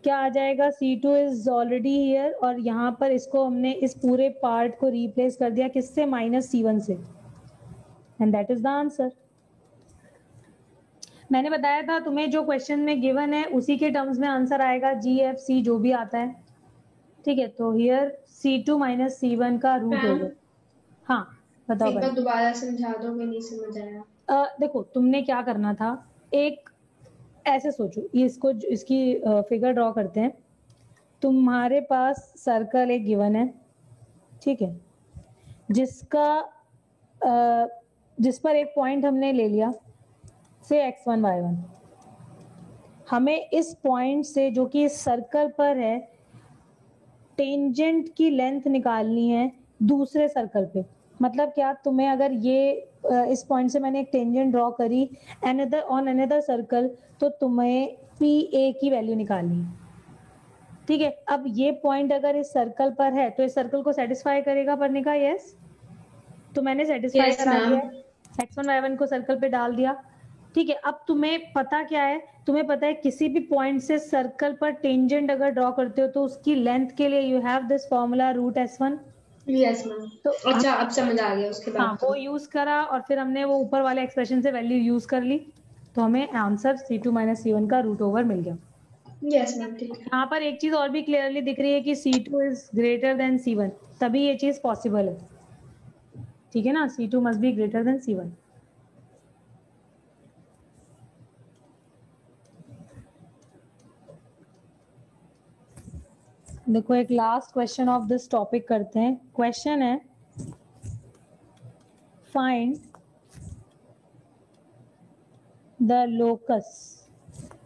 क्या आ जाएगा, C2 इज ऑलरेडी हियर, और यहाँ पर इसको हमने इस पूरे पार्ट को रिप्लेस कर दिया किससे, -C1 से, and that is the answer. मैंने बताया था तुम्हें जो क्वेश्चन में गिवन है उसी के टर्म्स में आंसर आएगा, GFC जो भी आता है, ठीक है। तो हियर C2 - C1 का रूट मैम, होगा। हाँ बताओ एक बार भाई। दोबारा समझा दोगे, नहीं समझ आया। देखो तुमने क्या करना था, एक ऐसे सोचो, ये इसको इसकी फिगर ड्रॉ करते हैं। तुम्हारे पास सर्कल एक गिवन है, ठीक है, जिसका जिस पर एक पॉइंट हमने ले लिया से x1 y1। हमें इस पॉइंट से जो कि इस सर्कल पर है टेंजेंट की लेंथ निकालनी है दूसरे सर्कल पे। मतलब क्या, तुम्हें अगर ये इस पॉइंट से मैंने एक टेंजेंट ड्रॉ करी अनदर ऑन अनदर सर्कल, तो तुम्हें PA की वैल्यू निकालनी है, ठीक है। अब ये पॉइंट अगर इस सर्कल पर है तो इस सर्कल को सेटिस्फाई करेगा पढ़ने का, यस। तो मैंने सेटिस्फाई करा दिया, x1 y1 को सर्कल पे डाल दिया, ठीक है। अब तुम्हें पता क्या है, तुम्हें पता है किसी भी पॉइंट से सर्कल पर टेंजेंट अगर ड्रॉ करते हो तो उसकी लेंथ के लिए you have this formula √S1। Yes ma'am. तो अच्छा, अब समझ आ गया उसके बाद। हाँ, वो यूज करा और फिर हमने वो ऊपर वाले एक्सप्रेशन से वैल्यू यूज कर ली, तो हमें आंसर C2 - C1 का √ओवर मिल गया। यस मैम, ठीक है। यहाँ पर एक चीज और भी क्लियरली दिख रही है कि C2 is greater then C1, तभी ये चीज पॉसिबल है, ठीक है ना। C2 must be greater then C1। देखो एक last question of this topic करते हैं। क्वेश्चन है, find the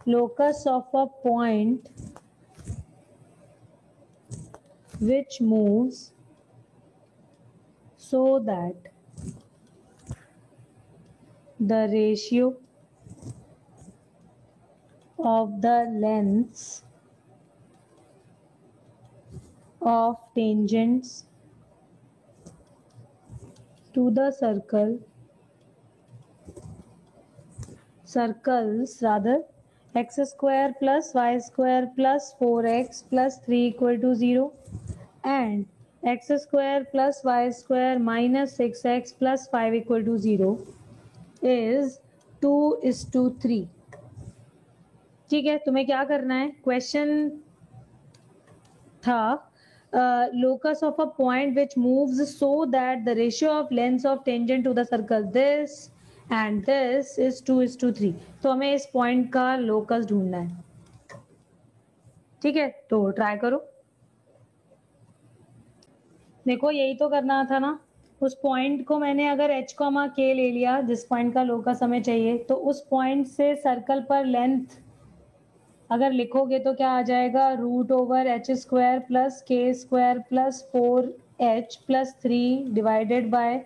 locus of a point which moves so that the ratio of the lengths of tangents to the circles rather, x² plus y² plus 4x plus 3 equal to 0 and x² plus y² minus 6x plus 5 equal to 0 is 2:3। ठीक है, तुम्हें क्या करना है, question था locus of a point which moves so that the ratio of lengths of tangent to the circle this and this is 2:3। तो हमें इस पॉइंट का लोकस ढूंढना है, ठीक है। तो ट्राई करो, देखो यही तो करना था ना। उस पॉइंट को मैंने अगर h, k ले लिया, जिस पॉइंट का लोकस हमें चाहिए, तो उस पॉइंट से सर्कल पर लेंथ अगर लिखोगे तो क्या आ जाएगा, √h² plus k² plus 4h plus 3 divided by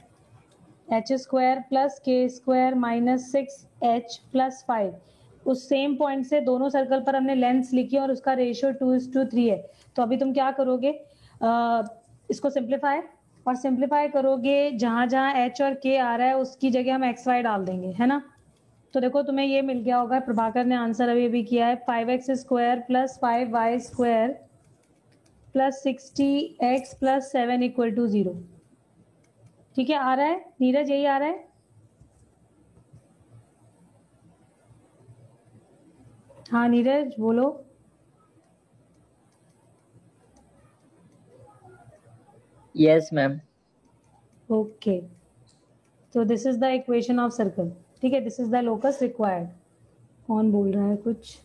h² plus k² minus 6h plus 5। उस सेम पॉइंट से दोनों सर्कल पर हमने लेंथ लिखी और उसका रेशियो 2:3 है। तो अभी तुम क्या करोगे, इसको सिंप्लीफाई, और सिंप्लीफाई करोगे जहां जहां h और k आ रहा है उसकी जगह हम xy डाल देंगे, है ना। तो देखो तुम्हें ये मिल गया होगा, प्रभाकर ने आंसर अभी किया है, 5x² plus 5y² plus 60x plus 7 equal to 0। ठीक है, आ रहा है नीरज, यही आ रहा है। हाँ नीरज बोलो। Yes ma'am. ओके, तो this is the equation of circle, ठीक है, this is the locus required. कौन बोल रहा है कुछ,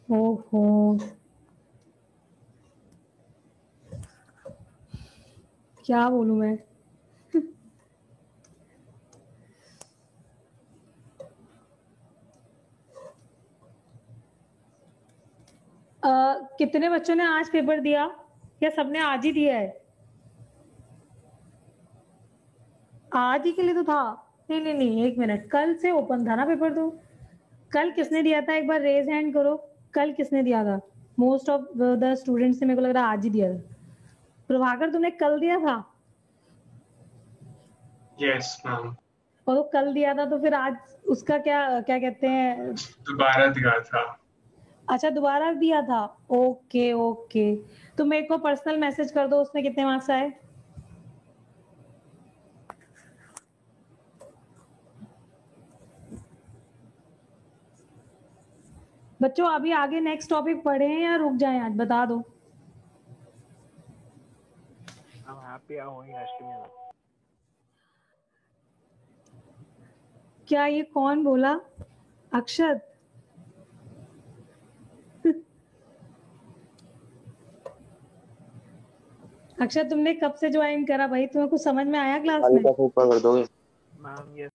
ओहो क्या बोलूं मैं कितने बच्चों ने आज पेपर दिया, या सबने आज ही दिया है? आज ही के लिए तो था, नहीं, एक मिनट, कल से ओपन था ना पेपर? तो कल किसने दिया था? एक बार रेज हैंड करो, कल किसने दिया था? मोस्ट ऑफ द स्टूडेंट्स ने, मेरे को लग रहा है आज ही दिया था। प्रभाकर तुमने कल दिया था? Yes ma'am. और तो कल दिया था तो फिर आज उसका क्या क्या कहते हैं? दोबारा दिया था। अच्छा, दोबारा दिया था। ओके ओके, तो मेरे को पर्सनल मैसेज कर दो, उसमें कितने मार्क्स आए? बच्चों अभी आगे नेक्स्ट टॉपिक पढ़े हैं या रुक जाएं? आज बता दो। क्या ये कौन बोला? अक्षत? अक्षत तुमने कब से ज्वाइन करा भाई? तुम्हें कुछ समझ में आया क्लास में? ऊपर कर दोगे? मैम ये